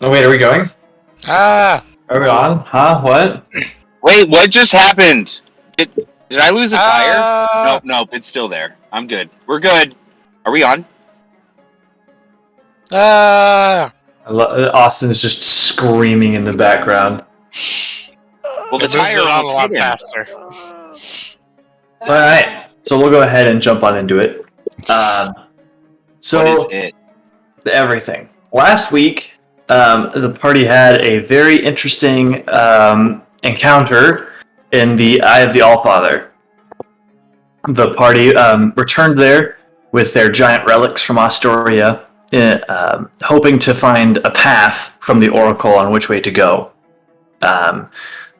Oh, wait, are we going? Ah! Are we on? Huh? What? Wait, what just happened? Did I lose a tire? Nope, it's still there. I'm good. We're good. Are we on? Austin's just screaming in the background. Well, the It moves tire it on a almost lot hit him. faster. Alright, so we'll go ahead and jump on into it. So, What is it? everything. Last week, the party had a very interesting encounter in the Eye of the Allfather. The party returned there with their giant relics from Astoria, hoping to find a path from the Oracle on which way to go.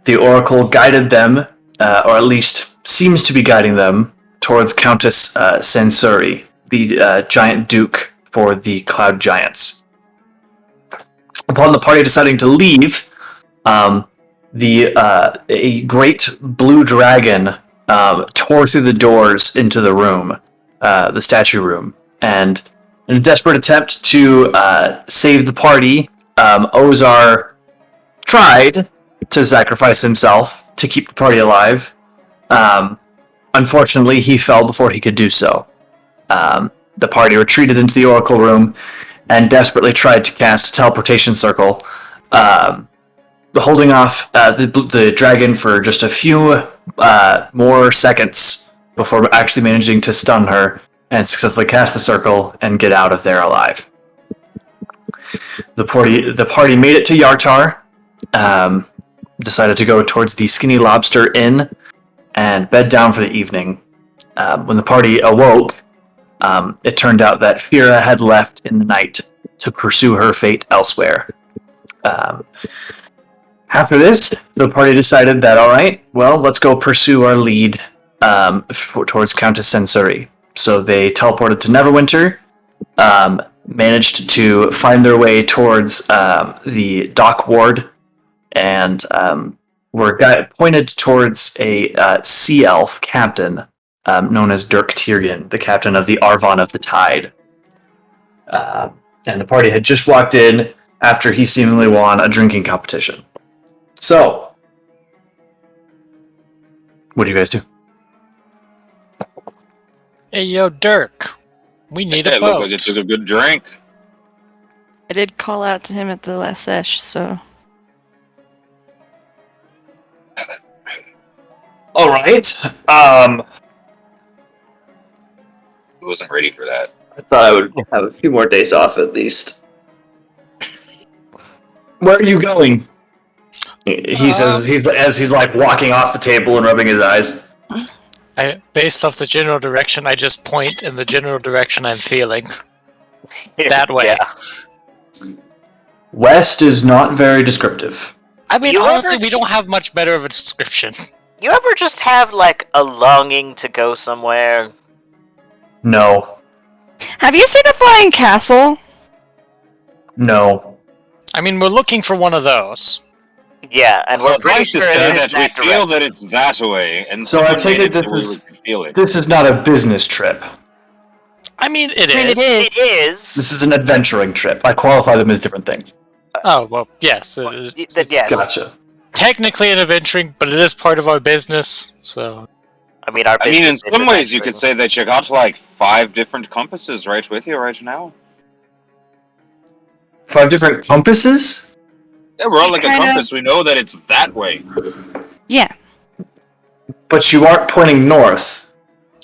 The Oracle guided them, or at least seems to be guiding them, towards Countess Sensori, the giant duke for the Cloud Giants. Upon the party deciding to leave, a great blue dragon tore through the doors into the room, the statue room, and in a desperate attempt to save the party, Ozar tried to sacrifice himself to keep the party alive. Unfortunately, he fell before he could do so. The party retreated into the Oracle room and desperately tried to cast a teleportation circle, holding off the dragon for just a few more seconds before actually managing to stun her and successfully cast the circle and get out of there alive. The party made it to Yartar, decided to go towards the Skinny Lobster Inn, and bed down for the evening. When the party awoke, it turned out that Fira had left in the night to pursue her fate elsewhere. After this, the party decided that, alright, well, let's go pursue our lead towards Countess Sensori. So they teleported to Neverwinter, managed to find their way towards the dock ward, and were pointed towards a sea elf captain known as Dirk Tyrion, the captain of the Arvon of the Tide. And the party had just walked in after he seemingly won a drinking competition. So, what do you guys do? Hey, yo, Dirk. We need a It boat. looked like it took a good drink. I did call out to him at the last sesh, so... Alright, I wasn't ready for that. I thought I would have a few more days off at least. Where are you going? He says as he's like walking off the table and rubbing his eyes. Based off the general direction, I just point in the general direction I'm feeling. That way. Yeah. West is not very descriptive. I mean, You honestly, ever- we don't have much better of a description. You ever just have, like, a longing to go somewhere? No. Have you seen a flying castle? No. I mean, we're looking for one of those. Yeah, and we're Well, pretty nice to sure it say is that that we feel direction. that it's that way, and So I someone take made it so that we could feel it. this is not a business trip. I mean, it is. I mean, it is. It is. This is an adventuring trip. I qualify them as different things. Oh, well, yes. Yes. Gotcha. Technically an adventuring, but it is part of our business, so... I mean, our I mean, in business some is ways, you could adventuring. say that you got like 5 different compasses right with you right now. 5 different compasses? Yeah, we're all like a Kind of. compass. We know that it's that way. Yeah. But you aren't pointing north.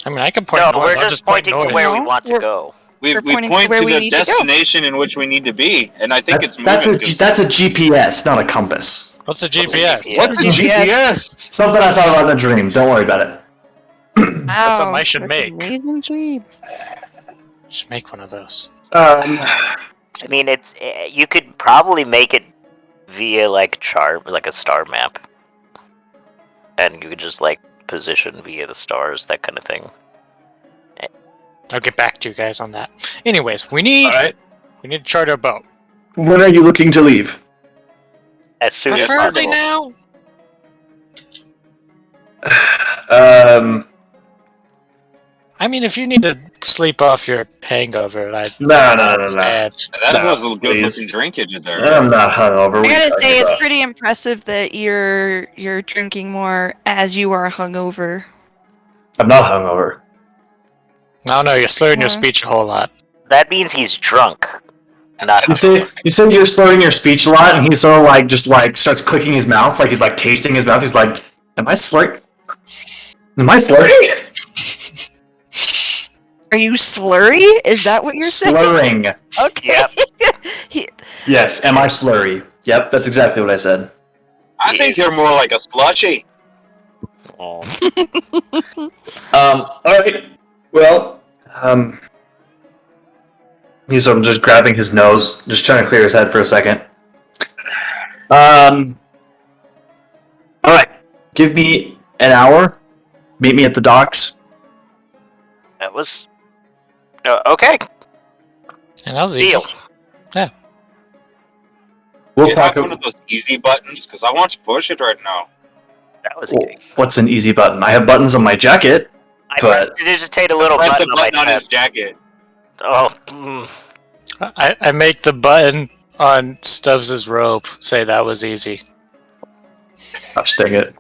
I mean, I can point No, north, we're I'll just just point pointing to north. where we No, want to we're- go. We We're pointing point to where to we the need to go. destination in which we need to be, and I think it's That's moving. a that's a GPS, not a compass. What's a GPS? GPS? What's a GPS? Something I thought about in a dream. Don't worry about it. That's something I should That's make. Amazing dreams. Should make one of those. I mean, it's you could probably make it via like a star map, and you could just like position via the stars, that kind of thing. I'll get back to you guys on that. Anyways, we need Alright. to charter a boat. When are you looking to leave? As soon as Preferably possible. now. Um, I mean, if you need to sleep off your hangover. I No. That No, was a good please. looking drinkage in there. I'm not hungover. I What are you gotta talking say, it's about? pretty impressive that you're drinking more as you are hungover. I'm not hungover. No, you're slurring your Yeah. speech a whole lot. That means he's drunk. Not You say you're slurring your speech a lot, and he sort of like just like starts clicking his mouth, like he's like tasting his mouth. He's like, "Am I slurring? Am I slurring? Are you slurry? Is that what you're saying? Slurring. Okay. Yep. Yes. Am I slurry? Yep. That's exactly what I said. I think you're more like a slushy. Oh. All right. Well, he's sort of just grabbing his nose, just trying to clear his head for a second. All right. Give me an hour. Meet me at the docks. That was okay. And that was easy. Deal. We'll Do you have talk. one of those easy buttons? Because I want to push it right now. That was easy. What's an easy button? I have buttons on my jacket. I But- prestidigitate a little Press the button on my button on his chest. jacket. Oh. I make the button on Stubbs' robe say that was easy. Gosh dang it.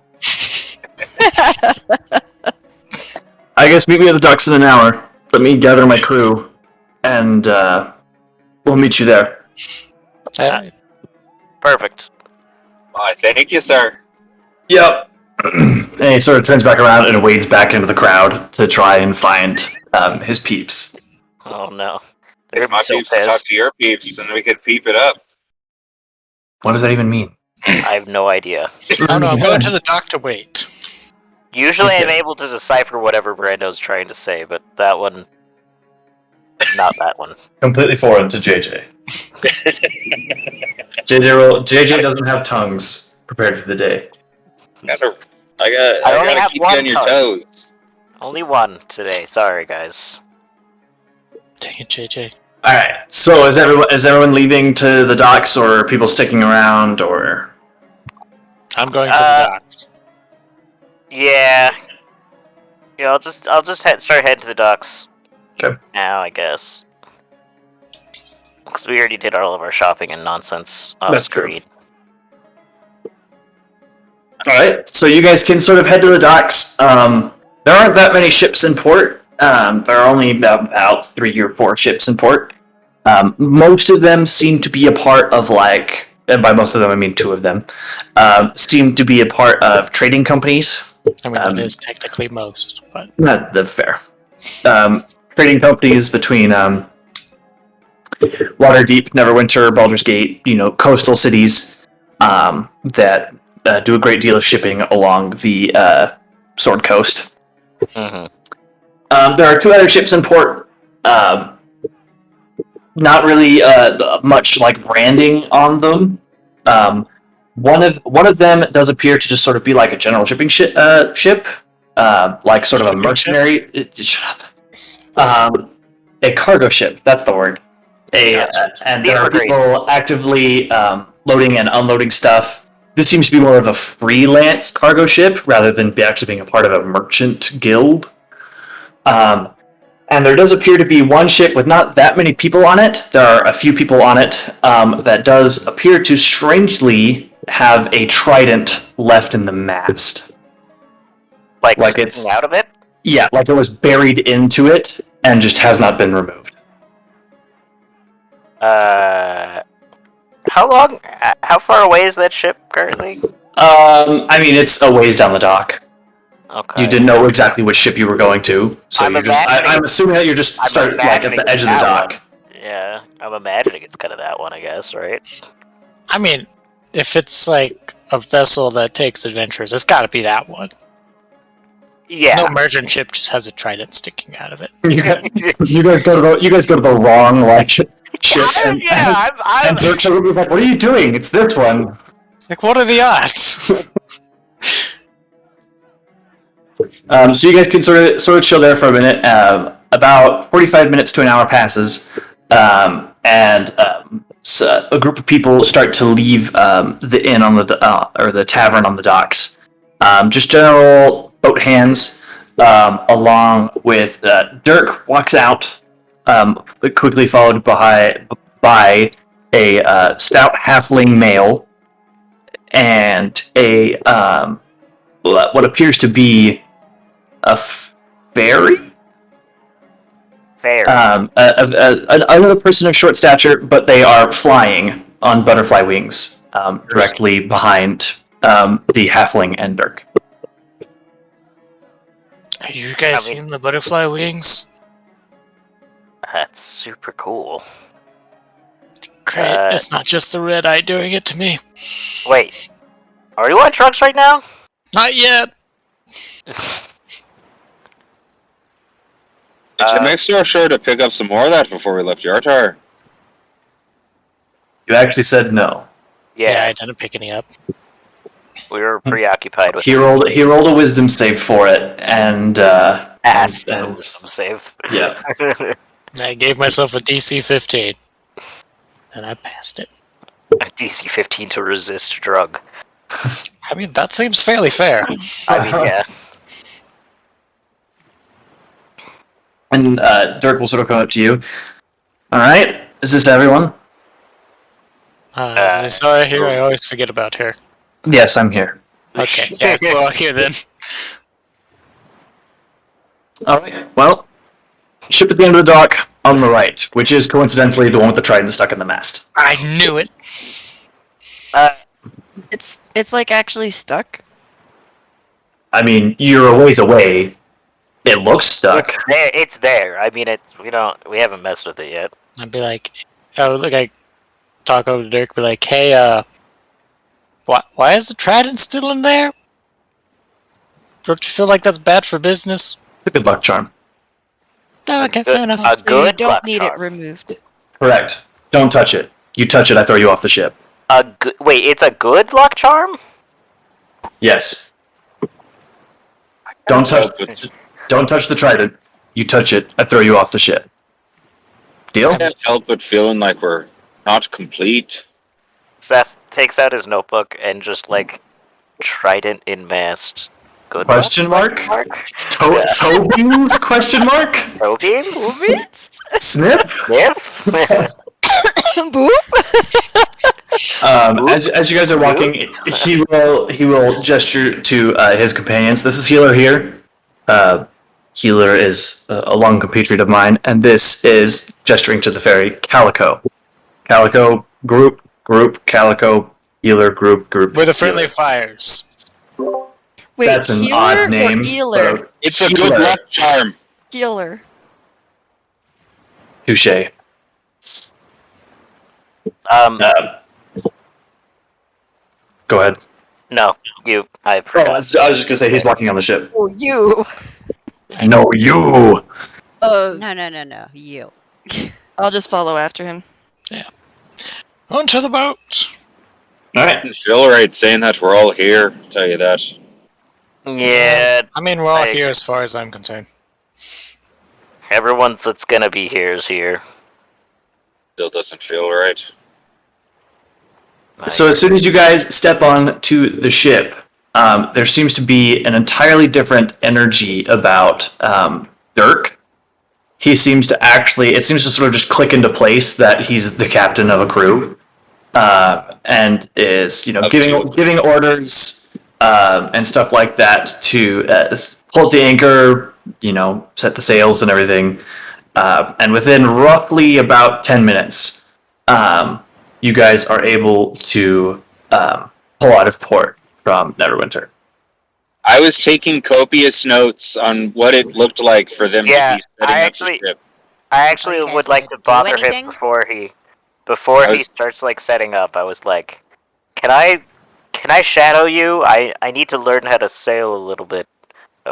I guess meet me at the docks in an hour. Let me gather my crew, and we'll meet you there. Perfect. Why, thank you, sir. Yep. And he sort of turns back around and wades back into the crowd to try and find his peeps. Oh no. They're If my so peeps talk pissed. to your peeps, then we could peep it up. What does that even mean? I have no idea. Oh no, I'm going to the dock to wait. Usually I'm able to decipher whatever Brando's trying to say, but that one... Not that one. Completely foreign to JJ. JJ doesn't have tongues prepared for the day. I I only gotta have keep one you on your tongue. toes. Only one today. Sorry, guys. Dang it, JJ. All right. So is everyone leaving to the docks, or are people sticking around, or? I'm going to the docks. Yeah. Yeah, I'll just start heading to the docks. Okay. Now, I guess. Because we already did all of our shopping and nonsense off That's true. screen. All right. So you guys can sort of head to the docks. There aren't that many ships in port. There are only about 3 or 4 ships in port. Most of them seem to be a part of and by most of them I mean 2 of them, seem to be a part of trading companies. I mean, that is technically most, but Not the fair. Trading companies between Waterdeep, Neverwinter, Baldur's Gate, coastal cities that do a great deal of shipping along the Sword Coast. Mm-hmm. There are 2 other ships in port. Not really much like branding on them. One of them does appear to just sort of be like a general shipping ship, like sort of a mercenary. Shut up. A cargo ship. That's the word. And there are people actively loading and unloading stuff. This seems to be more of a freelance cargo ship rather than actually being a part of a merchant guild. And there does appear to be one ship with not that many people on it. There are a few people on it that does appear to strangely have a trident left in the mast. Like it's out of it? Yeah, like it was buried into it and just has not been removed. How far away is that ship currently? I mean, it's a ways down the dock. Okay. You didn't know exactly which ship you were going to, so I'm I'm assuming that you're just at the edge of the dock. Yeah, I'm imagining it's kind of that one, I guess, right? I mean, if it's like a vessel that takes adventures, it's got to be that one. Yeah. No merchant ship just has a trident sticking out of it. You guys go to the wrong ship. And Berkshire was like, "What are you doing? It's this one." Like, what are the odds? So you guys can sort of chill there for a minute. About 45 minutes to an hour passes, and so a group of people start to leave the inn on or the tavern on the docks. Just general boat hands. along with Dirk walks out, quickly followed by a stout halfling male and a what appears to be a fairy. Fair. Another person of short stature, but they are flying on butterfly wings, directly behind the halfling and Dirk. Have you guys seen the butterfly wings? That's super cool. Great, it's not just the red eye doing it to me. Wait, are you on drugs right now? Not yet. Did you make sure to pick up some more of that before we left your tower? You actually said no. Yeah, I didn't pick any up. we were preoccupied with He rolled a wisdom save for it, and asked and- the wisdom save. yeah. I gave myself a DC 15. And I passed it. A DC 15 to resist drug. I mean, that seems fairly fair. I mean, yeah. And Dirk will sort of come up to you. All right, is this everyone? Sorry, here, I always forget about her. Yes, I'm here. Okay, yeah, we're all here then. All right. Well, ship at the end of the dock on the right, which is coincidentally the one with the trident stuck in the mast. I knew it. It's like actually stuck. I mean, you're a ways away. It looks stuck. It's there. I mean, we haven't messed with it yet. I'd be like, I talk over to Dirk, be like, hey, why is the trident still in there? Don't you feel like that's bad for business? It's a good luck charm. Oh, okay, fair enough. A So you good don't luck need charm. it removed. Correct. Don't touch it. You touch it, I throw you off the ship. Wait, it's a good luck charm? Yes. Don't touch the trident. You touch it, I throw you off the ship. Deal? I can't help but feeling like we're not complete. Seth takes out his notebook and just trident in mast. Good Question mark? luck? Toe beans? Question mark? Proteins? Snip? Yes. Boop. As you guys are walking, he will gesture to his companions. This is Healer here. Healer is a long compatriot of mine, and this is gesturing to the fairy Calico. Calico group, Calico Healer group. We're the Friendly Fires. Wait, That's an healer odd name. or healer? but It's a good luck charm. Healer. Touche. Go ahead. No, you. I Oh, I forgot. was just gonna say he's walking on the ship. Oh, you. No, you. No, you. I'll just follow after him. Onto the boat. All right. Feel right saying that we're all here. Tell you that. Yeah, I mean, we're all I here agree. as far as I'm concerned. everyone that's gonna be here is here. Still doesn't feel right. So as soon as you guys step on to the ship, there seems to be an entirely different energy about Dirk. He seems to it seems to sort of just click into place that he's the captain of a crew, and is giving orders and stuff like that to pull the anchor, set the sails and everything. And within roughly about 10 minutes, you guys are able to pull out of port from Neverwinter. I was taking copious notes on what it looked like for them Yeah, to be setting I up actually- the ship. I actually Are you guys would like gonna to do bother him anything? before he I was- starts setting up. I was like, can I shadow you? I need to learn how to sail a little bit.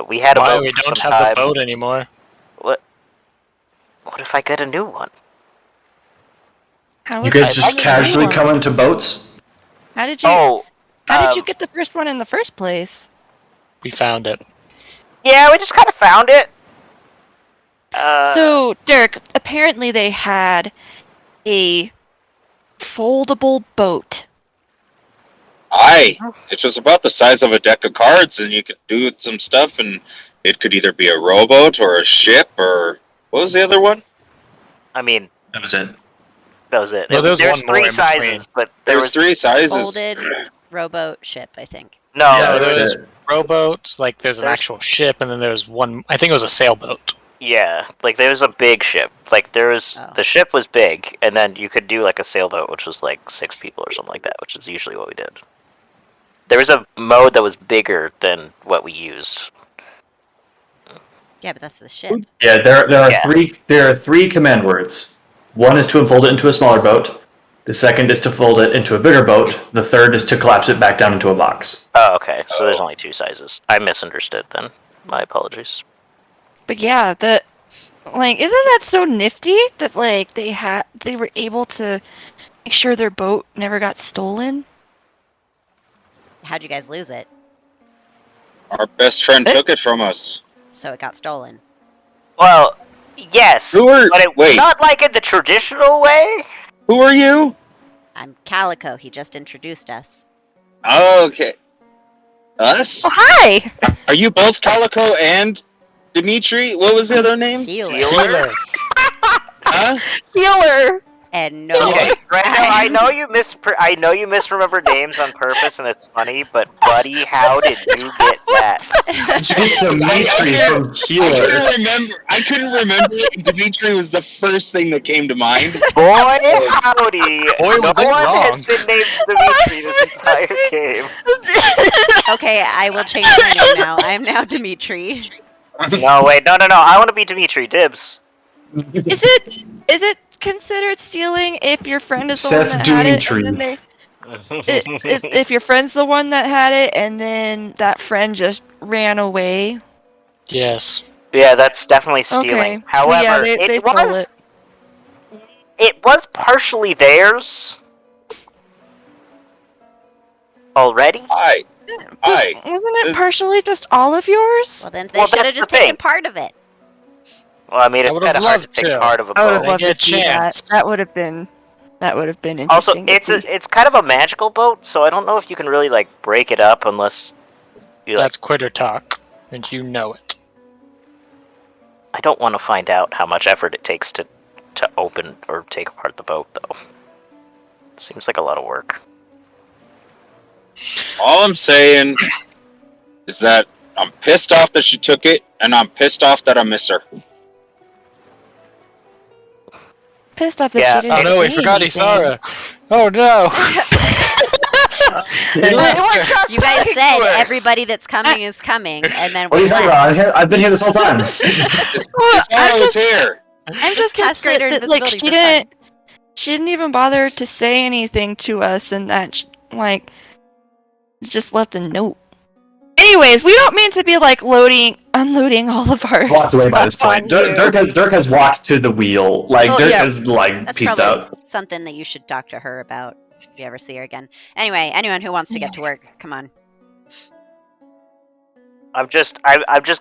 We had a Why boat we for don't some have time. the boat anymore? What if I get a new one? How You would guys I just find a casually new come one? into boats? How did you? Oh, How did you get the first one in the first place? We found it. Yeah, we just kind of found it. So, Dirk, apparently they had a foldable boat. Aye, it was about the size of a deck of cards, and you could do some stuff and it could either be a rowboat or a ship or what was the other one? I mean, That was it. that was it. Well, there's There's one more three in between. sizes, but There was 3 sizes. Folded rowboat ship, I think. No, Yeah, No, that's there's it. rowboats, like there's an There's- actual ship, and then there's one, I think it was a sailboat. yeah, like there was a big ship. Like there was Oh. the ship was big, and then you could do like a sailboat, which was like 6 people or something like that, which is usually what we did. There was a mode that was bigger than what we used. Yeah, but that's the ship. Yeah, there are Yeah. three command words. One is to unfold it into a smaller boat. The second is to fold it into a bigger boat. The third is to collapse it back down into a box. Oh, okay. So there's only 2 sizes. I misunderstood then. My apologies. But yeah, isn't that so nifty that like they were able to make sure their boat never got stolen? How'd you guys lose it? Our best friend took it from us. So it got stolen. Well, yes, Who are? but it Wait, not like in the traditional way. who are you? I'm Calico. He just introduced us. Okay. Us? Oh, hi! Are you both Calico and Dimitri? What was the other name? Healer. Healer. Huh? Healer! And no. Okay, right now I know you misremember names on purpose, and it's funny. But buddy, how did you get that? Did you get Dimitri from Healer? I couldn't remember. Dimitri was the first thing that came to mind. Boy, howdy! Boy, no was it one wrong. has been named Dimitri this entire game. Okay, I will change my name now. I'm now Dimitri. No, wait, no. I want to be Dimitri. Dibs. Is it considered stealing if your friend is the Seth one that had it? Dimitri. And then if your friend's the one that had it, and then that friend just ran away? Yes. Yeah, that's definitely stealing. Okay. However, so yeah, they stole it. it was partially theirs already. Hi. Hi. Wasn't it It's- partially just all of yours? Well, then they Well, should have that's just the taken thing. part of it. Well, I mean, I it's would've kind of hard to loved take to. part of a I would have boat. loved get to see chance. that. That would have been Also, interesting. to it's see. it's kind of a magical boat, so I don't know if you can really like break it up unless you like. That's quitter talk, and you know it. I don't want to find out how much effort it takes to open or take apart the boat, though. Seems like a lot of work. All I'm saying is that I'm pissed off that she took it, and I'm pissed off that I miss her. Pissed off that Yeah. she didn't. Oh no, we say forgot anything. Isara. Oh no. He left her. You guys said everybody that's coming is coming, and then What are we you talking left. about? I've been here this whole time. Well, It's I'm was just, here. I'm just upset greater that like invisibility she didn't even bother to say anything to us, and that like just left a note. Anyways, we don't mean to be like unloading all of our Walked away by this stuff point. on you. Dirk has walked to the wheel. Like Well, Dirk yeah. is like That's pieced probably out. something that you should talk to her about if you ever see her again. Anyway, anyone who wants to get to work, come on. I'm just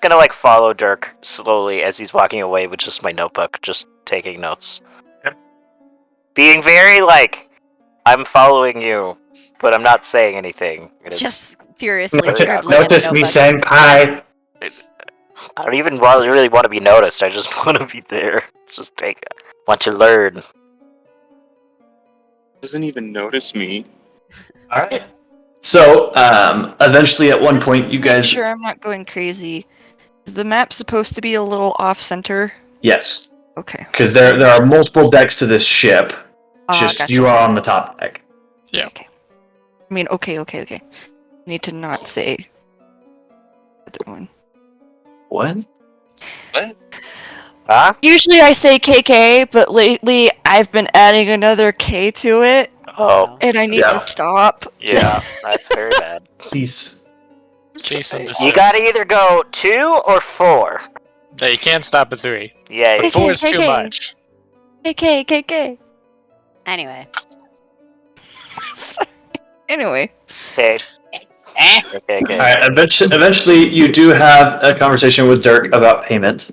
gonna like follow Dirk slowly as he's walking away with just my notebook, just taking notes. Yep. Being very like, I'm following you, but I'm not saying anything. And it's- Just furiously Notice, scribbling in a notice me, notebook. senpai. I don't even really want to be noticed. I just want to be there. Just want to learn. Doesn't even notice me. All right. So, eventually, at one point, you guys. Sure, I'm not going crazy. Is the map supposed to be a little off center? Yes, Okay. because there are multiple decks to this ship. Just Gotcha. you are on the top deck. I mean, okay. Need to not say the other one. What? Huh? Usually I say KK, but lately I've been adding another K to it, Oh, and I need Yeah. to stop. yeah, that's very bad. Cease. Cease and desist. You gotta either go 2 or 4. No, you can't stop at 3. Yeah, But 4 is too KK. much. KK. Anyway, Sorry. Anyway. okay. Okay. All right. Eventually, you do have a conversation with Dirk about payment.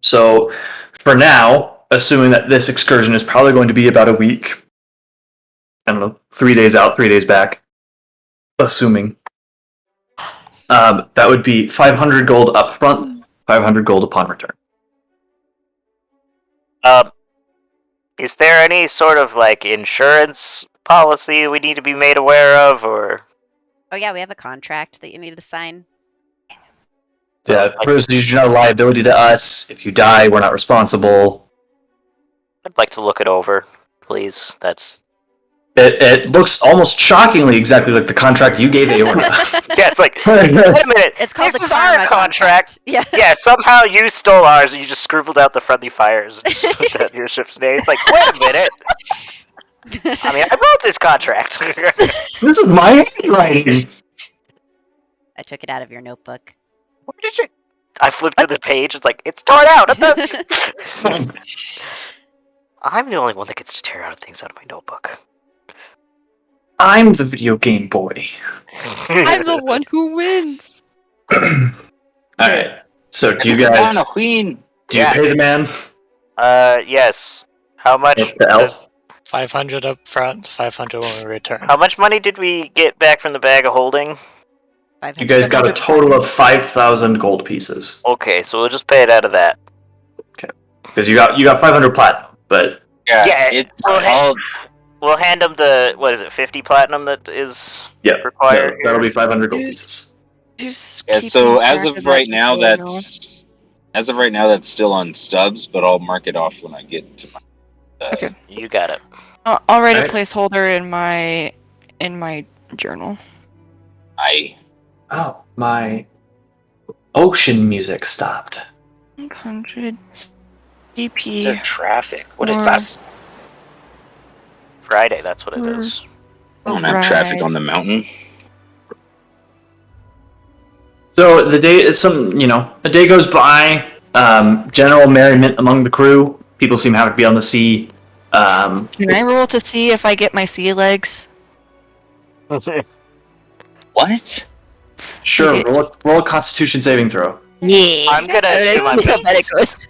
So, for now, assuming that this excursion is probably going to be about a week. I don't know, 3 days out, 3 days back. Assuming. That would be 500 gold up front, 500 gold upon return. Is there any sort of like insurance policy we need to be made aware of, or? Oh yeah, we have a contract that you need to sign. Yeah, proves that you're not a liability to us. If you die, we're not responsible. I'd like to look it over, please. It looks almost shockingly exactly like the contract you gave Aorna. Yeah, it's like, wait a minute. It's called this the is our karma contract. Yeah. Yeah, somehow you stole ours and you just scribbled out the friendly fires and just put that in your ship's name. It's like, wait a minute. I mean, I wrote this contract. This is my handwriting. I took it out of your notebook. Where did you? I flipped to the page. It's like, it's torn out. I'm the only one that gets to tear out things out of my notebook. I'm the video game boy. I'm the one who wins. Alright, so do you guys... a queen. Do you Yeah. pay the man? Yes. How much? The elf? 500 up front, 500 when we return. How much money did we get back from the bag of holding? You guys got a total of 5,000 gold pieces. Okay, so we'll just pay it out of that. Because you got 500 platinum, but... Yeah, it's we'll all. We'll hand them the, what is it, 50 platinum that is Yeah, required? that'll be here? 500 gold pieces. Yeah, so as of right now, that's still on stubs, but I'll mark it off when I get to my. Okay. You got it. I'll write a Alright. placeholder in my journal. Oh, my ocean music stopped. 100 The DP. traffic. What is Or- that? Friday, that's what it Or- is. I don't have traffic on the mountain. So the day is a day goes by. General merriment among the crew. People seem happy to be on the sea. Can I roll to see if I get my sea legs? What? Sure, Okay. roll a Constitution saving throw. Yes. I'm gonna do my best.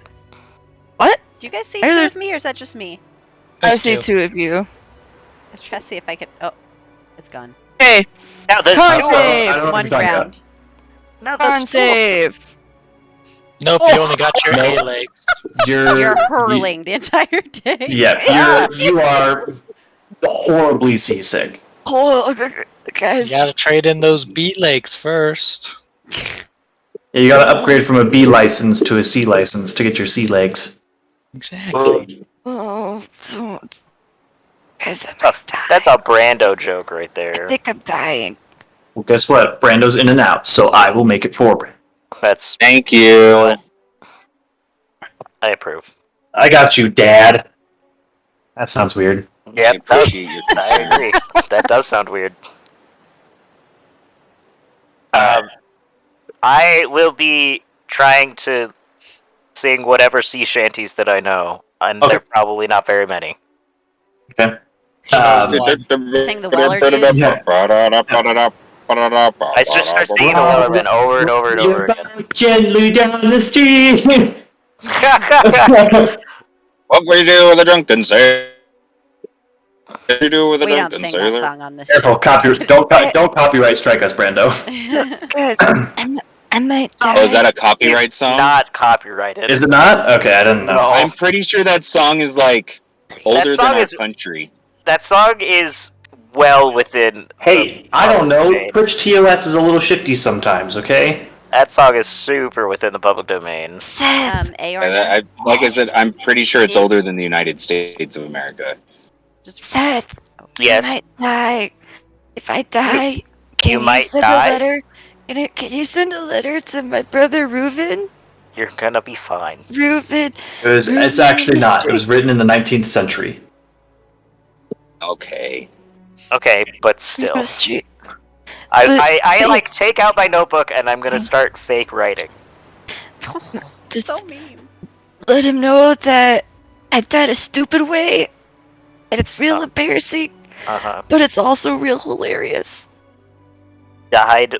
Do you guys see Are two there- of me, or is that just me? I There's see two. two of you. Let's try to see if I can. Oh, it's gone. Okay, Now there's Con two of I save! don't know what One you're talking about. round. Now con there's two of them. save! Nope, you only got your Nope. A legs. You're hurling the entire day. Yeah, you are horribly seasick. Oh, guys. You gotta trade in those B legs first. You gotta upgrade from a B license to a C license to get your sea legs. Exactly. Oh, don't. Guys, I might die. That's a Brando joke right I there. think I'm dying. Well, guess what? Brando's in and out, so I will make it for Brando. That's Thank you. I approve. I got you, Dad. That sounds weird. I Yep, appreciate your I concern. agree. That does sound weird. I will be trying to sing whatever sea shanties that I know, and Okay. they're probably not very many. Okay. Sing the Weller dude. I just start singing the Wellerman over and over and over again. Gently down the street. What we do with a drunken sailor? What we do with a We don't drunken sing that sailor? song on this. Careful, don't copyright strike us, Brando. Guys, I might die. Oh, is that a copyright song? Not copyrighted. Is it not? Okay, I didn't know. No. I'm pretty sure that song is like older song than our is- country. That song is well within. Hey, I don't know. Twitch TOS is a little shifty sometimes, okay? That song is super within the public domain. Seth. AR. And like I said, I'm pretty sure it's older than the United States of America. Just Seth. Yes. I might die. If I die, can You you might send die? a letter? Can you send a letter to my brother Reuven? You're gonna be fine. Reuven. It's actually not. It was written in the 19th century. Okay. Okay, but still. Reuven Street. I like take out my notebook and I'm gonna start fake writing. Just so mean. let him know that I died a stupid way. And it's real embarrassing, Uh-huh. but it's also real hilarious. Died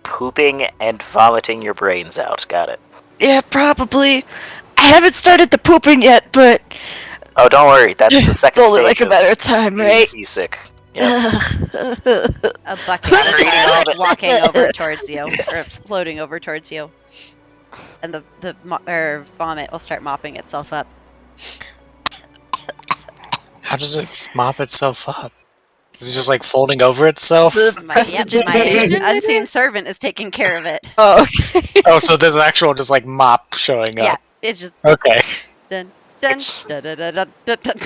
pooping and vomiting your brains out. Got it. Yeah, probably. I haven't started the pooping yet, but Oh, don't worry. That's the it's second only stage like a of matter of time, being right? seasick. A bucket I'm reading all the- walking over towards you, or floating over towards you, and the vomit will start mopping itself up. How does it mop itself up? Is it just like folding over itself? My Prestidigitation? unseen servant is taking care of it. Oh, okay. Oh, so there's an actual just like mop showing Yeah, up. it's just Okay. dun dun It's- dun dun dun dun dun. dun.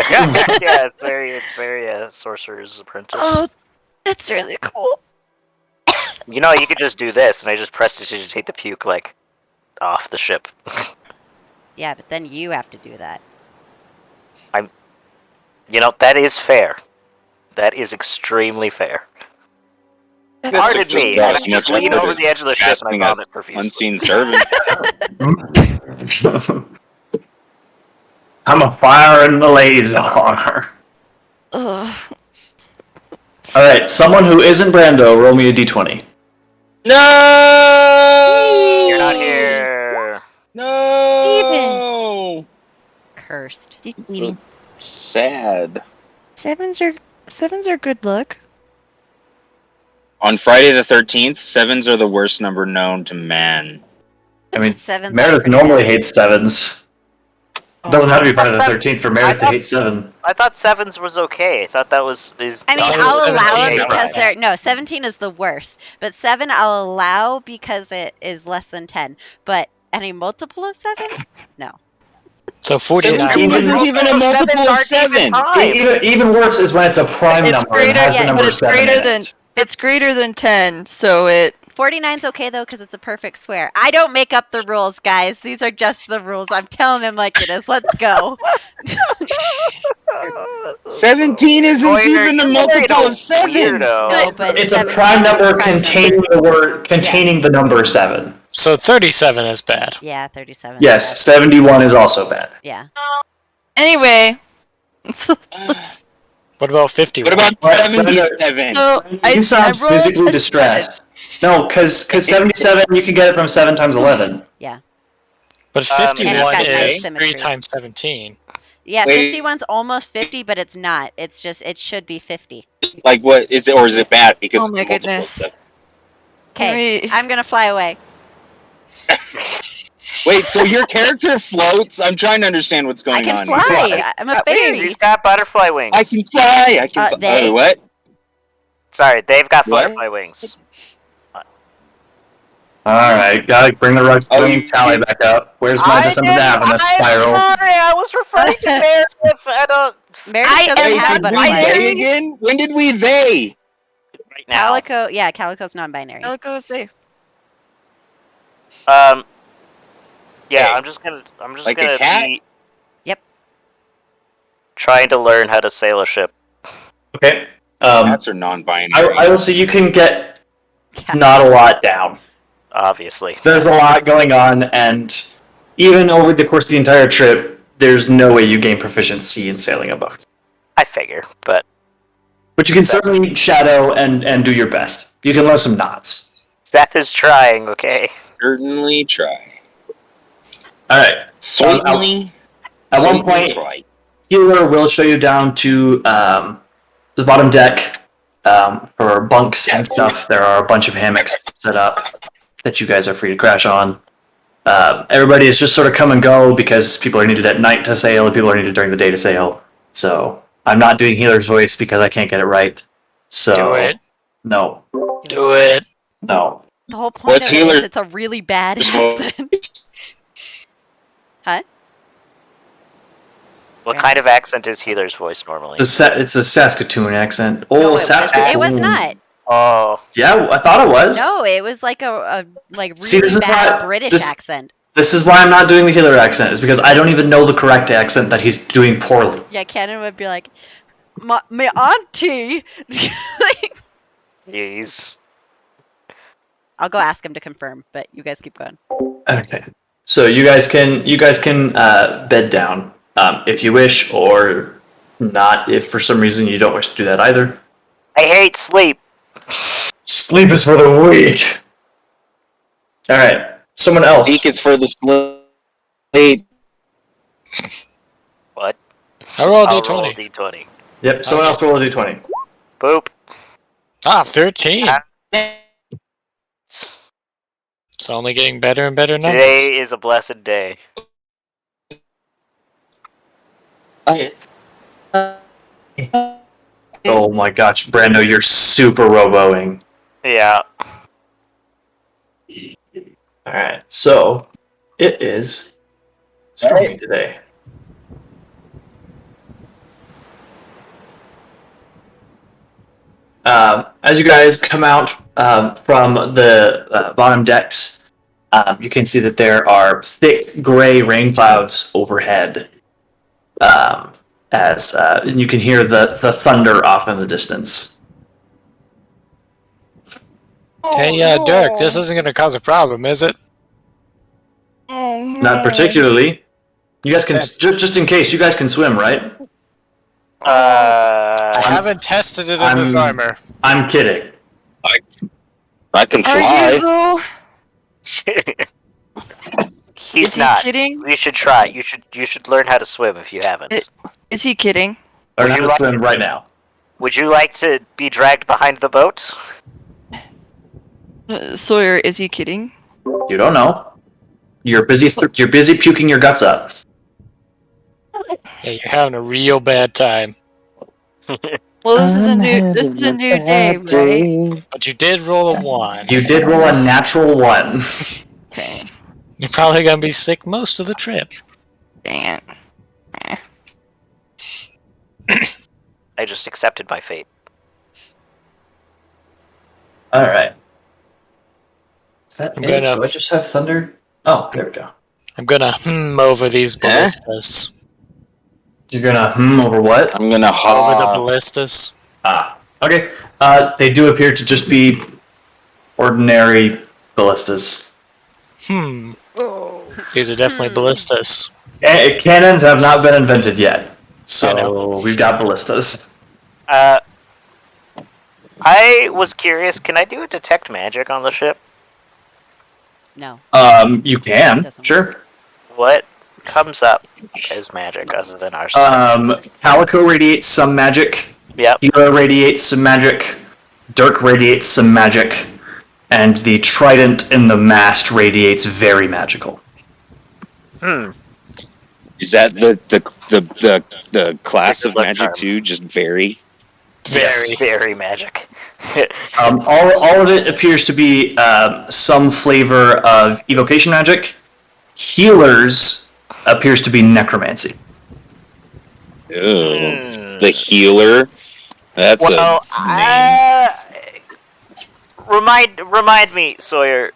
Yeah, it's very Sorcerer's Apprentice. Oh, that's really cool. You know, you could just do this, and I just prestidigitate the puke like off the ship. Yeah, but then you have to do that. You know, that is fair. That is extremely fair. That's Pardon just me, about I as just much lean effort over as the edge of the ship and I asking vomit profusely. Unseen servant. I'm a fire in the laser. Ugh. Alright, someone who isn't Brando, roll me a d20. No! You're not here. No! Cursed. So sad. Sevens are good luck. On Friday the 13th, sevens are the worst number known to man. I mean, Seven's Meredith pretty normally bad. hates sevens. It doesn't have to be Friday the 13th for Meredith to hate 7. I thought sevens was okay. I thought that was I mean, No, I'll allow 17 it because is they're no 17 is the worst, but 7 I'll allow because it is less than 10. But any multiple of 7? No. So 49. 17 isn't even a multiple of 7. Even worse is when it's a prime It's number and greater, has the yeah, number but it's 7 greater in than it. it's greater than 10. So it 49's okay though because it's a perfect square. I don't make up the rules, guys. These are just the rules. I'm telling them like it is. Let's go. 17 isn't even a multiple of 7. No, but It's a 17 prime is number a prime containing the word containing the number 7. So 37 is bad. Yeah, 37. Yes, 71 is also bad. Yeah. anyway. What about 51? What about What? 77? So You sound rolled physically a distressed. No, because 77 you can get it from 7 times 11. But And 51 it's got nice is symmetry. 3 times 17. Yeah, Wait. 51's almost 50, but it's not. It's just it should be 50. Like, what is it, or is it bad because Oh it's my a multiple of goodness. 7? Okay, We- I'm gonna fly away. Wait, so your character floats? I'm trying to understand what's I going can on. fly. I'm a fairy. He's got butterfly wings. I can fly. I can fly. they? What? Sorry, they've got What? butterfly wings. Alright, gotta bring the rug Oh, bring you- tally back up. Where's my December Nav in a spiral? I'm sorry, I was referring to Meredith. I don't. Meredith doesn't Wait, have a did we butterfly. they again? When did we they? Right now. Calico, yeah, Calico's non-binary. Calico's there. Yeah, Hey. I'm just gonna Like a cat? be Yep. trying to learn how to sail a ship. Okay. Cats are non-binary. I will say you can get not a lot down. Obviously. There's a lot going on, and even over the course of the entire trip, there's no way you gain proficiency in sailing a boat. I figure, but But you can certainly shadow and do your best. You can learn some knots. Seth is trying, okay? Certainly try. Alright. Certainly. At one certainly point, try. Healer will show you down to the bottom deck for bunks and stuff. There are a bunch of hammocks set up that you guys are free to crash on. Everybody is just sort of come and go because people are needed at night to sail and people are needed during the day to sail. So I'm not doing Healer's voice because I can't get it right. So Do it. No. Do it. No. The whole point What's of it is healer- it's a really bad accent. What kind of accent is Healer's voice normally? It's a Saskatoon accent. Oh, No, it wasn't. Saskatoon. It was not. Oh, Yeah, I thought it was. No, it was like a like See, really this is bad why- British this- accent. This is why I'm not doing the Healer accent, is because I don't even know the correct accent that he's doing poorly. Yeah, Cannon would be like, my auntie. jeez. I'll go ask him to confirm, but you guys keep going. Okay. So you guys can bed down if you wish, or not if for some reason you don't wish to do that either. I hate sleep. Sleep is for the weak. All right. Someone else. Beak is for the slate. What? I roll a I'll d20. roll a d20. Yep. Someone else roll a d20. Boop. 13. It's- It's only getting better and better numbers. Today is a blessed day. Oh my gosh, Brando, you're super roboing. Yeah. Alright, so it is storming today. As you guys come out from the bottom decks, you can see that there are thick gray rain clouds overhead. And you can hear the thunder off in the distance. Hey, Oh, Dirk, no. this isn't going to cause a problem, is it? Oh, no. Not particularly. You guys can just in case you guys can swim, right? I haven't tested it in this armor. I'm kidding. I can Are fly. you though? He's Is he not. kidding? You should try. You should learn how to swim if you haven't. Is he kidding? Or Would not you to like- swim right now. Would you like to be dragged behind the boat? Sawyer, is he kidding? You don't know. You're busy. You're busy puking your guts up. Yeah, you're having a real bad time. Well, this is a new day, right? But you did roll a 1. You did roll a natural 1. Okay. You're probably going to be sick most of the trip. Dang it. I just accepted my fate. All right. Is that I'm it? gonna- Do I just have thunder? Oh, there we go. I'm going to over these ballistas. You're gonna over what? I'm gonna Over the hop. ballistas. Ah, okay. They do appear to just be ordinary ballistas. These are definitely ballistas. Cannons have not been invented yet, I so know. we've got ballistas. I was curious. Can I do a detect magic on the ship? No. You can, Doesn't sure. What comes up as magic other than our? Calico radiates some magic. Yep. Hela radiates some magic. Dirk radiates some magic. And the trident in the mast radiates very magical. Is that the class Good of luck magic charm. too? Just very. Very, very magic. All of it appears to be some flavor of evocation magic. Healers appears to be necromancy. Ugh. The healer. That's Well, a name. remind me, Sawyer.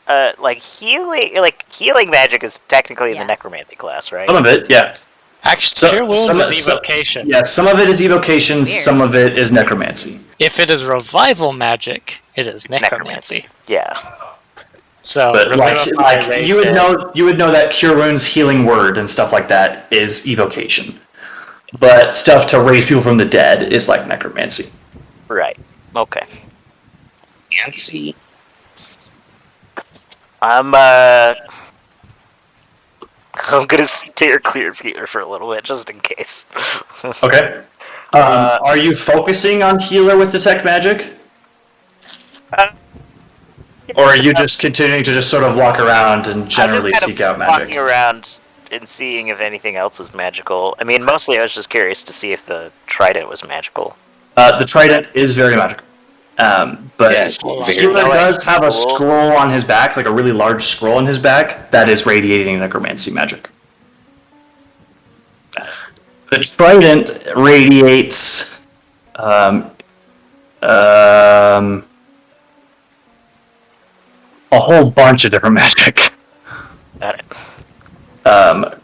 Healing magic is technically in Yeah. the necromancy class, right? Some of it, yeah. Actually, Cure Wounds some- is evocation. Yeah, some of it is evocation, Weird. some of it is necromancy. If it is revival magic, it is necromancy. Yeah. So, But Revivify, Raise you would Dead. know that Cure Wounds healing word and stuff like that is evocation. But stuff to raise people from the dead is like necromancy. Right. Okay. Fancy. I'm gonna steer clear of healer for a little bit, just in case. Okay. Are you focusing on healer with detect magic? Or are you just continuing to just sort of walk around and generally I'm just seek out kind of walking magic? around and seeing if anything else is magical. I mean, mostly I was just curious to see if the trident was magical. The trident is very magical. But Yeah, healer very does have a cool. scroll on his back, like a really large scroll on his back, that is radiating necromancy magic. The trident radiates a whole bunch of different magic. Got it.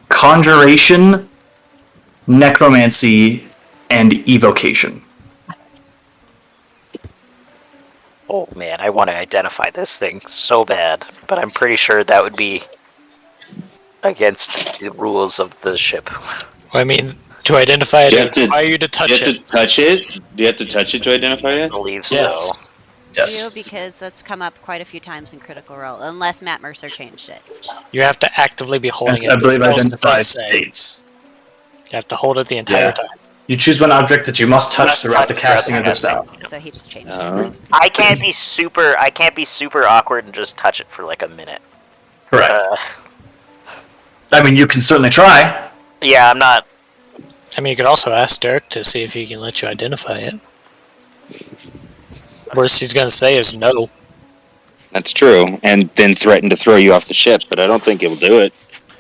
Conjuration, necromancy, and evocation. Oh man, I want to identify this thing so bad, but I'm pretty sure that would be against the rules of the ship. I mean, to identify it, You it have to- require you to touch You have it. to touch it? Do you have to touch it to identify I it? believe Yes. so. You, because that's come up quite a few times in Critical Role, unless Matt Mercer changed it. You have to actively be holding it. I believe The spell identify does say states. You have to hold it the entire Yeah. time. You choose one object that you must touch throughout the casting of the spell. So he just changed it. I can't be super awkward and just touch it for like a minute. Correct. I mean, you can certainly try. Yeah, I'm not. I mean, you could also ask Dirk to see if he can let you identify it. Worst he's gonna say is no. That's true, and then threaten to throw you off the ship, but I don't think he'll do it.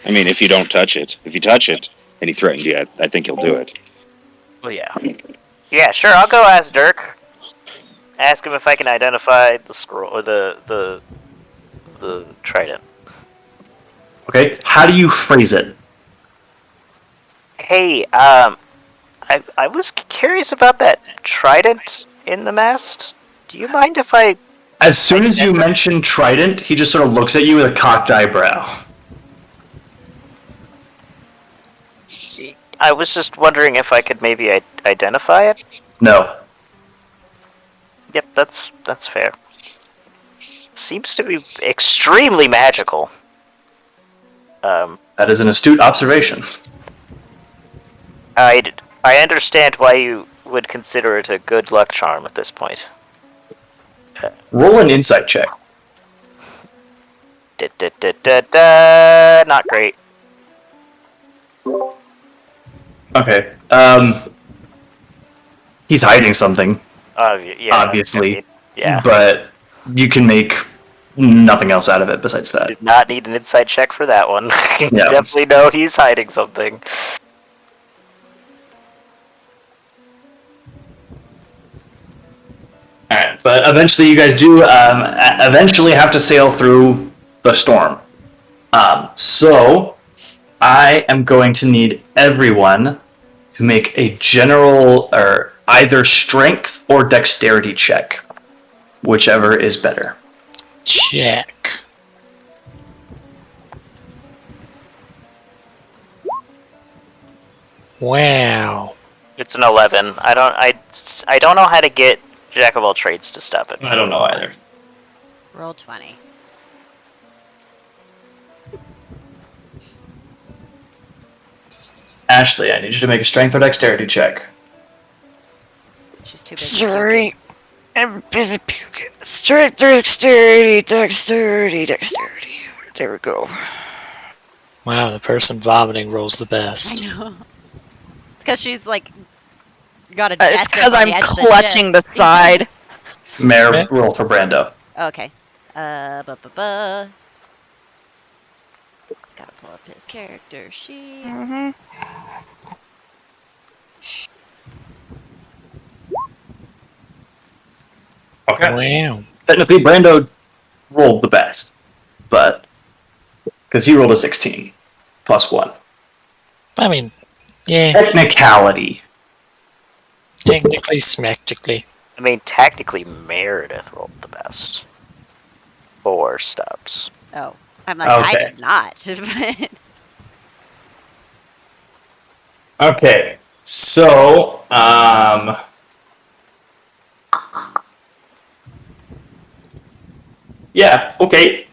I mean, if you don't touch it. If you touch it, and he threatened you, I think he'll do it. Well, yeah. Yeah, sure, I'll go ask Dirk. Ask him if I can identify the scroll, or the trident. Okay, how do you phrase it? Hey, I was curious about that trident in the mast. Do you mind if I... As soon as you mention trident, he just sort of looks at you with a cocked eyebrow. I was just wondering if I could maybe identify it? No. Yep, that's fair. Seems to be extremely magical. That is an astute observation. I understand why you would consider it a good luck charm at this point. Roll an insight check. Not great. Okay. He's hiding something, Yeah, obviously. Yeah. But you can make nothing else out of it besides that. Did not need an insight check for that one. You Yeah. definitely know he's hiding something. Alright, but eventually you guys do eventually have to sail through the storm. So I am going to need everyone to make a general or either strength or dexterity check, whichever is better. Check. Wow. It's an 11. I don't know how to get Jack of all trades to stop it. I don't know either. Roll 20. Ashley, I need you to make a strength or dexterity check. She's too busy. Sorry. I'm busy puking. Strength, dexterity. There we go. Wow, the person vomiting rolls the best. I know. It's because she's like got a. It's because I'm clutching the side. Mayor, Okay. roll for Brando. Okay. Gotta pull up his character sheet. Mm-hmm. Okay. Wow. Technically, Brando rolled the best, but because he rolled a 16 plus 1. I mean, yeah, Technicality. technically, smectically. I mean, technically, Meredith rolled the best. 4 Stubbs. Oh, I'm like, I Okay. did not. But Okay, so yeah, okay.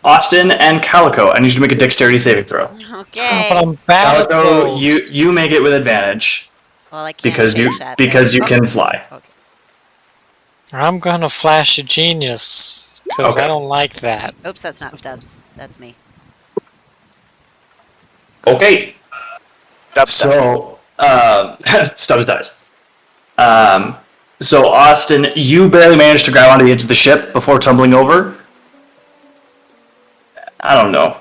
Austin and Calico, I need you to make a dexterity saving throw. okay. But I'm bad at Calico, those. you make it with advantage Well, I can't because you finish that because thing. you can fly. Okay. I'm gonna flash a genius because Okay. I don't like that. Oops, that's not Stubbs. That's me. Okay, Stubbs. so Stubbs dies. So Austin, you barely managed to grab onto the edge of the ship before tumbling over. I don't know.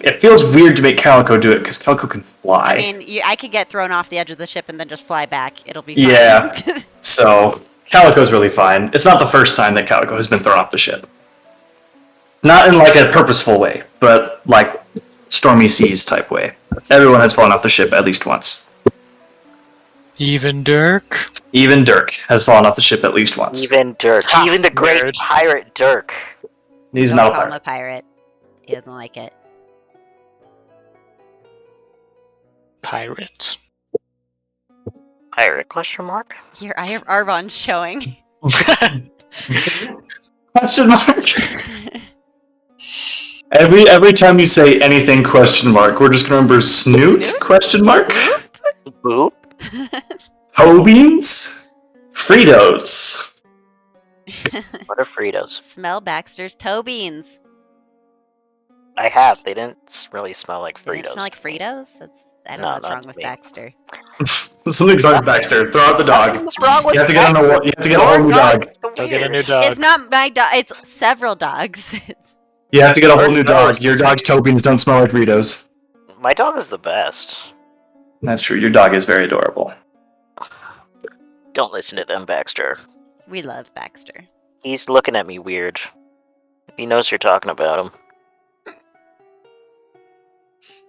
It feels weird to make Calico do it because Calico can fly. I mean, I could get thrown off the edge of the ship and then just fly back. It'll be fine. Yeah. So Calico's really fine. It's not the first time that Calico has been thrown off the ship. Not in like a purposeful way, but like stormy seas type way. Everyone has fallen off the ship at least once. Even Dirk? Even Dirk has fallen off the ship at least once. Even Dirk. Ha, Even the great nerd. pirate Dirk. He's Don't not a call him pirate. a pirate. He doesn't like it. Pirate. Pirate, question mark? Here, I have Arvon's showing. Question mark. Every time you say anything question mark, we're just gonna remember Snoot question mark. Boop. Toe beans? Fritos. What are Fritos? Smell Baxter's toe beans. I have. They didn't really smell like They didn't Fritos. smell like Fritos? I don't No, know what's not wrong to with me. Baxter. Something's wrong with Baxter. Throw out the dog. What's wrong with You have to get Baxter? you have to get a whole new dog. Go get a new Weird. dog. It's not my dog. It's several dogs. You have to get a whole Or new dogs. dog. Your dog's toe beans don't smell like Fritos. My dog is the best. That's true. Your dog is very adorable. Don't listen to them, Baxter. We love Baxter. He's looking at me weird. He knows you're talking about him.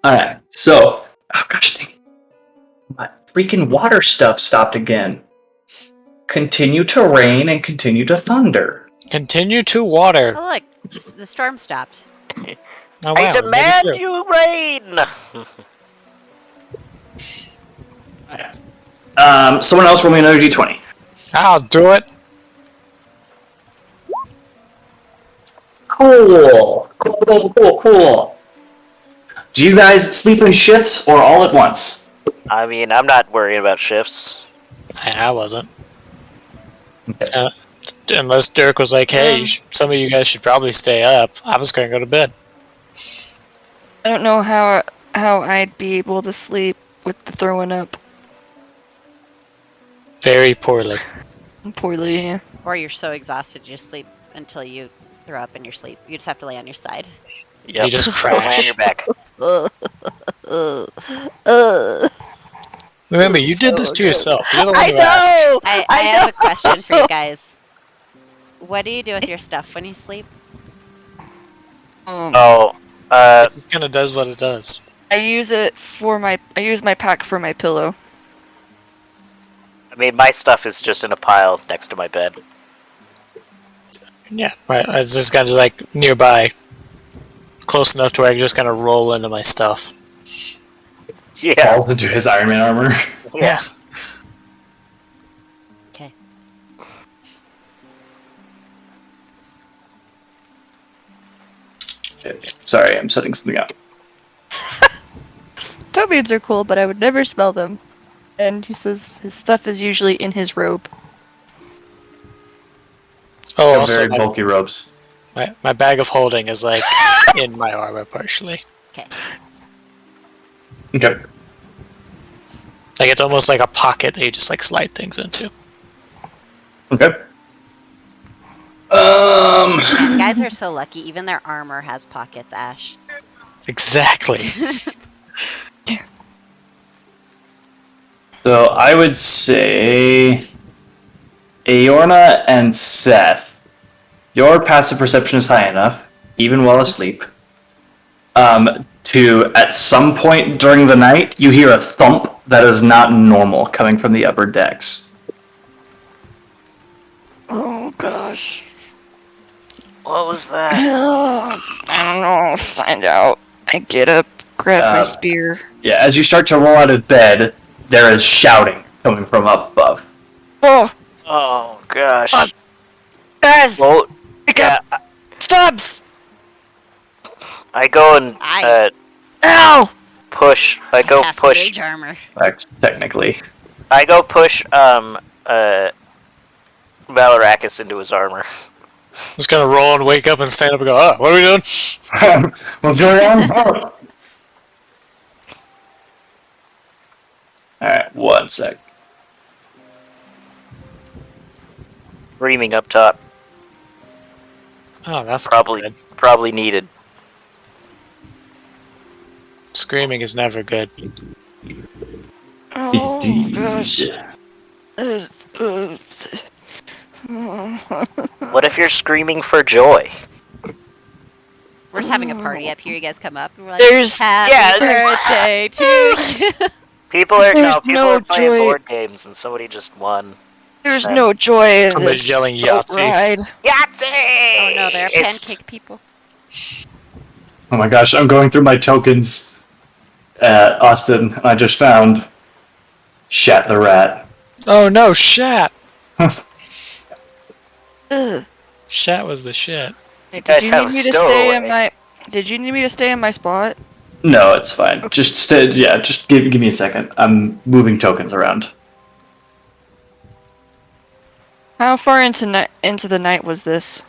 Alright, so... Oh gosh, dang it. My freaking water stuff stopped again. Continue to rain and continue to thunder. Continue to water. Oh look, the storm stopped. Oh, wow, I maybe demand true. you rain! Someone else roll me another d20. I'll do it. Cool. Cool. Do you guys sleep in shifts or all at once? I mean, I'm not worrying about shifts. I wasn't. Okay. Unless Dirk was like, hey, some of you guys should probably stay up. I was going to go to bed. I don't know how I'd be able to sleep with the throwing up. Very poorly. Poorly, yeah. Or you're so exhausted you sleep until you throw up in your sleep. You just have to lay on your side. Yep. You just Lay on crash. your back. Remember, you did this to yourself. You're the one I who asked. know! I have a question for you guys. What do you do with your stuff when you sleep? Oh, It just kind of does what it does. I use my pack for my pillow. I mean, my stuff is just in a pile next to my bed. Yeah, right. It's just kind of like nearby, close enough to where I can just kind of roll into my stuff. Yeah. Falls into his Iron Man armor. Yeah. Okay. Sorry, I'm setting something up. Toe beans are cool, but I would never smell them. And he says his stuff is usually in his robe. Oh, Got also, very bulky robes. my bag of holding is like in my armor partially. Okay. Okay. Like it's almost like a pocket that you just like slide things into. Okay. Man, guys are so lucky. Even their armor has pockets, Ash. Exactly. So I would say Aorna and Seth, your passive perception is high enough, even while asleep, to at some point during the night you hear a thump that is not normal coming from the upper decks. Oh gosh. What was that? I don't know. I'll find out. I get up, grab my spear. Yeah, as you start to roll out of bed, there is shouting coming from up above. Oh, Oh gosh. guys, Well, pick yeah, up Stubbs! I go and Ow! push. I go Cast push. mage armor. Technically. I go push. Valarakis into his armor. Just gonna roll and wake up and stand up and go, oh, what are we doing? What's going on? Alright, one sec. Screaming up top. Oh, that's Probably, good. probably needed. Screaming is never good. Oh gosh. What if you're screaming for joy? We're just having a party up here. You guys come up and we're like, There's Happy there's- birthday to you. People are There's people no are playing joy. board games and somebody just won. There's no joy in Somebody's this yelling boat Yahtzee. ride. Yahtzee! Oh no, they're It's- pancake people. Oh my gosh, I'm going through my tokens at Austin, and I just found Shat the Rat. Oh no, Shat! Ugh. Shat was the shit. Hey, Guys did you have need a me to stay in stowaway. my? Did you need me to stay in my spot? No, it's fine. Just just give me a second. I'm moving tokens around. How far into the night was this?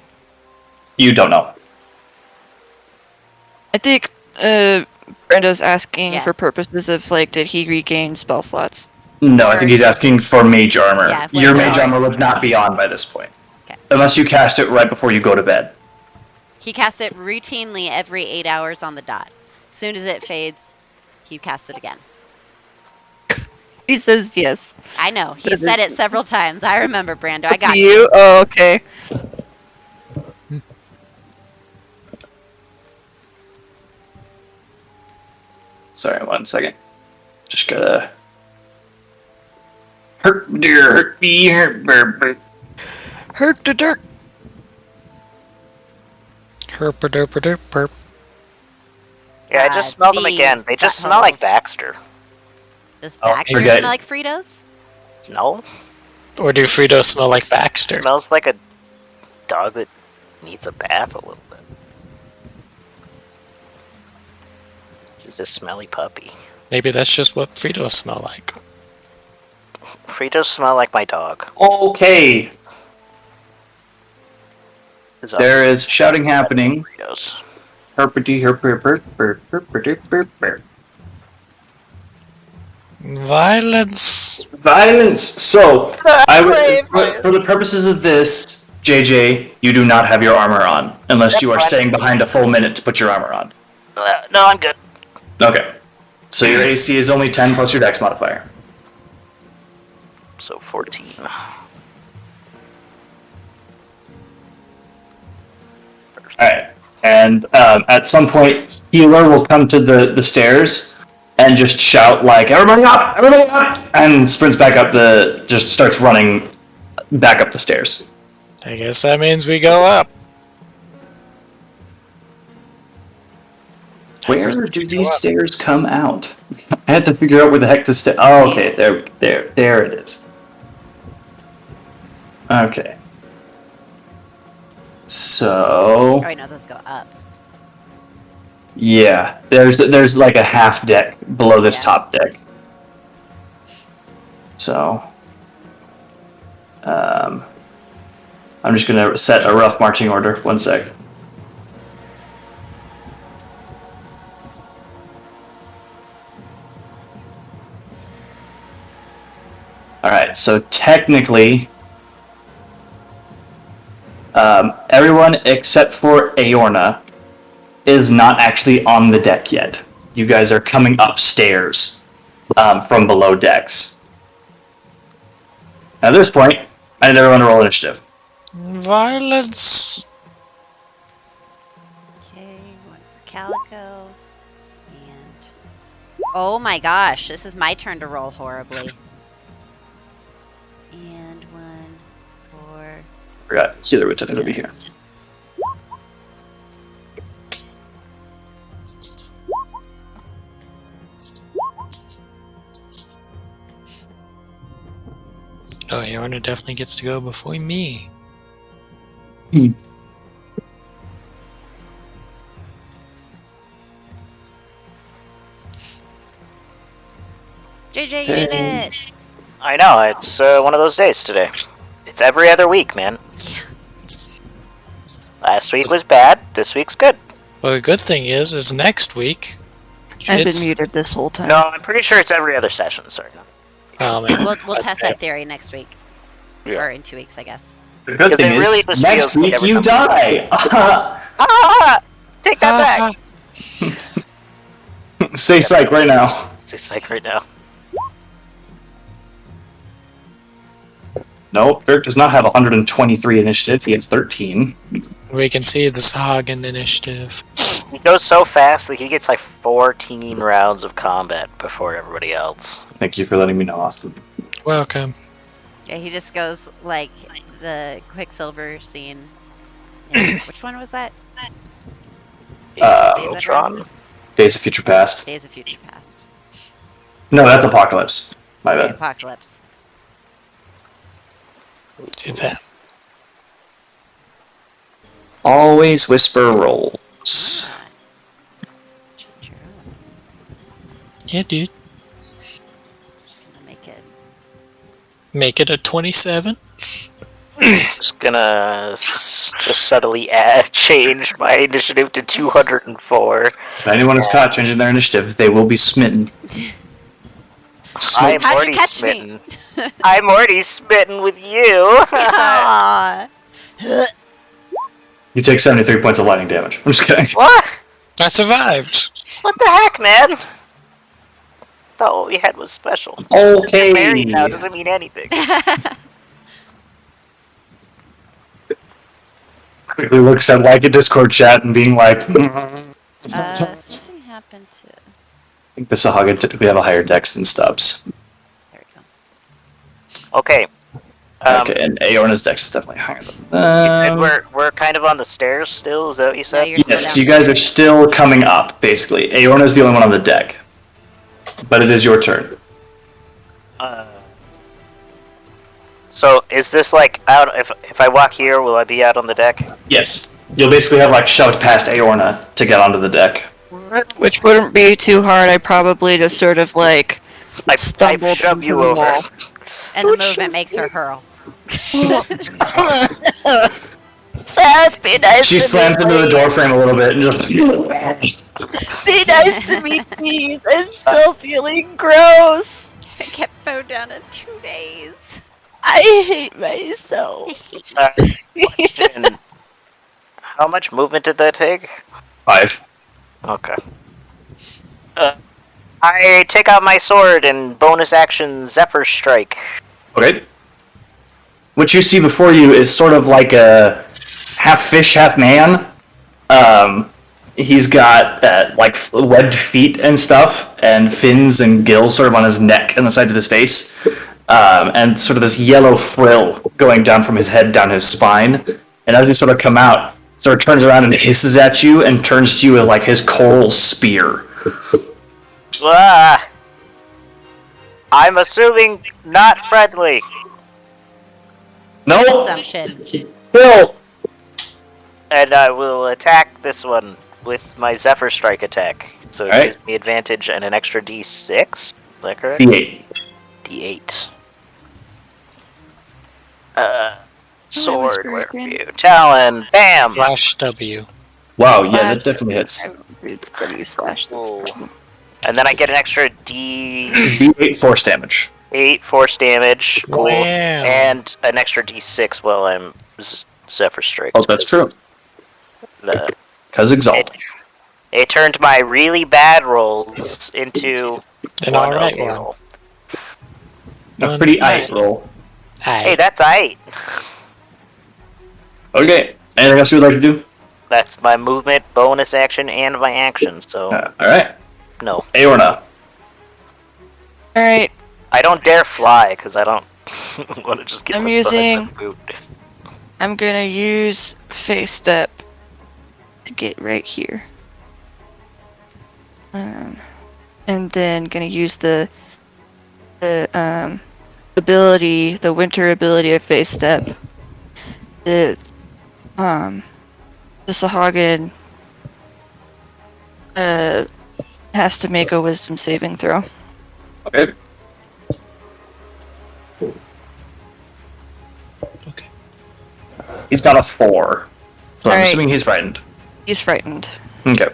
You don't know. I think Brenda's asking Yeah. for purposes of like, did he regain spell slots? No, I think he's asking for mage armor. Yeah, Your was mage it- armor would not be on by this point. Okay. Unless you cast it right before you go to bed. He casts it routinely every 8 hours on the dot. As soon as it fades, he casts it again. He says yes. I know. He Does said it- it several times. I remember, Brando. I got you. Oh, okay. Sorry, 1 second. Just gotta... Hurt me, hurt. Herk to dirk. Herp-a-derp-a-derp-perp. Yeah, I just smelled them these again. They just smell like buttholes. Baxter. Does Oh, Baxter forget- smell like Fritos? No? Or do Fritos smell like Baxter? Smells like a dog that needs a bath a little bit. He's a smelly puppy. Maybe that's just what Fritos smell like. Fritos smell like my dog. Okay, His there is shouting happening. Fritos. Herpity, herp. Violence. Violence! So, for the purposes of this, JJ, you do not have your armor on. Unless you are staying behind a full minute to put your armor on. No, I'm good. Okay. So your AC is only 10 plus your dex modifier. So 14. Alright. And at some point, Healer will come to the stairs and just shout like, everybody up! Everybody up! And sprints back up just starts running back up the stairs. I guess that means we go up. Where do these stairs come out? I had to figure out where the heck to stay. Oh, okay, there it is. Okay. So, Oh, wait, no, those go up. yeah, there's like a half deck below this Yeah. top deck. So, I'm just gonna set a rough marching order. 1 sec. Alright, so technically, everyone except for Aorna is not actually on the deck yet. You guys are coming upstairs from below decks. At this point, I need everyone to roll initiative. Violence. Okay, one for Calico. And. Oh my gosh, this is my turn to roll horribly. And one for. Forgot, Healer would technically be here. Stems. Oh, Yorna definitely gets to go before me. JJ, you did it! I know, it's one of those days today. It's every other week, man. Last week was bad, this week's good. Well, the good thing is next week. I've been it's- muted this whole time. No, I'm pretty sure it's every other session, sorry. Oh, man. We'll That's test it. that theory next week. Yeah. Or in 2 weeks, I guess. The good Because thing it really is, just next feels like week every you time- die! Ah! Take that back! Say psych right now. It's psych right now. Nope, Dirk does not have 123 initiative, he has 13. We can see the Sagan initiative. He goes so fast that he gets like 14 rounds of combat before everybody else. Thank you for letting me know, Austin. Welcome. Yeah, he just goes like the Quicksilver scene. in- which one was that? Days of Ultron. Days of Future Past. Days of Future Past. No, that's Apocalypse. My Okay, bad. Apocalypse. Do that. Always whisper rolls. Change your own. Yeah, dude. Just gonna make it. Make it a 27. Just gonna just subtly change my initiative to 204. If anyone is caught changing their initiative, they will be smitten. I'm How'd you already catch me? smitten. I'm already smitten with you. Aw. You take 73 points of lightning damage. I'm just kidding. What? I survived. What the heck, man? Thought what we had was special. Okay. Married now doesn't mean anything. Quickly looks at like a Discord chat and being like, Something happened to. I think the Sahagin typically have a higher dex than Stubbs. There we go. Okay. Okay, and Aorna's dex is definitely higher than And we're kind of on the stairs still. Is that what you said? you're still Yes, you guys are still coming up, basically. Aorna's the only one on the deck. But it is your turn. So is this like out? If I walk here, will I be out on the deck? Yes. You'll basically have like shout past Aorna to get onto the deck. Which wouldn't be too hard. I probably just sort of like I stumbled shove into you the over. wall. And the movement makes her hurl. Seth, be nice She to slams me, into the please. door frame a little bit and just Be nice to me, please. I'm still feeling gross. I kept phone down in 2 days. I hate myself. Question. How much movement did that take? 5. Okay. I take out my sword and bonus action Zephyr Strike. Okay. What you see before you is sort of like a half fish, half man. He's got like webbed feet and stuff, and fins and gills sort of on his neck and the sides of his face, and sort of this yellow frill going down from his head down his spine. And as you sort of come out, sort of turns around and hisses at you and turns to you with like his coral spear. Ah! I'm assuming not friendly. No, Assumption. Bill. And I will attack this one with my Zephyr Strike attack. So it Alright. gives me advantage and an extra D6. Is that correct? D8. D8. Sword, where are broken. you? Talon, bam! Flash W. Wow, yeah, that definitely hits. It's W slash. Oh. And then I get an extra D8 D8 force damage. force damage. Cool. Wow. And an extra D6 while I'm Zephyr Strike. Oh, that's true. Because Exalt. It turned my really bad rolls into An one alright okay one. roll. A pretty aight roll. Hey, Aye. that's aight. Okay. Anything else you would like to do? That's my movement, bonus action, and my action. So Alright. no, Aorna. All right. I don't dare fly because I don't want to just get. I'm the using- boot. I'm gonna use face step to get right here. And then gonna use the ability, the winter ability of face step. The Sahagin has to make a wisdom saving throw. Okay. Okay. He's got a 4. So I'm Alright. assuming he's frightened. He's frightened. Okay.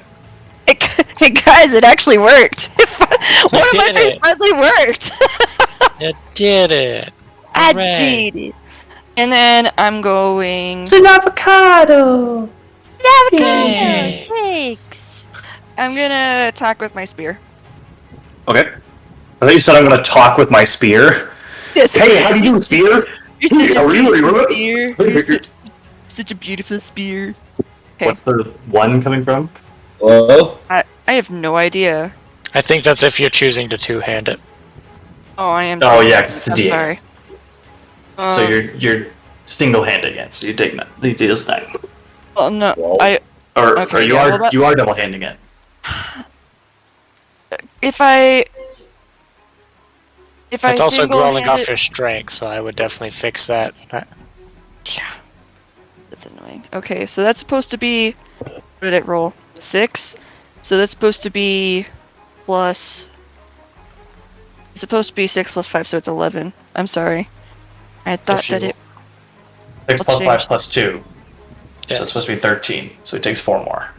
Hey guys, it actually worked. One of my did face it. finally worked. You did it. I Hooray. did it. And then I'm going. It's an avocado! Yay. Thanks. I'm gonna attack with my spear. Okay. I thought you said I'm gonna talk with my spear. Yes. Hey, how do you do, spear? You're such How a are you? beautiful spear. You're such a beautiful spear. Okay. What's the 1 coming from? Hello? I have no idea. I think that's if you're choosing to two-hand it. Oh, I am. Oh, yeah, 'cause it's a I'm D8. sorry. So you're single-handing it, so you take that. You do this thing. Well, no, Well, Or Okay, you yeah, are well, that- you are double-handing it. if I It's also rolling off single-handed- your strength, so I would definitely fix that. That's annoying. Okay, so that's supposed to be. What did it roll? 6. So that's supposed to be plus It's supposed to be 6 plus 5, so it's 11. I'm sorry. I thought If you- that it 6 I'll plus 5 change. plus 2. So Yes. it's supposed to be 13. So he takes 4 more.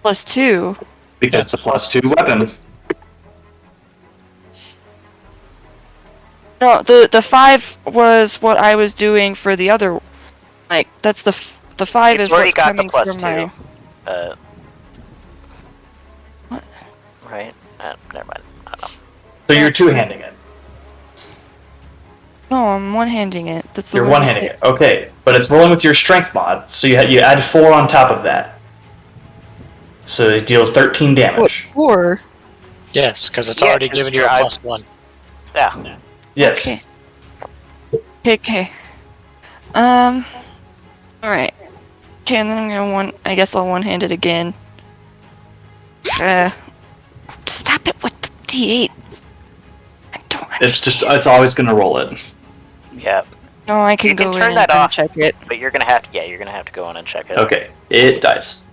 plus 2. Because Yes. it's a plus 2 weapon. No, the 5 was what I was doing for the other. Like, that's the 5 You've is already what's got the coming plus from 2. my. What? Right? Never mind. I don't know. So you're two-handing it. No, I'm one-handing it. That's the You're one one-handing it. Okay, but it's rolling with your strength mod, so you add 4 on top of that. So it deals 13 What, damage. 4? Yes, because it's Yeah, already 'cause given you a you're- plus 1. Yeah. Yes. Okay. Okay. Alright. Okay, and then I'm gonna I guess I'll one-hand it again. Stop it with the D8. I don't understand. It's always gonna roll it. Yeah. No, I can You can go turn in that and off. check it. But you're gonna have to. Yeah, you're gonna have to go in and check it. Okay, it dies.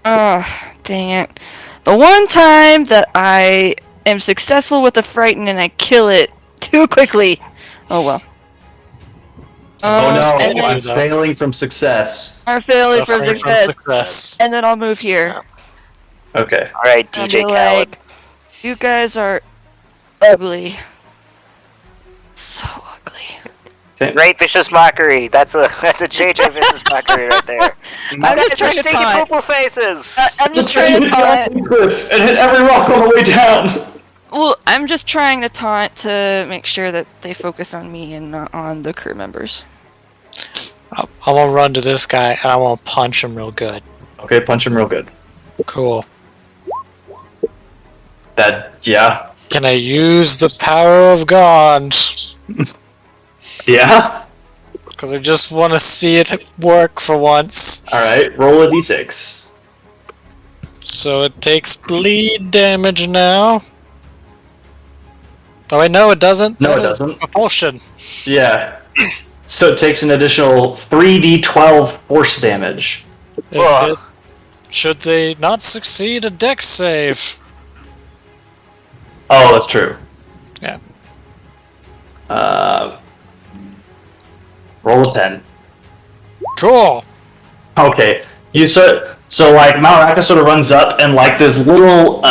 Oh, dang it. The one time that I am successful with the frighten and I kill it too quickly. Oh well. Oh no, and then I'm failing from success. I'm failing from Suffering success. And then I'll move here. Okay. All right, I'll DJ be Khaled. like, you guys are ugly. So ugly. Great vicious mockery. That's a JJ vicious mockery right there. I'm You just guys trying are to stinky taunt. poo-poo faces. I'm just trying to taunt. Cliff and hit every rock on the way down. Well, I'm just trying to taunt to make sure that they focus on me and not on the crew members. I'm gonna run to this guy and I want to punch him real good. Okay, punch him real good. Cool. Yeah. Can I use the power of God? Yeah? Because I just want to see it work for once. Alright, roll a d6. So it takes bleed damage now. Oh wait, no it doesn't. No, That it is doesn't. Propulsion. Yeah. So it takes an additional 3d12 force damage. If should they not succeed a dex save? Oh, that's true. Yeah. Roll a 10. Cool. Okay. So like Malraka sort of runs up and like this little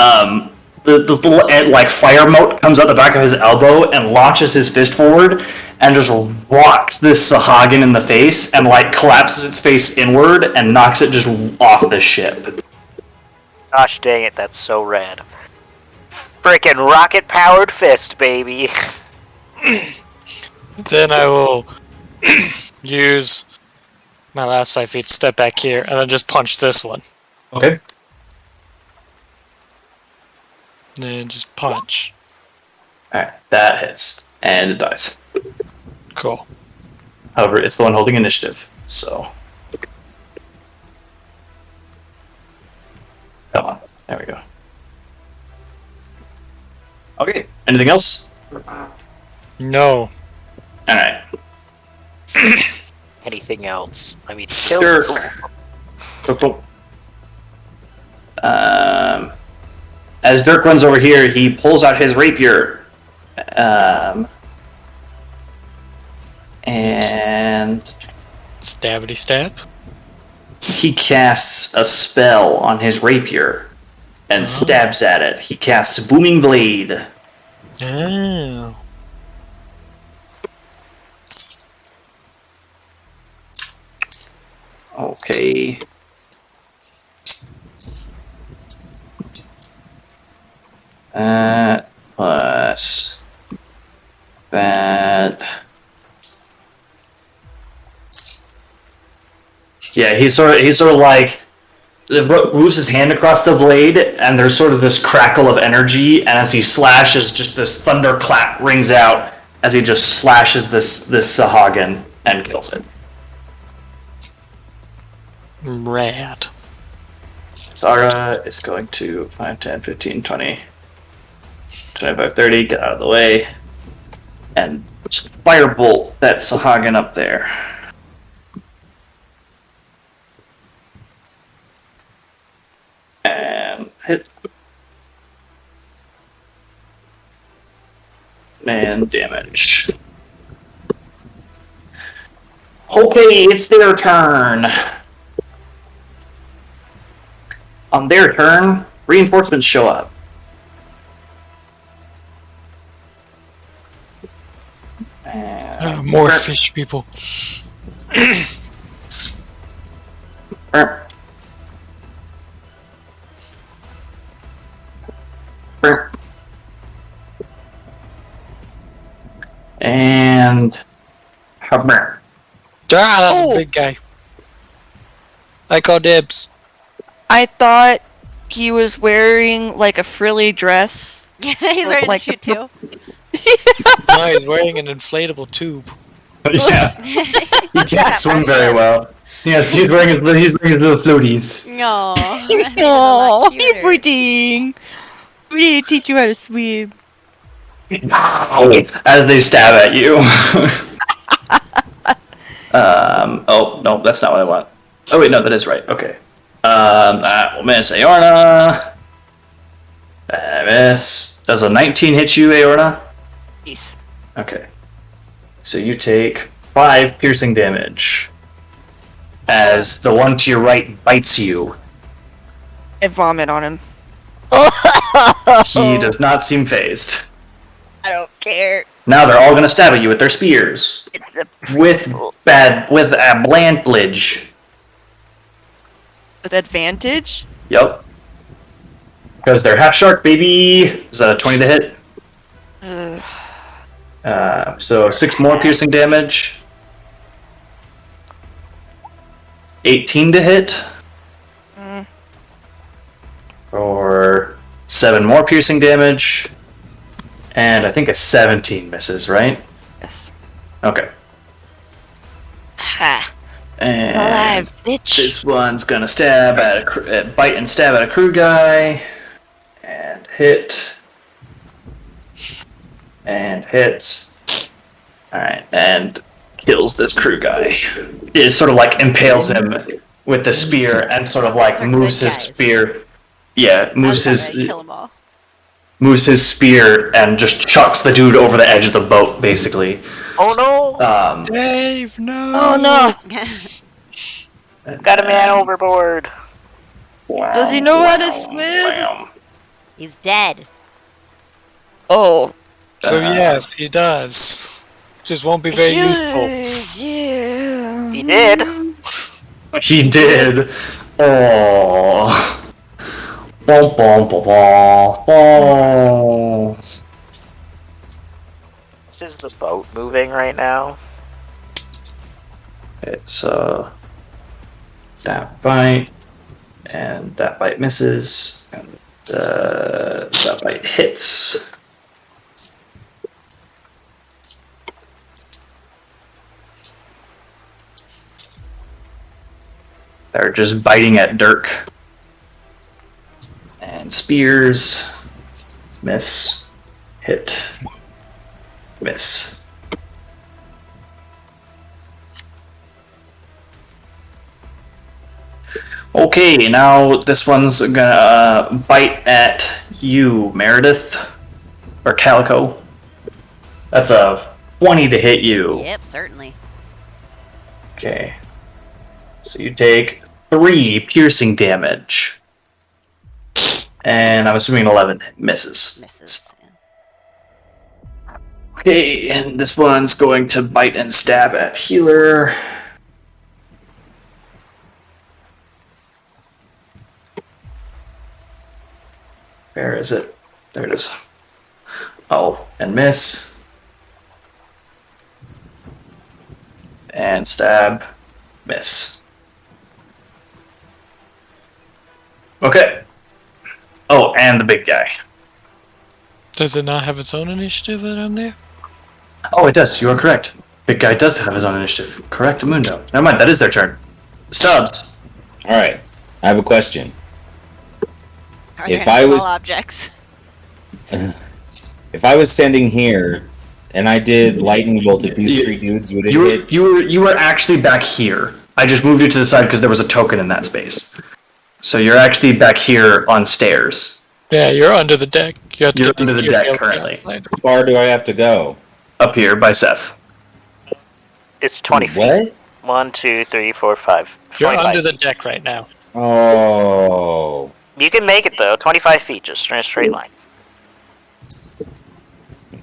this little like fire mote comes out the back of his elbow and launches his fist forward and just rocks this Sahagin in the face and like collapses its face inward and knocks it just off the ship. Gosh dang it, that's so rad. Frickin' rocket-powered fist, baby. Then I will use my last 5 feet, step back here, and then just punch this one. Okay. And just punch. Alright, that hits. And it dies. Cool. However, it's the one holding initiative, so. Come on. There we go. Okay. Anything else? No. Alright. Anything else? I mean, Sure. Cool. As Dirk runs over here, he pulls out his rapier. And Stabbity stab. he casts a spell on his rapier and stabs at it. He casts Booming Blade. Oh. Okay. That plus that. Yeah, he's sort of like moves his hand across the blade, and there's sort of this crackle of energy, and as he slashes, just this thunderclap rings out as he just slashes this Sahagin and kills it. Rad. Zara is going to 5, 10, 15, 20, 25, 30, get out of the way, and just firebolt that Sahagin up there. And hit. and damage. Okay, it's their turn. On their turn, reinforcements show up. And More fish people. And That's a big guy. I call dibs. I thought he was wearing like a frilly dress. Yeah, he's ready Like to shoot too. No, he's wearing an inflatable tube. yeah, he can't swim very well. Yes, he's wearing his little floaties. No. Oh, he's pretty. We need to teach you how to swim. As they stab at you. Oh no, that's not what I want. Oh wait, no, that is right. Okay. That will miss Aorna. Miss. Does a 19 hit you, Aorna? Jeez. Okay. So you take 5 piercing damage as the one to your right bites you. And vomit on him. He does not seem phased. I don't care. Now they're all going to stab at you with their spears. With advantage. With advantage? Yep. Because they're half shark, baby. Is that a 20 to hit? So 6 more piercing damage. 18 to hit. Or 7 more piercing damage. And I think a 17 misses, right? Yes. Okay. Ha. And Alive, bitch. this one's gonna stab at bite and stab at a crew guy. And hit. And hits. Alright, and kills this crew guy. It sort of like impales him with the spear and sort of like Those are moves good his guys. spear. Yeah, moves his Kill them all. spear and just chucks the dude over the edge of the boat, basically. Oh no! Dave, no! Oh no! Got a man overboard. Does he know how to swim? He's dead. Oh. So yes, he does. Just won't be very useful. Yeah. He did. He did. Oh. Bom, bom, bom, bom, bom. Is the boat moving right now? It's that bite, and that bite misses, and that bite hits. They're just biting at Dirk. And spears, miss, hit, miss. Okay, now this one's gonna bite at you, Meredith. Or Calico. That's a 20 to hit you. Yep, certainly. Okay. So you take 3 piercing damage. And I'm assuming 11 misses. Misses. Okay, and this one's going to bite and stab at Healer. Where is it? There it is. Oh, and miss. And stab. Miss. Okay. Oh, and the big guy. Does it not have its own initiative around there? Oh, it does. You are correct. Big guy does have his own initiative. Correct, Mundo. Never mind, that is their turn. Stubbs. Alright, I have a question. Are If there I any was- small objects? If I was standing here and I did lightning bolt at these 3 dudes, would it hit? You were actually back here. I just moved you to the side because there was a token in that space. So you're actually back here on stairs. Yeah, you're under the deck. You have to You're get under the you're deck able to get currently. outside. How far do I have to go? up here by Seth. It's 20 feet. What? 1, 2, 3, 4, 5. You're 25 under the feet. deck right now. Oh. You can make it though. 25 feet, just in a straight line.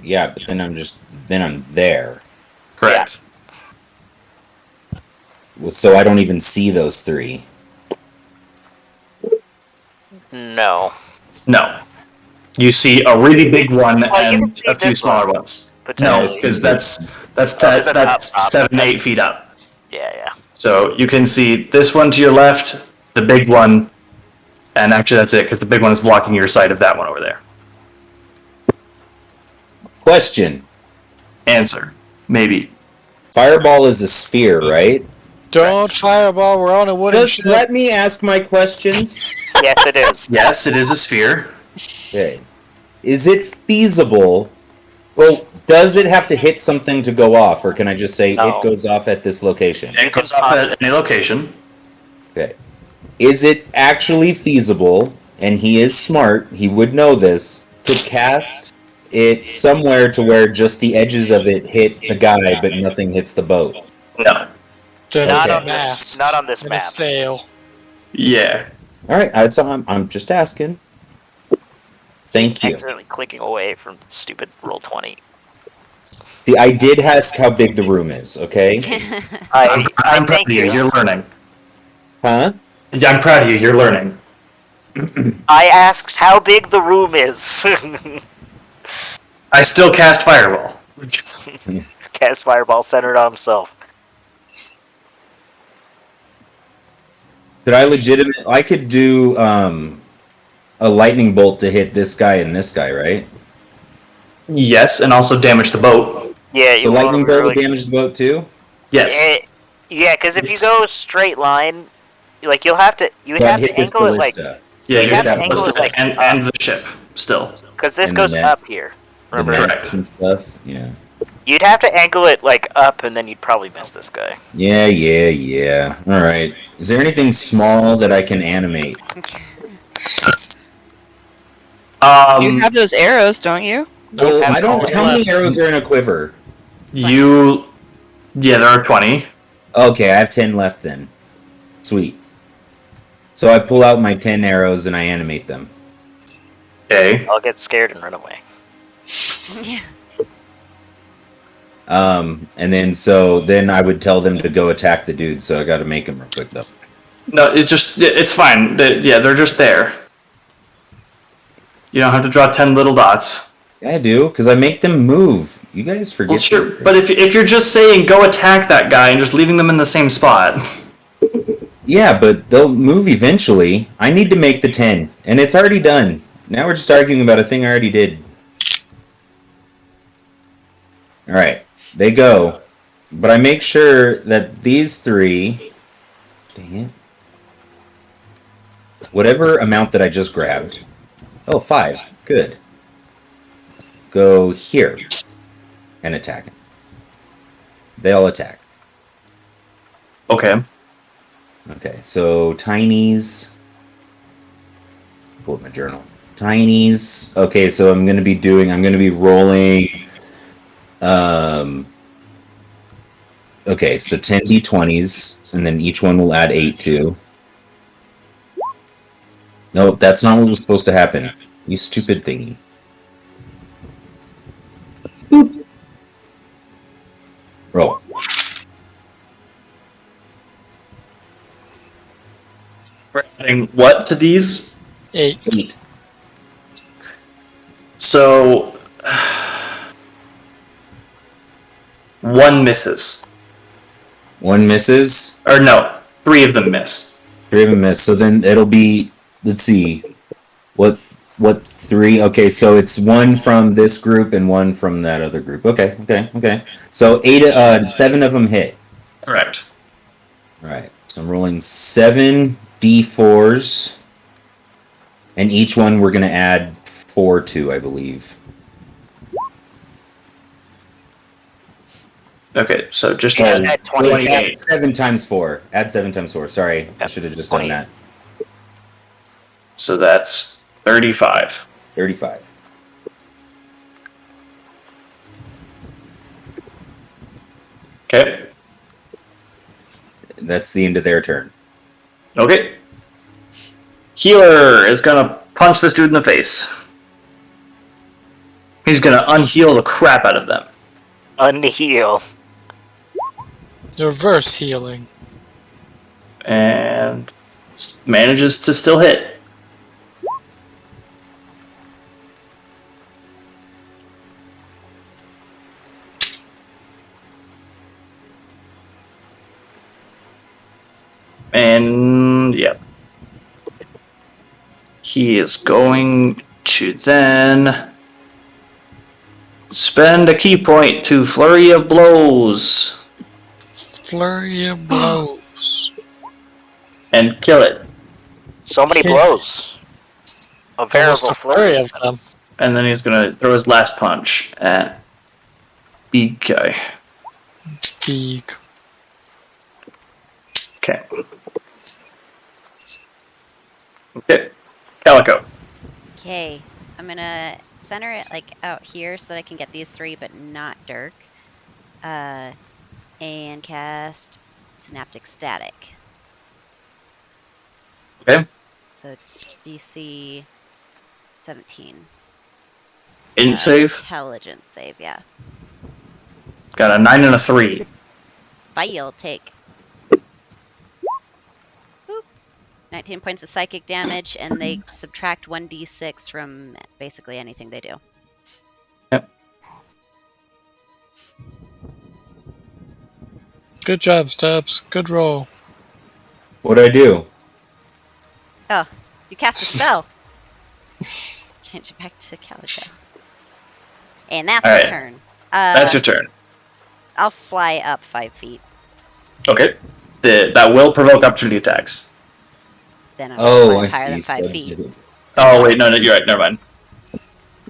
Yeah, but then I'm there. Correct. So I don't even see those three. No. No. You see a really big one Well, you can and see a few this smaller one, ones. No, potentially. because that's it's up. 7, 8 feet up. Yeah. So you can see this one to your left, the big one, and actually that's it, because the big one is blocking your sight of that one over there. Question. Answer. Maybe. Fireball is a sphere, right? Don't fireball. We're on a wooden Just ship. let me ask my questions. Yes, it is. Yes, it is a sphere. Okay. Is it feasible? Well, does it have to hit something to go off, or can I just say No. it goes off at this location? It goes off at any location. Okay. Is it actually feasible, and he is smart, he would know this, to cast it somewhere to where just the edges of it hit the guy, but nothing hits the boat? No. There's Not a on this- mast not on this and map. a sail. Yeah. All right, I'm just asking. Thank you. Accidentally clicking away from stupid roll 20. See, I did ask how big the room is, okay? I'm proud thank of you. You're learning. Huh? Yeah, I'm proud of you. You're learning. I asked how big the room is. I still cast Fireball. Cast fireball centered on himself. Could I could do a lightning bolt to hit this guy and this guy, right? Yes, and also damage the boat. Yeah, So you lightning want bolt really... will damage the boat too? Yes. Yeah, because if you Yes. go straight line, like you would have to But hit this angle it like, ballista. Yeah, you you have hit to that angle it ballista like and the ship still. because this And the goes net. up here. The Remember, nets and stuff. Yeah. you'd have to angle it like up, and then you'd probably miss this guy. Yeah. All right. Is there anything small that I can animate? You have those arrows, don't you? Well, I don't. Nope. How many arrows are in a quiver? Yeah, there are 20. Okay, I have 10 left then. Sweet. So I pull out my 10 arrows and I animate them. Okay. I'll get scared and run away. And then I would tell them to go attack the dude. So I got to make them real quick though. No, it's fine. They're just there. You don't have to draw 10 little dots. Yeah, I do, because I make them move. You guys forget. Well, sure, this. but if you're just saying go attack that guy and just leaving them in the same spot. Yeah, but they'll move eventually. I need to make the 10, and it's already done. Now we're just arguing about a thing I already did. Alright, they go. But I make sure that these three... Dang it. Whatever amount that I just grabbed... Oh, 5. Good. Go here. And attack him. They all attack. Okay. Okay, so tinies. Pull up my journal. Tinies. Okay, so I'm gonna be rolling. Okay, so 10 d20s, and then each one will add 8 to. Nope, that's not what was supposed to happen. You stupid thingy. Boop. Roll. We're adding what to these? 8. 8. So... one misses. One misses. Or no, 3 of them miss. 3 of them miss. So then it'll be. Let's see. What 3? Okay, so it's 1 from this group and 1 from that other group. Okay. So 7 of them hit. Correct. All right. So I'm rolling 7 d4s, and each one we're gonna add 4 to, I believe. Okay, so just Yeah, add at 28. Add 7 times 4. Add 7 times 4. Sorry, I should have just done 28. that. So that's 35. 35. Okay. That's the end of their turn. Okay. Healer is gonna punch this dude in the face. He's gonna unheal the crap out of them. Unheal. Reverse healing. And manages to still hit. And yeah. He is going to then spend a key point to Flurry of Blows Flurry of blows. and kill it. So many Yeah. blows. A Almost variable a flurry flurry. of them. And then he's gonna throw his last punch at big guy. Big. Okay. Okay. Calico. Okay, I'm gonna center it like out here so that I can get these three, but not Dirk. And cast Synaptic Static. Okay. So it's DC 17. Int save. Intelligence save, yeah. Got a 9 and a 3. You'll take 19 points of psychic damage, and they subtract 1d6 from basically anything they do. Yep. Good job, Stubbs. Good roll. What'd I do? Oh, you cast a spell. Change it back to Calico. And that's All my right. turn. That's your turn. I'll fly up 5 feet. Okay. That will provoke opportunity attacks. Then I'm Oh, gonna I fly higher see. than 5 Stubbs feet. did it. Oh, wait, no, you're right. Never mind.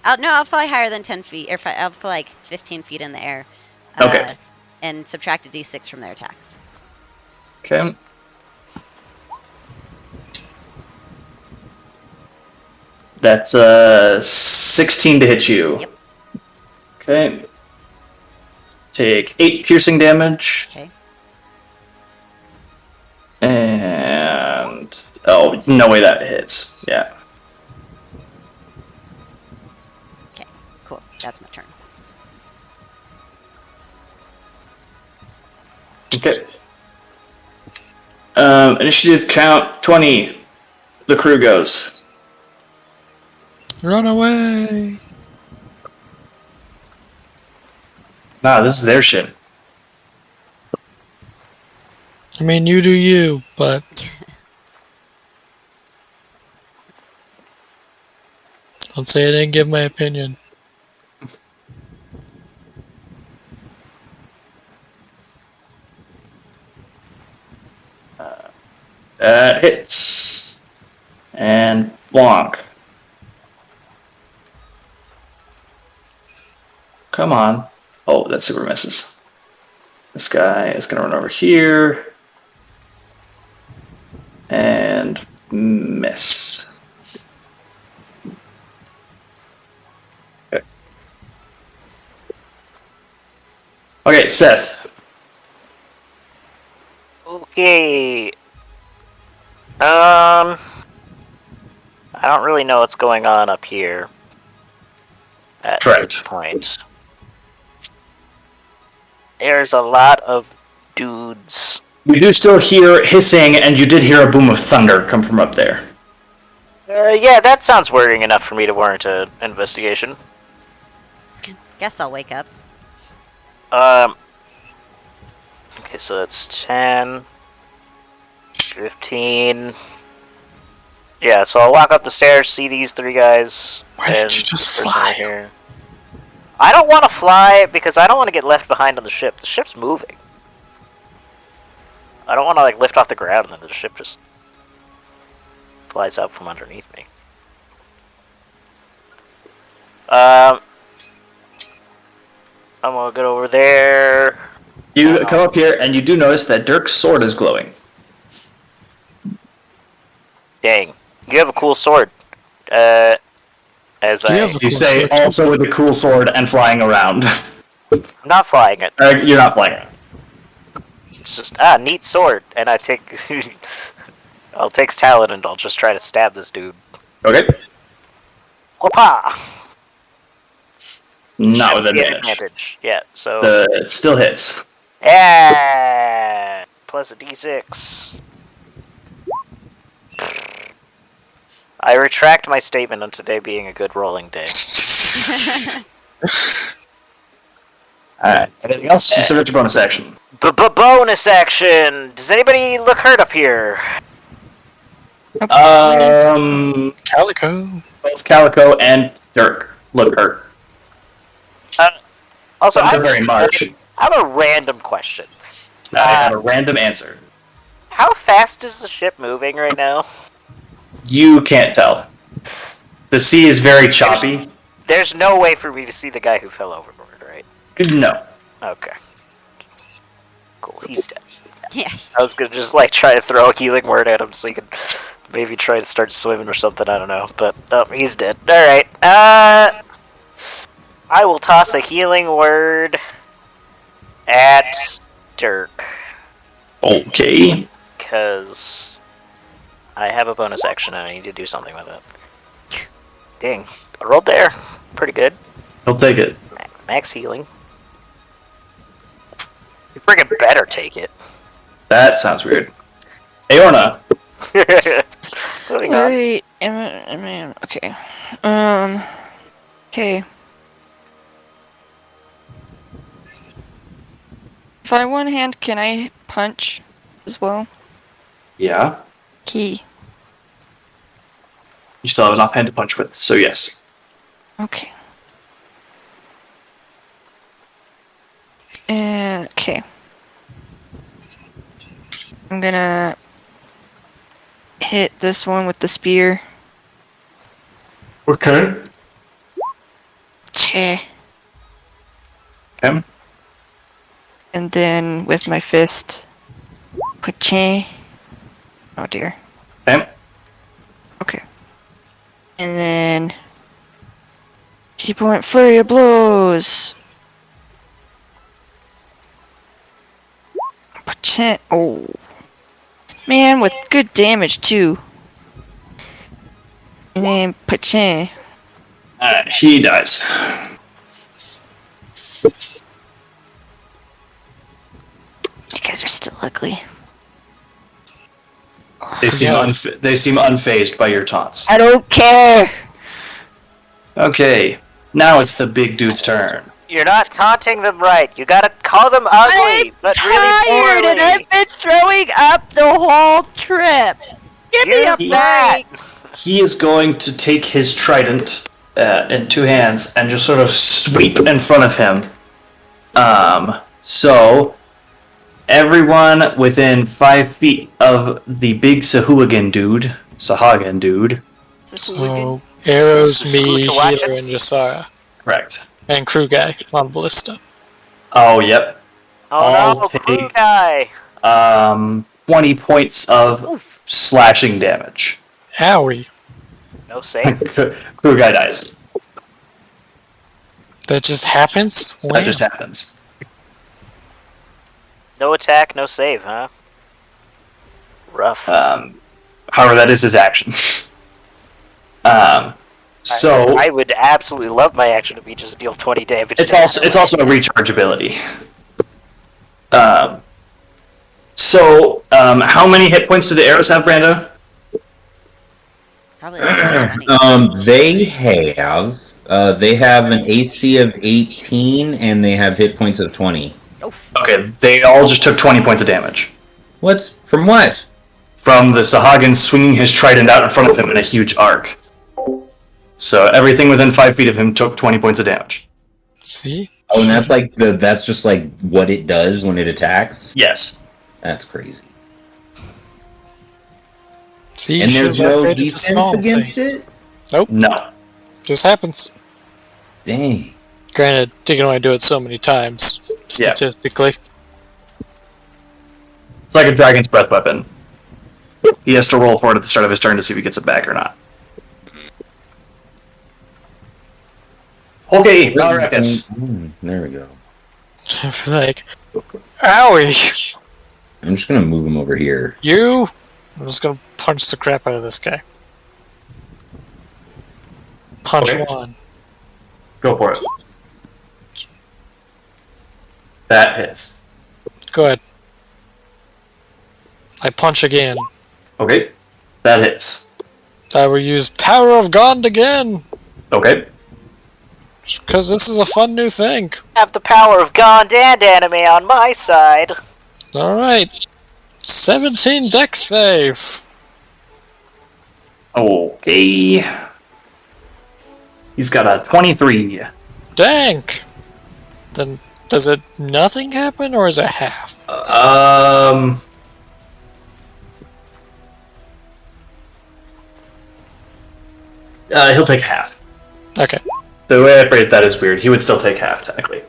I'll fly higher than 10 feet, or I'll fly like 15 feet in the air. Okay. And subtract a d6 from their attacks. Okay. That's 16 to hit you. Yep. Okay. Take 8 piercing damage. Okay. And oh, no way that hits. Yeah. Cool. That's my turn. Okay. Initiative count 20. The crew goes. Run away. Nah, this is their ship. I mean, you do you, but don't say I didn't give my opinion. Hits. And Blanc. Come on. Oh, that super misses. This guy is going to run over here. And miss. Okay. Okay, Seth. Okay. I don't really know what's going on up here. At Correct. this point. There's a lot of dudes. You do still hear hissing, and you did hear a boom of thunder come from up there. Yeah, that sounds worrying enough for me to warrant an investigation. Guess I'll wake up. Okay, so that's 10, 15. Yeah, so I'll walk up the stairs, see these 3 guys. Why didn't you just person fly? Here. I don't want to fly because I don't want to get left behind on the ship. The ship's moving. I don't want to lift off the ground and then the ship just flies out from underneath me. I'm gonna get over there. You come up here, and you do notice that Dirk's sword is glowing. Dang, you have a cool sword. As Do you have a You cool say sword? also with a cool sword and flying around. I'm not flying it. You're not flying around. It's just neat sword, and I take. I'll take Talon and I'll just try to stab this dude. Okay. Whoopah! Not Should with be an advantage. Yeah. So. It still hits. Yeah. Plus a d6. I retract my statement on today being a good rolling day. Alright. Anything else? Just a your bonus action. Bonus action! Does anybody look hurt up here? Calico. Both Calico and Dirk look hurt. Also, Not very much. I have a random question. I have a random answer. How fast is the ship moving right now? You can't tell. The sea is very choppy. There's no way for me to see the guy who fell overboard, right? No. Okay. Cool, he's dead. Yeah. I was gonna just like try to throw a healing word at him so he could maybe try to start swimming or something, I don't know. But he's dead. Alright. I will toss a healing word at Dirk. Okay. Because I have a bonus action and I need to do something with it. Dang. I rolled there. Pretty good. He'll take it. Max healing. You friggin' better take it. That sounds weird. Aorna. Moving on. Alright, okay. Okay. If I one hand, can I punch as well? Yeah. Key. You still have an offhand to punch with, so yes. Okay. Okay. I'm gonna hit this one with the spear. Okay. Che. Okay. And then with my fist. Che. Oh dear. Okay. Okay. And then 2-point flurry of blows. Oh. Man, with good damage too. And then Pachin. Alright, he dies. You guys are still ugly. They seem unfazed by your taunts. I don't care. Okay. Now it's the big dude's turn. You're not taunting them right. You gotta call them ugly, I'm but tired really poorly. and I've been throwing up the whole trip. Give me a Use that. break. He is going to take his trident in two hands and just sort of sweep in front of him. So everyone within 5 feet of the big Sahuagin dude, So, Arrows, me, Kuchawatcha? Healer, and Yasara. correct. And Crew Guy on Ballista. Oh, yep. Oh I'll no, take- crew guy. 20 points of Oof. slashing damage. Owie. No save. Crew guy dies. That just happens? That When? just happens. No attack, no save, huh? Rough. However, that is his action. So I would absolutely love my action to be just deal 20 damage. it's also a recharge ability. How many hit points do the arrows have, Brando? Probably like 20. They have an AC of 18 and they have hit points of 20. Oof. Okay, they all just took 20 points of damage What? From what? from the Sahagin swinging his trident out in front of him in a huge arc. So everything within 5 feet of him took 20 points of damage. See? Oh, and that's just like what it does when it attacks? Yes. That's crazy. See? And there's should've no upgraded to defense small against things. it? No. Just happens. Dang. Granted, you can only do it so many times, Yeah. statistically. It's like a dragon's breath weapon. He has to roll for it at the start of his turn to see if he gets it back or not. Okay, Malrakas. There we go. Like, owie! I'm just gonna move him over here. You? I'm just gonna punch the crap out of this guy. Punch Okay. one. Go for it. That hits. Good. I punch again. Okay. That hits. I will use Power of Gond again. Okay. Because this is a fun new thing. Have the power of Gond and anime on my side. Alright. 17 deck save. Okay. He's got a 23. Dang. Then does it nothing happen or is it half? He'll take half. Okay. The way I phrased that is weird. He would still take half, technically.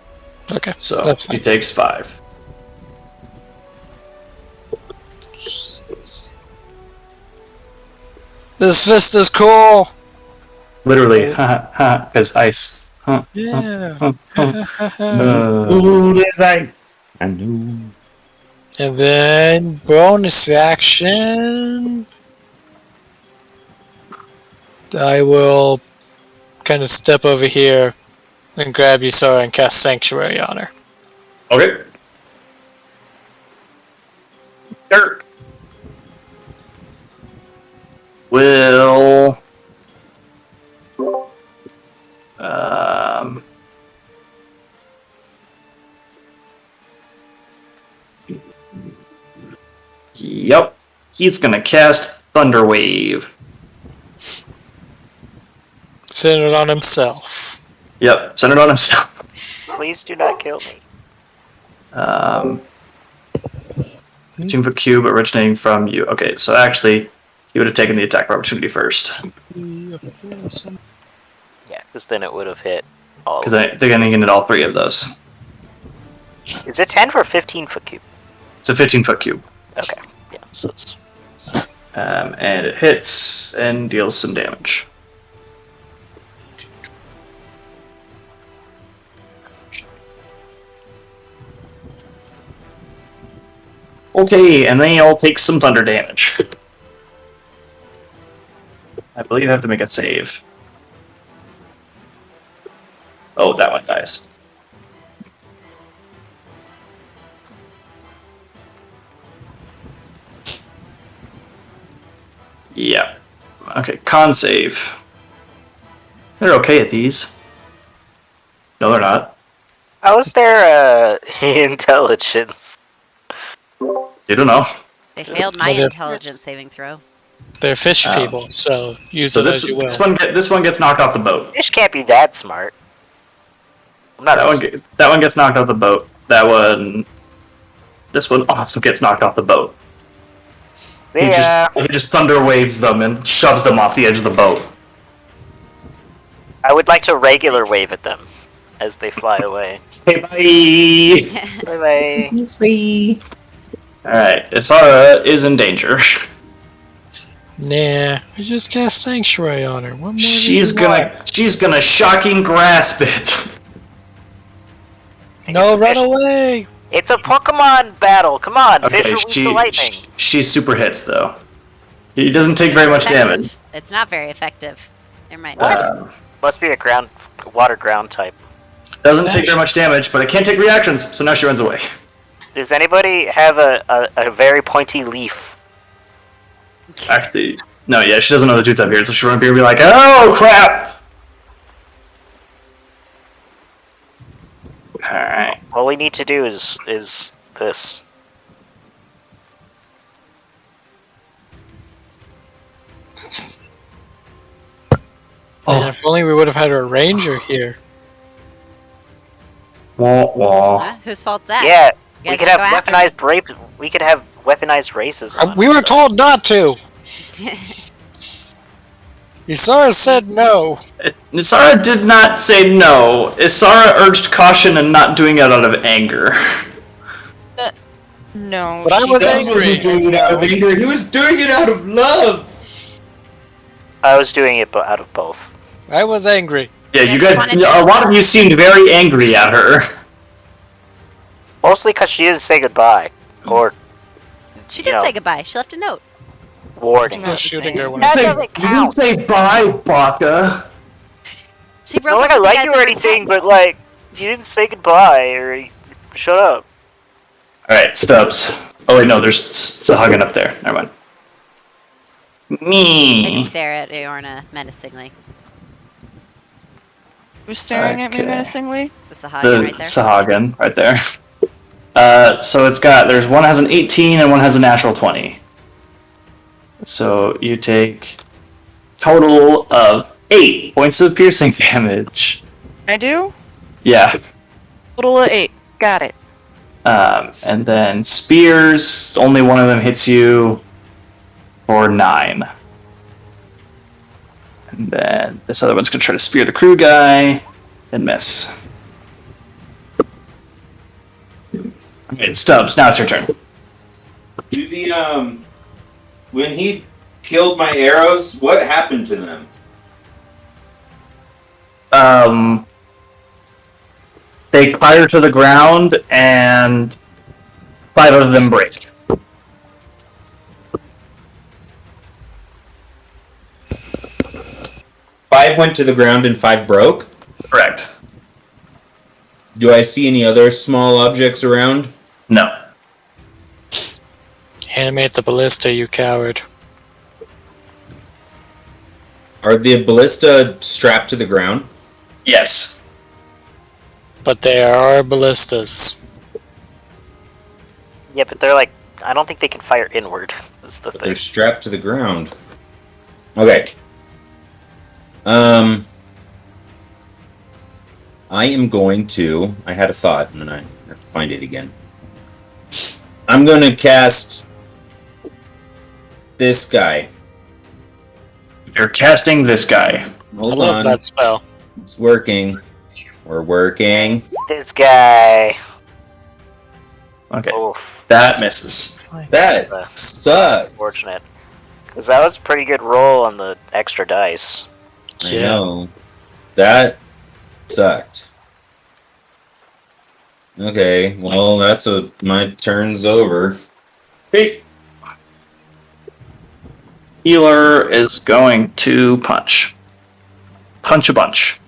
Okay. So That's he fine. takes 5. This fist is cool. Literally, because ice. Yeah. Ooh, there's ice. I knew. And then bonus action. I will kind of step over here and grab you, Sora, and cast Sanctuary on her. Okay. Dirk will yep. He's gonna cast Thunder Wave. Centered on himself. Yep, centered on himself. Please do not kill me. 15-foot cube originating from you. Okay, so actually, he would have taken the attack of opportunity first. Yeah, because then it would have hit all. Because they're going to get all 3 of those. Is it 10 for 15-foot cube? It's a 15-foot cube. Okay. Yeah, so it's. And it hits and deals some damage. Okay, and they all take some thunder damage. I believe I have to make a save. Oh, that one dies. Yeah. Okay, con save. They're okay at these. No, they're not. How is there intelligence? You don't know. They failed my Well, they're- intelligence saving throw. They're fish Oh. people, so use So it this as you will. this one gets knocked off the boat. Fish can't be that smart. I'm not. That one gets knocked off the boat. This one also gets knocked off the boat. Yeah. He just thunder waves them and shoves them off the edge of the boat. I would like to regular wave at them as they fly away. Hey, bye. Bye bye. It's free. All right, Isara is in danger. Nah, I just cast Sanctuary on her. What more do She's you want? gonna shocking grasp it. No, run away! It's a Pokemon battle. Come on, fish are weak to lightning. she super hits though. He doesn't take very much Effective. damage. It's not very effective. Never mind. Must be a water ground type. Doesn't take very much damage, but it can't take reactions, so now she runs away. Does anybody have a very pointy leaf? Actually, no, yeah, she doesn't know the 2-type here, so she'll run up here and be like, oh crap! Alright. All we need to do is this. Oh, if only we would have had a ranger here. Wah, wah. Huh? Whose fault's that? Yeah, You we guys could have wanna go after weaponized race. We could have weaponized races. On We were it. told not to! them. Isara said no. Isara did not say no. Isara urged caution and not doing it out of anger. No. But I she was doesn't. angry. Doing it out of anger. He was doing it out of love. I was doing it out of both. I was angry. Yeah, Yes, you I guys, wanted a to lot stop. of you seemed very angry at her. Mostly because she didn't say goodbye, or She did say goodbye. She left a note. warning. Still shooting her when That I Say- doesn't You didn't count. say bye, Baka. She It's broke not like up I with you like guys you or over anything, text. but like, you didn't say goodbye or shut up. All right, Stubbs. Oh wait, no, there's Sahagin up there. Never mind. I just Me. stare at Aorna menacingly. Who's staring at me Okay. menacingly? The Sahagin The right there. Sahagin right there. So there's one has an 18 and one has a natural 20. So you take total of 8 points of piercing damage. I do? Yeah. Total of 8. Got it. And then spears, only one of them hits you for 9. And then this other one's gonna try to spear the crew guy and miss. Okay, Stubbs, now it's your turn. Do the when he killed my arrows, what happened to them? They fire to the ground and 5 of them break. Five went to the ground and 5 broke. Correct. Do I see any other small objects around? No. Animate the ballista, you coward. Are the ballista strapped to the ground? Yes. But there are ballistas. Yeah, but they're like, I don't think they can fire inward. Is the They're thing. strapped to the ground. Okay. I am going to. I had a thought, and then I have to find it again. I'm going to cast this guy. You're casting this guy. Hold I love on. that spell. It's working. We're working. This guy. Okay. Oof. That misses. That sucks. Unfortunate. Because that was a pretty good roll on the extra dice. I Yeah. know. That sucked. Okay, well, my turn's over. Okay. Healer is going to punch. Punch a bunch.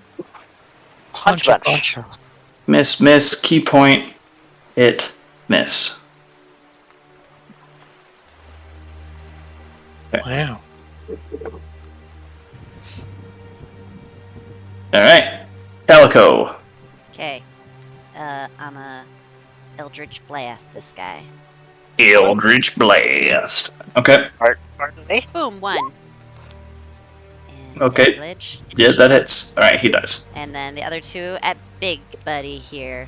Punch a bunch. bunch. Miss, miss, key point, hit, miss. Wow. Alright. Calico. Okay. I'm a Eldritch Blast this guy. Eldritch Blast. Okay. Pardon me? Boom, 1. And Okay. damage. Yeah, that hits. Alright, he dies. And then the other 2 at Big Buddy here.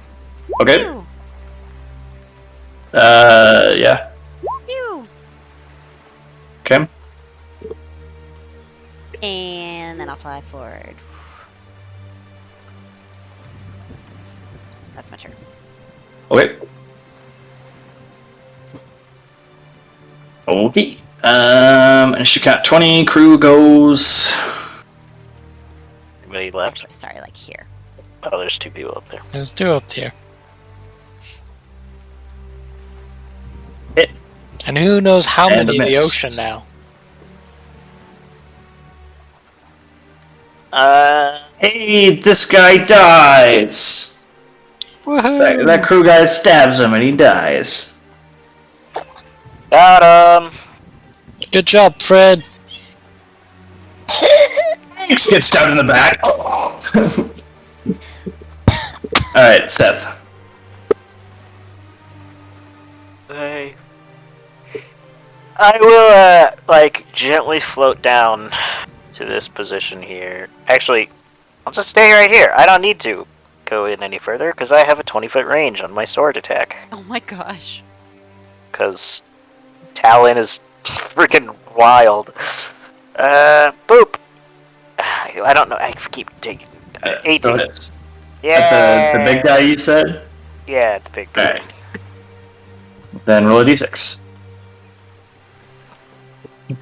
Okay. Pew! Yeah. Pew! Okay. And then I'll fly forward. That's my turn. Okay. Okay. And she got 20. Crew goes. Anybody left? Actually, sorry, like here. Oh, there's 2 people up there. There's 2 up here. Hit. And who knows how And many a in the miss. ocean now? Hey, this guy dies. Woohoo! That crew guy stabs him and he dies. Got him! Good job, Fred. Thanks, get stabbed in the back. Alright, Seth. Hey. I will, like, gently float down to this position here. Actually, I'll just stay right here. I don't need to go in any further, because I have a 20-foot range on my sword attack. Oh my gosh. Because Talon is freaking wild. Boop! I don't know, I keep taking... 18. So it's Yeah! the big guy you said? Yeah, the big guy. Alright. Then roll a d6.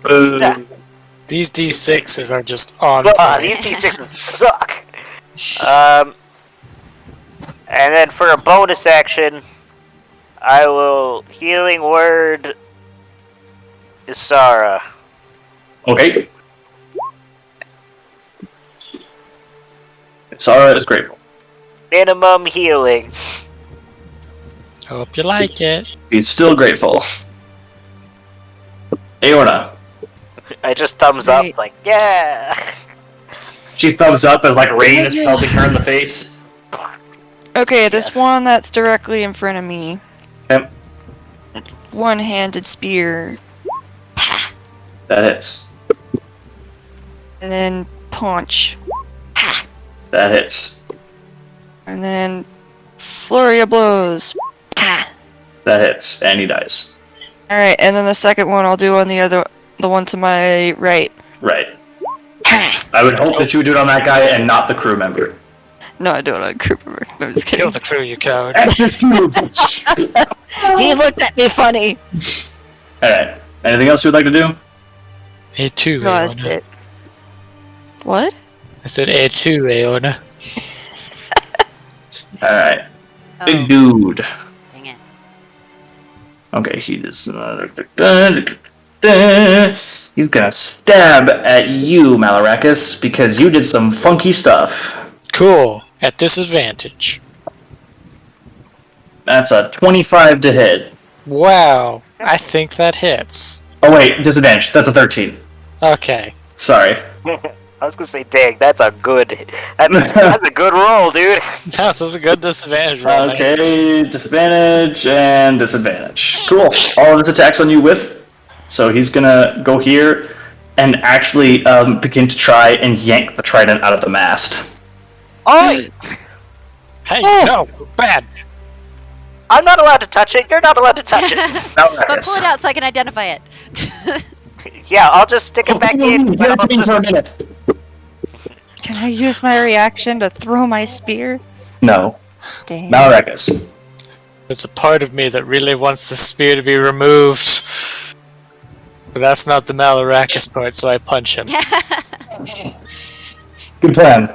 Boo. Yeah. These D6s are just on God, point. these D6s suck! And then for a bonus action, I will Healing Word Isara. Okay. Sarah is grateful. Minimum healing. Hope you like it. He's still grateful. Aorna. I just thumbs Right. up, like, yeah! She thumbs up as like rain is pelting her in the face. Okay, this one that's directly in front of me. Yep, One-handed spear. that hits. And then punch. That hits. And then flurry of blows. That hits. And he dies. Alright, and then the second one I'll do on the one to my right. Right. I would hope that you would do it on that guy and not the crew member. No, I don't know, group member. I'm just kidding. Kill the crew, you coward. He looked at me funny. Alright. Anything else you would like to do? A2, No, that's Aona. it. What? I said A2, Aona. Alright. Oh, Big dude. dang it. Okay, he does. He's gonna stab at you, Malarakis, because you did some funky stuff. Cool. At disadvantage. That's a 25 to hit. Wow. I think that hits. Oh wait, disadvantage. That's a 13. Okay. Sorry. I was gonna say, dang, that's a good... That's a good roll, dude! That was a good disadvantage roll. man. Okay, disadvantage and disadvantage. Cool. All of his attacks on you whiff. So he's gonna go here and actually begin to try and yank the trident out of the mast. Oh! Hey, Oh. no, bad. I'm not allowed to touch it, you're not allowed to touch it! But pull it out so I can identify it. Yeah, I'll just stick it back in. But I'll just- for a minute. Can I use my reaction to throw my spear? No. Damn. Malarakis. There's a part of me that really wants the spear to be removed. But that's not the Malarakis part, so I punch him. Good plan.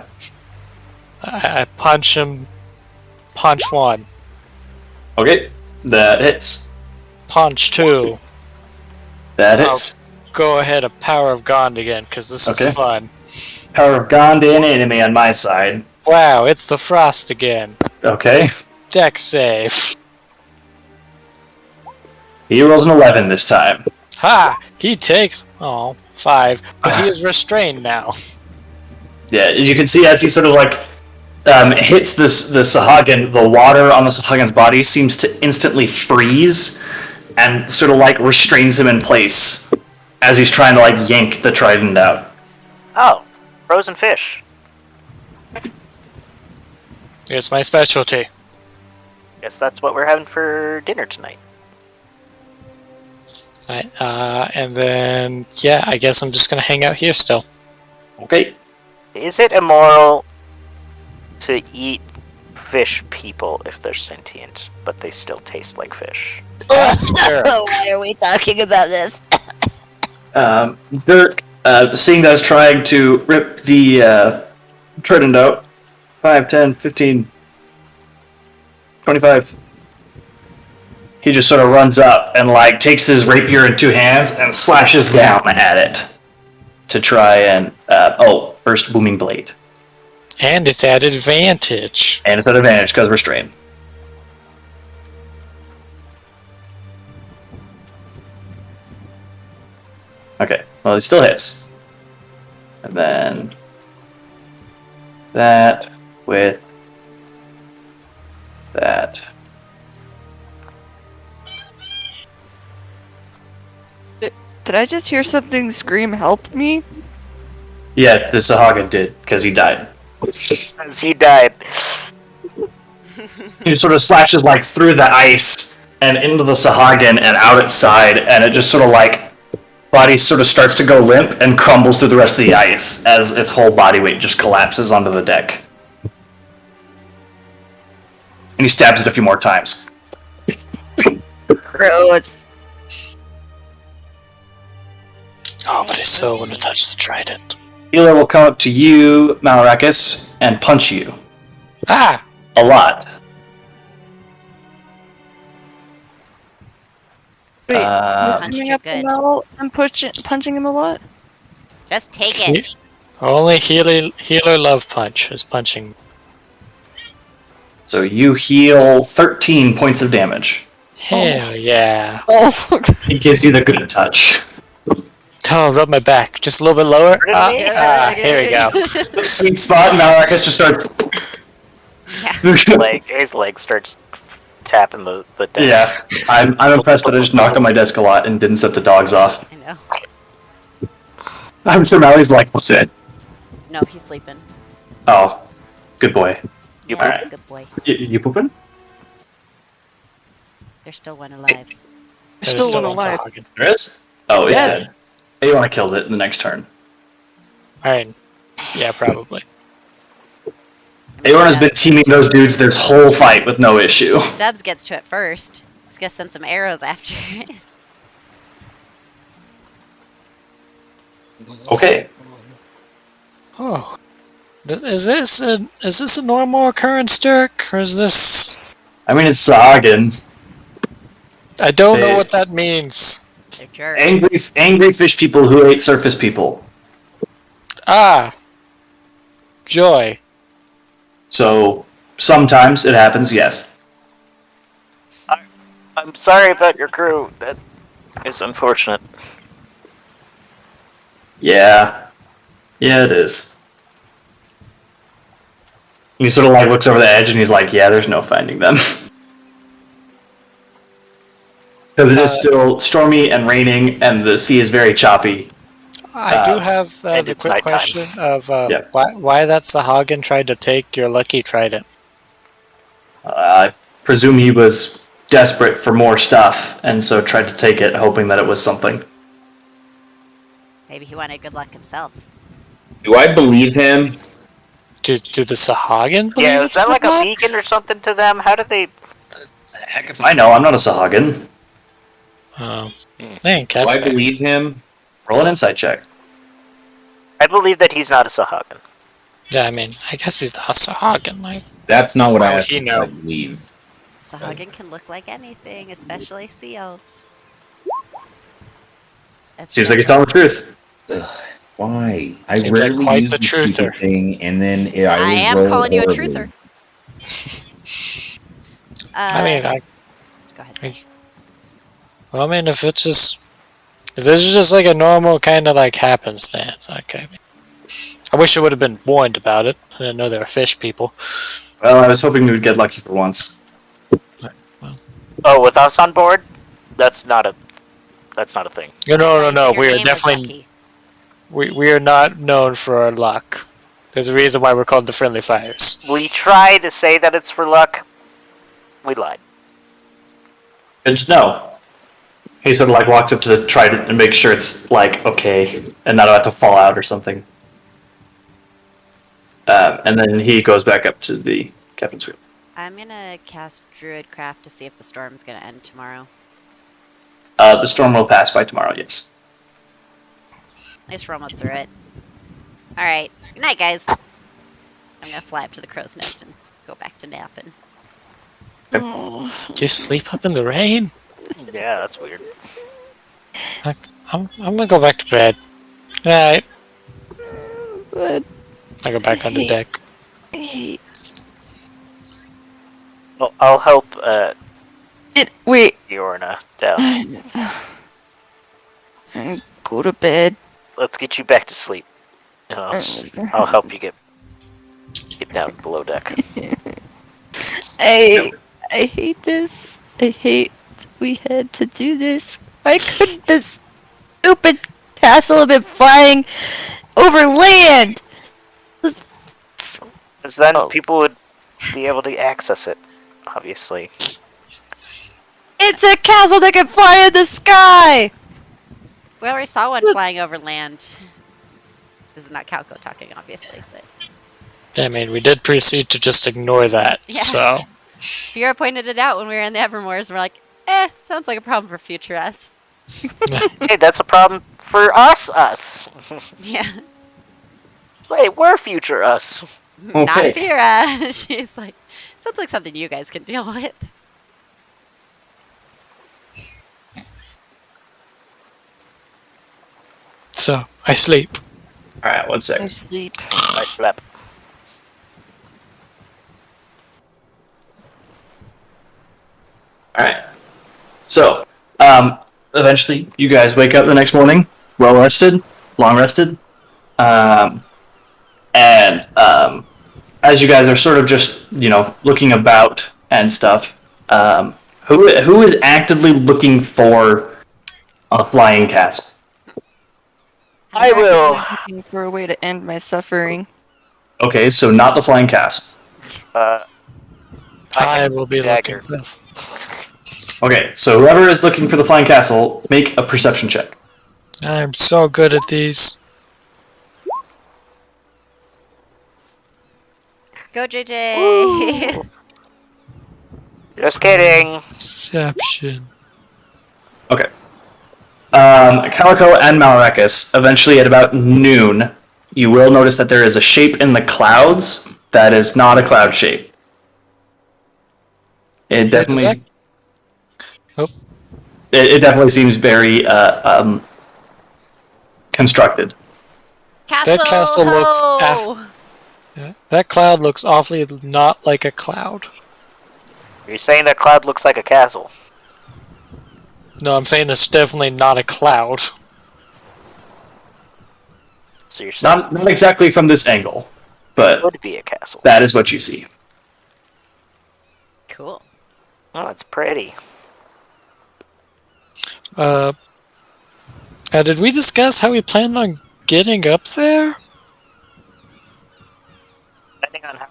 I punch him. Punch 1. Okay, that hits. Punch 2. That hits. Go ahead, a Power of Gond again, because this Okay. is fun. Power of Gondin enemy on my side. Wow, it's the Frost again. Okay. Deck save. He rolls an 11 this time. Ha! He takes 5, but he is restrained now. Yeah, you can see as he sort of like hits the Sahagin, the water on the Sahagin's body seems to instantly freeze and sort of like restrains him in place as he's trying to like yank the trident out. Oh, frozen fish. It's my specialty. Guess that's what we're having for dinner tonight. Right, and then yeah, I guess I'm just gonna hang out here still. Okay. Is it immoral to eat fish people if they're sentient, but they still taste like fish? Sure. Why are we talking about this? Dirk, seeing that is trying to rip the trident out. 5, 10, 15, 25. He just sort of runs up and like takes his rapier in 2 hands and slashes down at it to try and first booming blade, And it's at advantage. and it's at advantage because restrained. Okay, well he still hits, and then that with that. Did I just hear something scream, help me? Yeah, the Sahagin did, because he died. As he died. He sort of slashes like through the ice and into the Sahagin and out its side, and it just sort of like body sort of starts to go limp and crumbles through the rest of the ice as its whole body weight just collapses onto the deck. And he stabs it a few more times. Gross. Oh, but I still want to touch the trident. Healer will come up to you, Malarakis, and punch you. Ah! A lot. Wait, was Punched coming it up to good. Mel and punching him a lot? Just take it. Only healer love punch is punching. So you heal 13 points of damage. Hell yeah. Oh, He gives you the good touch. Oh, rub my back. Just a little bit lower. Here we go. It's the sweet spot, and Malracus just starts. His leg starts tapping the desk. Yeah, I'm impressed that I just knocked on my desk a lot and didn't set the dogs off. I know. I'm sure Mallory's like, what's it? No, he's sleeping. Oh, good boy. Yeah, Alright. that's a good boy. You pooping? There's still one alive. There's Still one one's alive. hogging. There is? Oh, it's Yeah. dead. Aeona kills it in the next turn. Alright. Yeah, probably. Aeona's been teaming those dudes this whole fight with no issue. Stubbs gets to it first. He's gonna send some arrows after it. Okay. Oh. Is this a normal occurrence, Dirk? Or is this... I mean, it's Sahagin. I don't know They- what that means. They're jerks. Angry fish people who ate surface people. Ah. Joy. So, sometimes it happens, yes. I'm sorry about your crew. That is unfortunate. Yeah. Yeah, it is. He sort of like looks over the edge and he's like, yeah, there's no finding them. Because it is still stormy and raining and the sea is very choppy. I do have and the it's quick nighttime. question of Yeah. why that Sahagin tried to take your lucky trident. I presume he was desperate for more stuff and so tried to take it hoping that it was something. Maybe he wanted good luck himself. Do I believe him? Do the Sahagin believe Yeah, it's is that like good a luck? beacon or something to them? How did they? Heck if I know, I'm not a Sahagin. Oh. Hmm. Dang, Do I that's believe him? Roll an insight check. I believe that he's not a Sahagin. Yeah, I mean, I guess he's not a Sahagin. Like, That's not what I How would asked he if know? I believe. Sahagin can look like anything, especially sea elves. That's Seems like he's true. telling the truth. Why? I Seems like rarely quite use the the stupid truther. thing, and then I always am roll calling you a horribly. truther. I mean, Go ahead. well, I mean, if this is just like a normal kind of like happenstance, okay. I wish I would have been warned about it. I didn't know they were fish people. Well, I was hoping we would get lucky for once. Oh, with us on board? That's not a thing. No. Your We are name was definitely Lucky. we are not known for our luck. There's a reason why we're called the Friendly Fires. We try to say that it's for luck. We lied. Good to know. He sort of like walks up to the trident and makes sure it's like okay and not about to fall out or something. And then he goes back up to the captain's wheel. I'm gonna cast Druidcraft to see if the storm's gonna end tomorrow. The storm will pass by tomorrow, yes. At least we're almost through it. Alright. Good night, guys. I'm gonna fly up to the crow's nest and go back to napping. Do you sleep up in the rain? Yeah, that's weird. I'm gonna go back to bed. Alright. but I go back on the deck. Well, I'll help wait. Yorna down. Go to bed. Let's get you back to sleep. And I'll help you get down below deck. I hate this. I hate we had to do this. Why couldn't this stupid castle have been flying over land? Because then people would be able to access it, obviously. It's a castle that can fly in the sky! We already saw one flying over land. This is not Calco talking, obviously, but I mean, we did proceed to just ignore that, Yeah. so... Fiora pointed it out when we were in the Evermoors, and we're like, sounds like a problem for future us. Hey, that's a problem for us. Yeah. Wait, we're future us. Not Okay. Fiora. She's like, sounds like something you guys can deal with. So I sleep. Alright, 1 I sec. sleep. I slept. Alright. So, eventually, you guys wake up the next morning, well rested, long rested. And as you guys are sort of just, looking about and stuff, who is actively looking for a flying castle? I I'm will. actively looking for a way to end my suffering. Okay, so not the flying castle. I I can will be dagger. looking. Okay, so whoever is looking for the flying castle, make a perception check. I'm so good at these. Go, JJ. Woo. Just kidding. Perception. Okay. Calico and Malrakis, eventually at about noon, you will notice that there is a shape in the clouds that is not a cloud shape. It definitely... Oh. It definitely seems very constructed. Castle. That castle looks ho! Yeah, that cloud looks awfully not like a cloud. You're saying that cloud looks like a castle. No, I'm saying it's definitely not a cloud. So you're saying Not exactly from this angle, it but would be a castle. that is what you see. Cool. Oh, it's pretty. Did we discuss how we plan on getting up there? Depending on how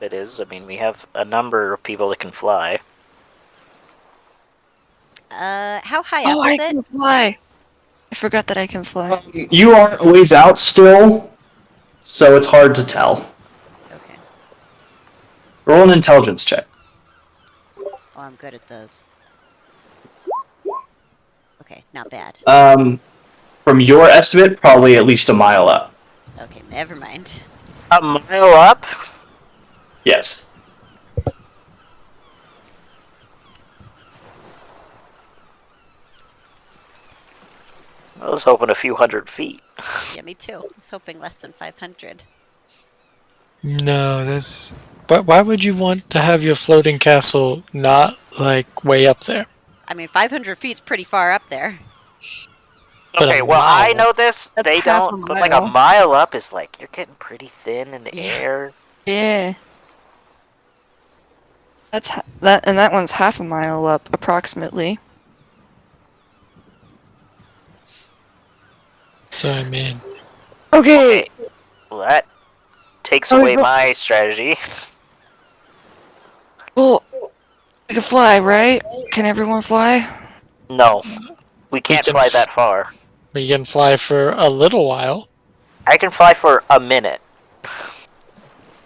it is, I mean, we have a number of people that can fly. How high Oh, up I is it? can fly. I forgot that I can fly. You are a ways out still, so it's hard to tell. Okay. Roll an intelligence check. Oh, I'm good at those. Okay, not bad. From your estimate, probably at least a mile up. Okay, never mind. A mile up? Yes. I was hoping a few hundred feet. Yeah, me too. I was hoping less than 500. No, that's... But why would you want to have your floating castle not, like, way up there? I mean, 500 feet's pretty far up there. But Okay, a well, I mile. know this. That's They half a don't, but like a mile. mile up is like, you're getting pretty thin in the Yeah. air. Yeah. That one's half a mile up, approximately. So, I mean... Okay. Well, that takes Oh, away go- my strategy. Well, we can fly, right? Can everyone fly? No, we can't can fly f- that far. We can fly for a little while, I can fly for a minute.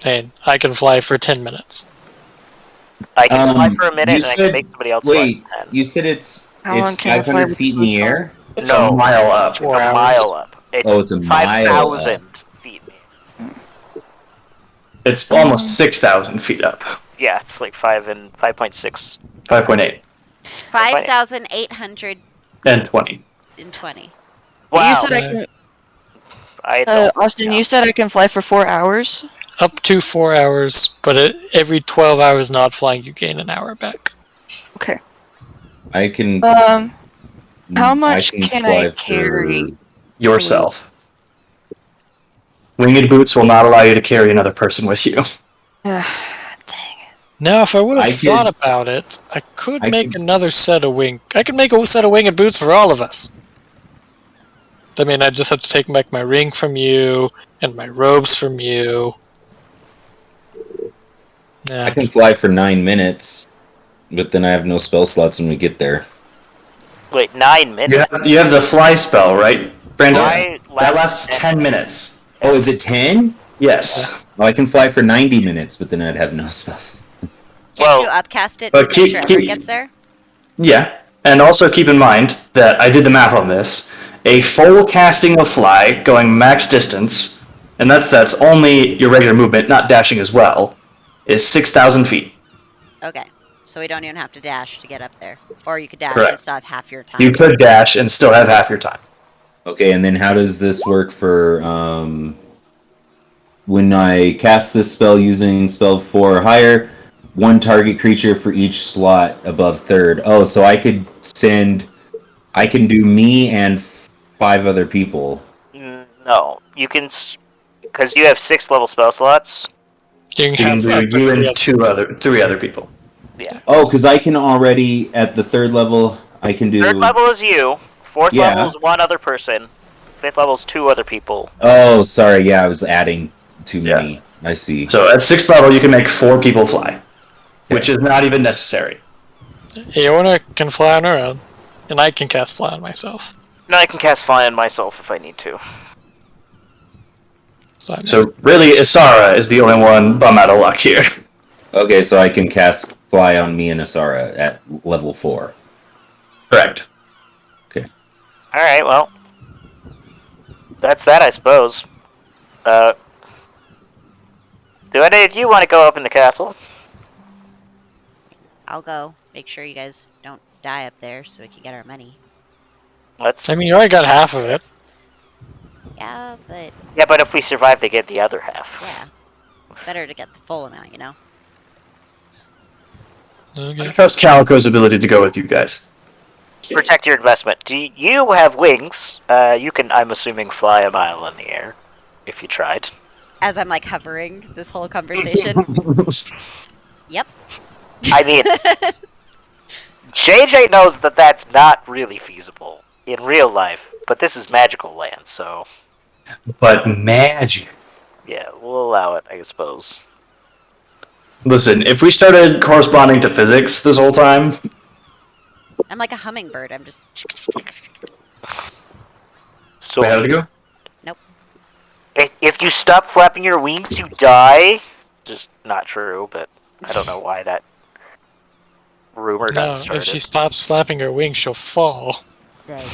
and I can fly for 10 minutes. I can fly for a minute, you and I said- can make somebody else Wait, fly for 10. you said it's How long can I fly 500 with feet in the boots on? air? It's No. a mile up. It's 4 a hours. mile up. It's Oh, it's a mile 5,000 feet. It's almost 6,000 feet up. Yeah, it's like 5.6. 5.8 5,820. and 20. Wow. You said I can. I don't Austin, know. you said I can fly for 4 hours. Up to 4 hours, but every 12 hours not flying, you gain an hour back. Okay. I can. How much can fly I carry? Yourself. Winged boots will not allow you to carry another person with you. Dang. Now, if I would I have thought could- about it, I could I make could- another set of I could make a set of winged boots for all of us. I mean, I just have to take back my ring from you and my robes from you. I Yeah, can fly for 9 minutes, but then I have no spell slots when we get there. Wait, 9 minutes? You have the fly spell, right, Brandon? Why That lasts 10 minutes. Oh, is it 10? Yes. Oh, I can fly for 90 minutes, but then I'd have no spells. Can't Well, you upcast it but to make sure everyone gets there? Yeah. And also keep in mind that I did the math on this. A full casting of fly going max distance, and that's only your regular movement, not dashing as well, is 6,000 feet. Okay. So we don't even have to dash to get up there. Or you could dash Correct. and still have half your time. You could dash and still have half your time. Okay, and then how does this work for when I cast this spell using spell 4 or higher? One target creature for each slot above third. Oh, so I could send. I can do me and 5 other people. No, you can, because you have 6 level spell slots. You So you can have do up to you three and others. 3 other people. Yeah. Oh, because I can already at the 3rd level. I can do. 3rd level is you. 4th level Yeah. is 1 other person. 5th level is 2 other people. Oh, sorry. Yeah, I was adding too Yeah. many. I see. So at 6th level, you can make 4 people fly, which is not even necessary. Iona can fly on her own, and I can cast fly on myself. No, I can cast fly on myself if I need to. So really, Isara is the only one bum out of luck here. Okay, so I can cast fly on me and Asara at level 4. Correct. Alright, well. That's that, I suppose. Do any of you want to go up in the castle? I'll go. Make sure you guys don't die up there so we can get our money. Let's. I mean, you already got half of it. Yeah, but Yeah, but if we survive, they get the other half. yeah. It's better to get the full amount, you know? I Okay. trust Calico's ability to go with you guys. Protect your investment. Do you have wings? You can, I'm assuming, fly a mile in the air. If you tried. As I'm like hovering this whole conversation. Yep. I mean, JJ knows that that's not really feasible in real life, but this is magical land, so But magic. yeah, we'll allow it, I suppose. Listen, if we started corresponding to physics this whole time, I'm like a hummingbird. I'm just. So wait, how did it go? if you stop flapping your wings, you die. Just not true, but I don't know why that rumor got No, started. if she stops slapping her wings, she'll fall. Dang.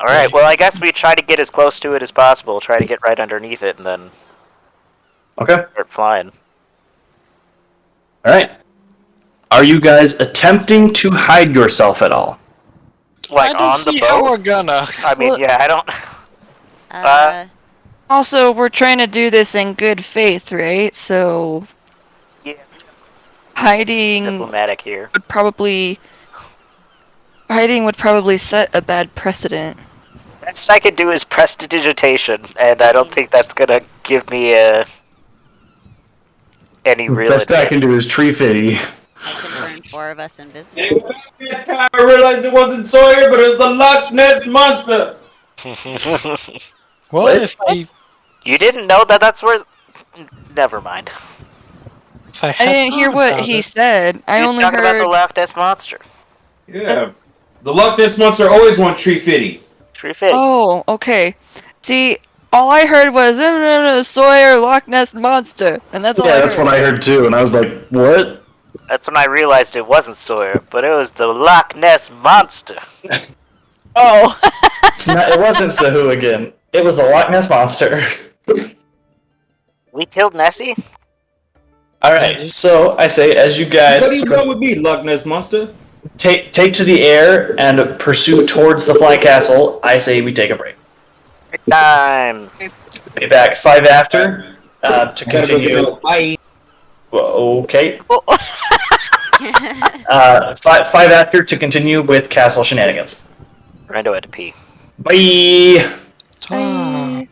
Alright, well, I guess we try to get as close to it as possible, try to get right underneath it, and then Okay. start flying. Alright. Are you guys attempting to hide yourself at all? Like, I don't on the see how boat? we're gonna. I mean, Well- yeah, I don't... Also, we're trying to do this in good faith, right? So Yeah, hiding diplomatic here. would probably set a bad precedent. Best I can do is prestidigitation, and I don't think that's gonna give me any real Best I can advantage. do is tree fitty. I can turn 4 of us invisible. I realized it wasn't Sawyer, but it was the Loch Ness monster. Well, What? You didn't know that that's where... Never mind. if I I had didn't hear thought what about he it- said. I He's only talking about the heard. Loch Ness Monster. Yeah. The Loch Ness monster always want tree fitty. Tree fitty. Oh, okay. See, all I heard was Sawyer Loch Ness monster, and that's all I Yeah, heard. that's what I heard too, and I was like, what? That's when I realized it wasn't Sawyer, but it was the Loch Ness Monster. Oh. It wasn't Sahu again. It was the Loch Ness Monster. We killed Nessie? Alright, so I say, as you guys What do you sort of want with me, Loch Ness monster? take to the air and pursue towards the fly castle, I say we take a break. Break time. Be back 5 after to Gotta go get continue. my- Bye. Well, okay. Oh. 5 after to continue with castle shenanigans. Rando had to pee. Bye. Ah.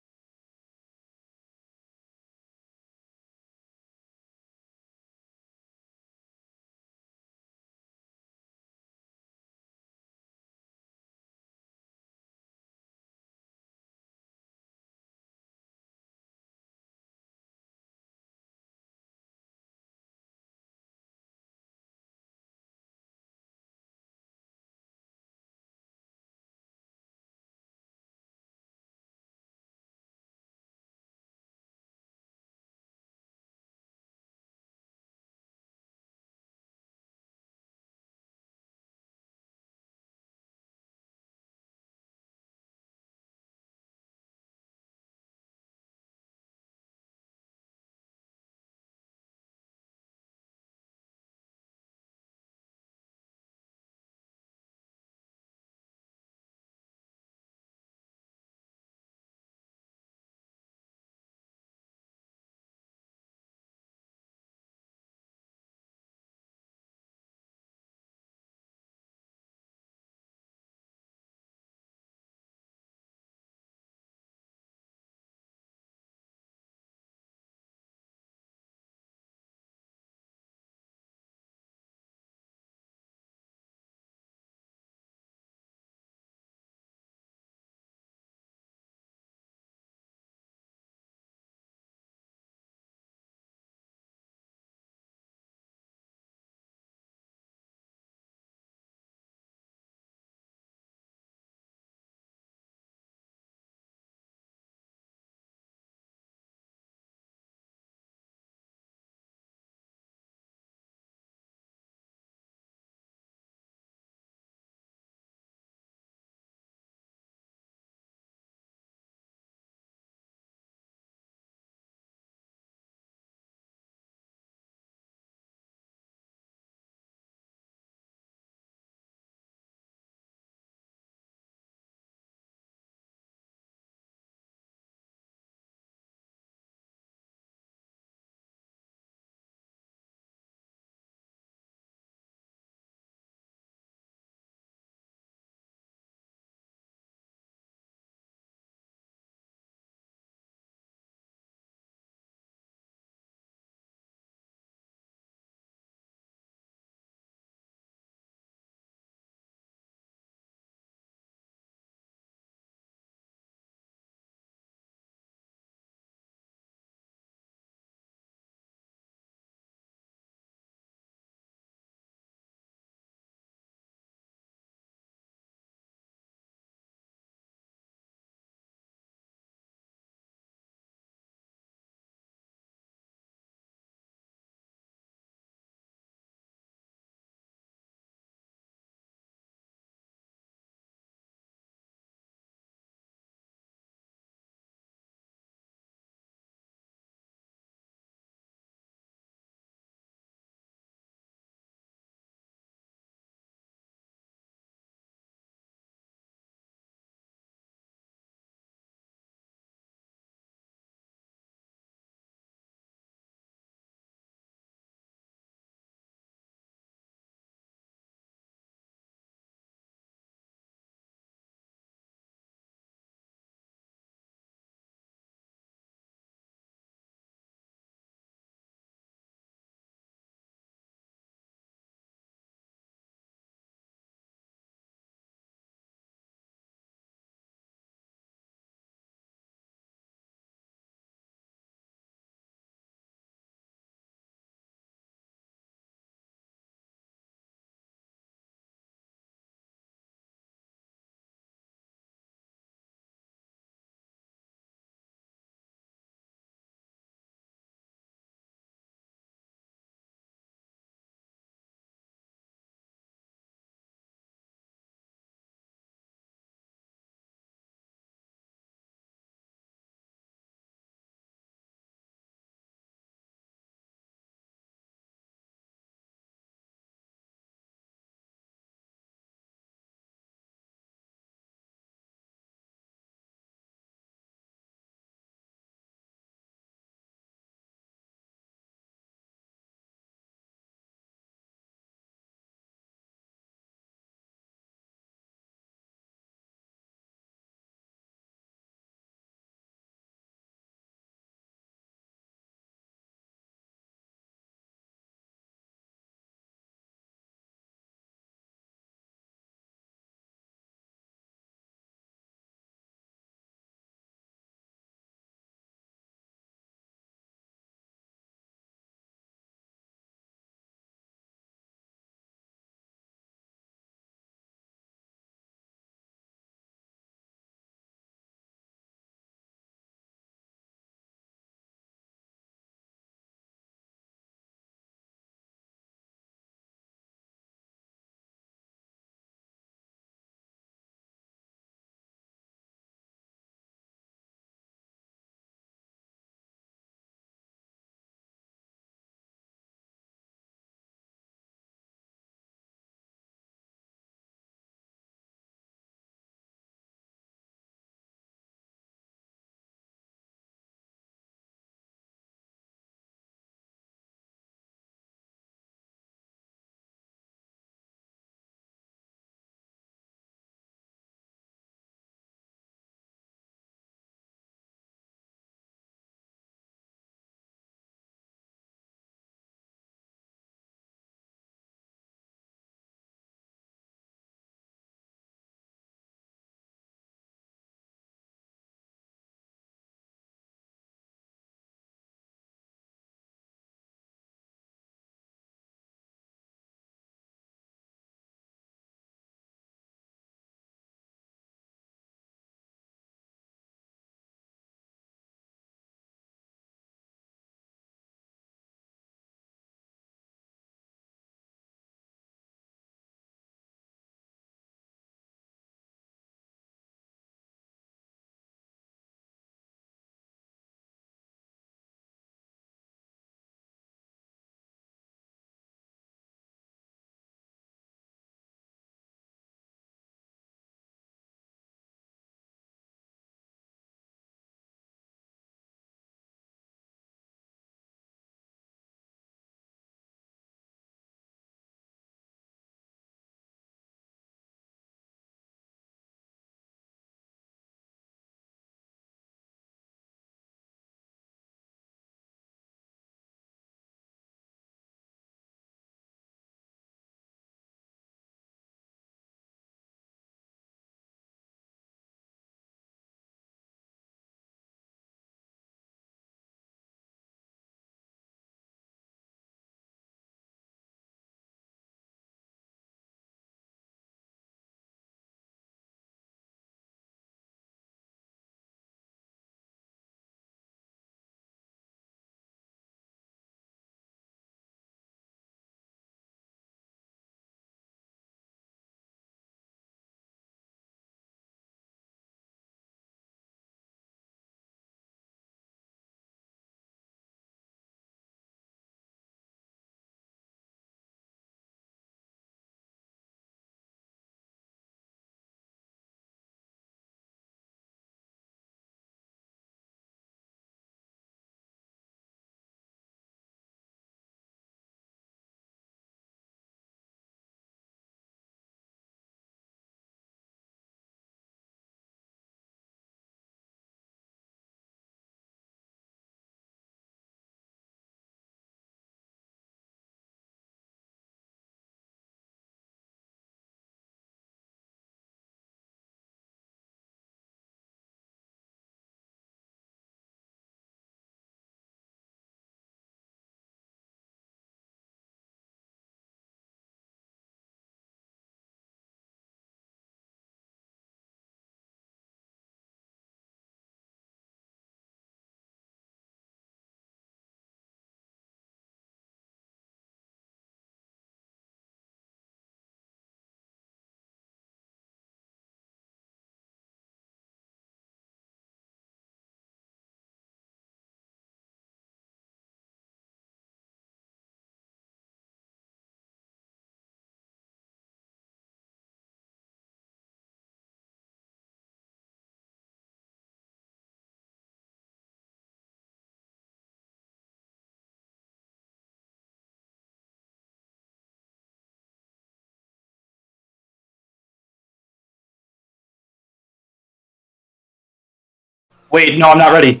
Wait, no, I'm not ready.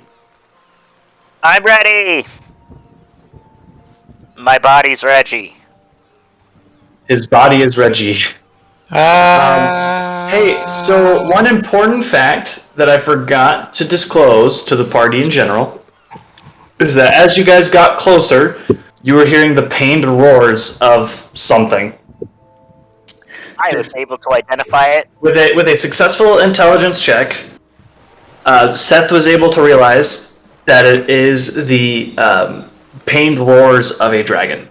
I'm ready. My body's Reggie. His body is Reggie. Hey, so one important fact that I forgot to disclose to the party in general is that as you guys got closer, you were hearing the pained roars of something. I was able to identify it. With a successful intelligence check, Seth was able to realize that it is the pained roars of a dragon,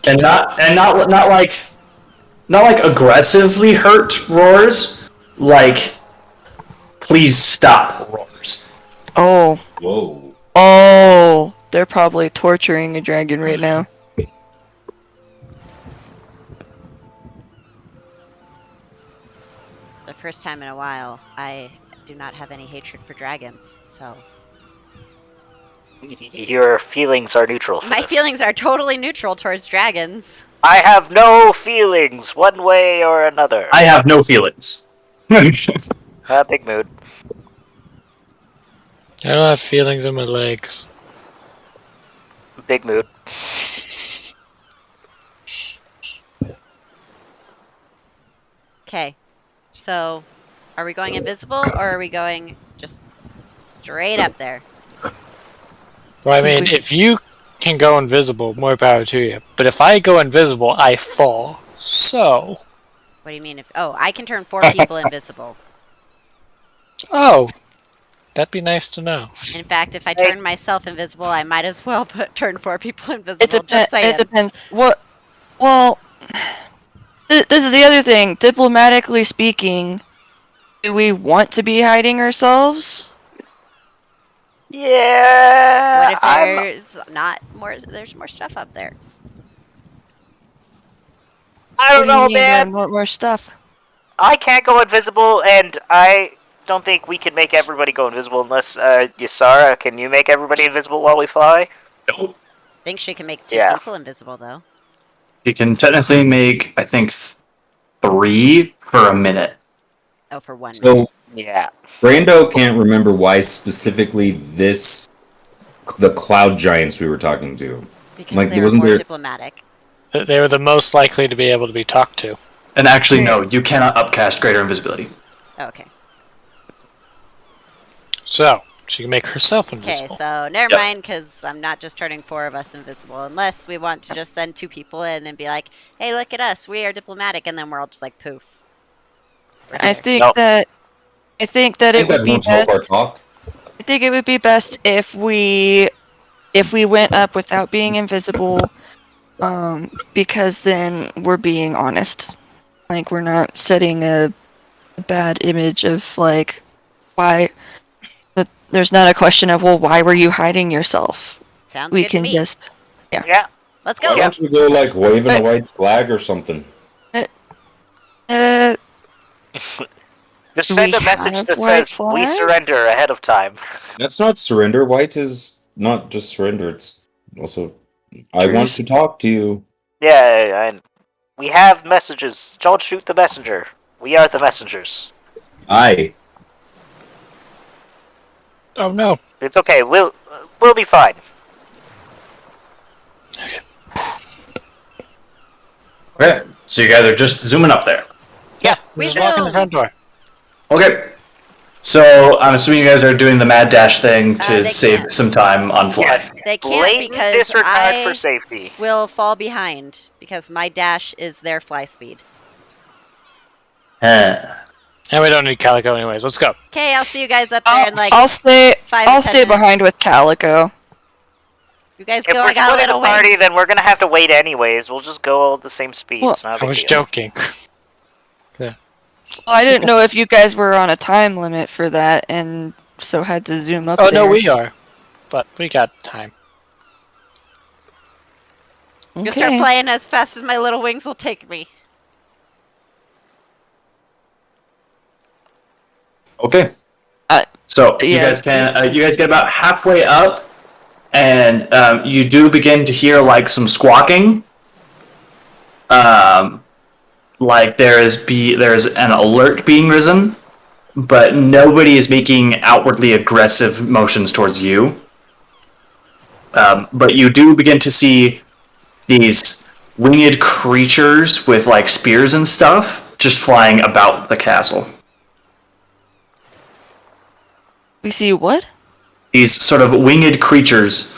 and not like aggressively hurt roars, like please stop roars. Oh. Whoa. Oh. They're probably torturing a dragon right now. The first time in a while, I do not have any hatred for dragons, so... Your feelings are neutral. My feelings are totally neutral towards dragons. I have no feelings, one way or another. I have no feelings. Big mood. I don't have feelings in my legs. Big mood. Okay, so are we going invisible or are we going just straight up there? Well, I mean, if you can go invisible, more power to you. But if I go invisible, I fall. So... What do you mean if... Oh, I can turn 4 people invisible. Oh! That'd be nice to know. In fact, if I turn myself invisible, I might as well turn 4 people invisible. It depends. What? Well, this is the other thing. Diplomatically speaking, do we want to be hiding ourselves? Yeah. What if there's not more? There's more stuff up there. I don't know, What do you mean, man. more stuff. I can't go invisible, and I don't think we can make everybody go invisible unless, Yasara, can you make everybody invisible while we fly? Nope. I think she can make 2 Yeah. people invisible, though. You can technically make, I think, 3 per a minute. Oh, for 1 minute. So Yeah. Brando can't remember why specifically the cloud giants we were talking to. Because like, they were wasn't more there- diplomatic. They were the most likely to be able to be talked to. And actually, no, you cannot upcast greater invisibility. Oh, okay. So, she can make herself Okay, invisible. so never Yep. mind, because I'm not just turning 4 of us invisible, unless we want to just send 2 people in and be like, hey, look at us, we are diplomatic, and then we're all just like, poof. We're I here. think No. that it would be best. Talk. I think it would be best if we went up without being invisible, because then we're being honest. Like, we're not setting a bad image of like why. That there's not a question of, well, why were you hiding yourself? Sounds We good can to me. just Yeah. Let's Why go. don't we go like waving a white flag or something? Just Do send we a message have that white says, we flags? surrender ahead of time. That's not surrender. White is not just surrender. It's also I want Truce. to talk to you. Yeah, and we have messages. Don't shoot the messenger. We are the messengers. Aye. Oh no. It's okay. We'll be fine. Okay, so you guys are just zooming up there. Yeah, We just walk in the zoom. front door. Okay. So I'm assuming you guys are doing the mad dash thing to They save can't. some time on fly. Yes. They can't Blatant because disregard I for safety. will fall behind, because my dash is their fly speed. Huh. And we don't need Calico anyways. Let's go. Okay, I'll see you guys up there in like I'll stay. 5 I'll to 10 stay behind minutes. with Calico. You guys If go, we're I got a splitting the little party, wings. then we're gonna have to wait anyways. We'll just go all at the same speed. Well, It's not a I big was deal. joking. Well, I didn't know if you guys were on a time limit for that, and so had to zoom up. Oh there. no, we are. But we got time. I'm gonna start Okay. flying as fast as my little wings will take me. Okay. So you yeah. guys get about halfway up, and you do begin to hear like some squawking. like there's an alert being risen, but nobody is making outwardly aggressive motions towards you. But you do begin to see these winged creatures with like spears and stuff just flying about the castle. We see what? These sort of winged creatures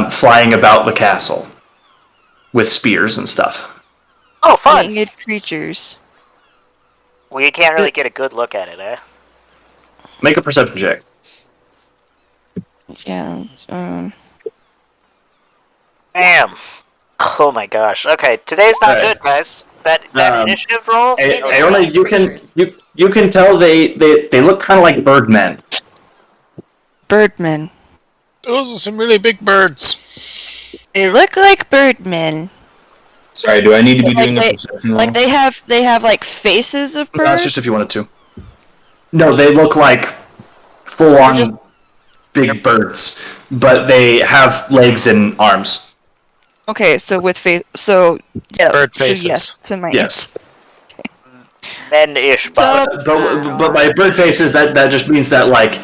flying about the castle with spears and stuff. Oh, fun! Winged creatures. We can't really get a good look at it, eh? Make a perception check. Yeah. Damn. Oh my gosh. Okay, today's not Alright. good, guys. That initiative roll. Aeona, you can tell they look kind of like birdmen. Birdmen. Those are some really big birds. They look like birdmen. Sorry, do I need to be Like doing a they- perception roll? Like they have like faces of birds. That's just if you wanted to. No, they look like full-on Just- big birds, but they have legs and arms. Okay, so with face, so yeah, Bird so faces. yes, to my Yes. Men-ish So- body. But by bird faces, that just means that like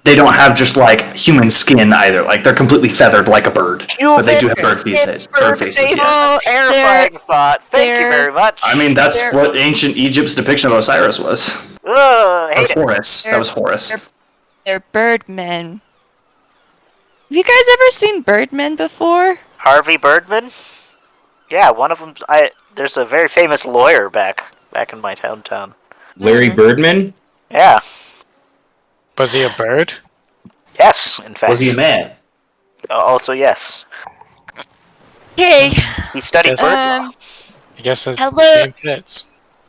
they don't have just like human skin either. Like they're completely feathered like a bird, but they do have bird faces. Bird faces, yes. Oh, terrifying thought. Thank you they're- very much. I mean, that's They're- what ancient Egypt's depiction of Osiris was. Ugh, Or hate it. Horus. That was Horus. they're birdmen. Have you guys ever seen birdmen before? Harvey Birdman? Yeah, one of them. There's a very famous lawyer back in my town. Larry Birdman? Yeah. Was he a bird? Yes, in fact. Was he a man? Also, yes. Hey, He studied Yes. bird law. I guess the Hello. name fits.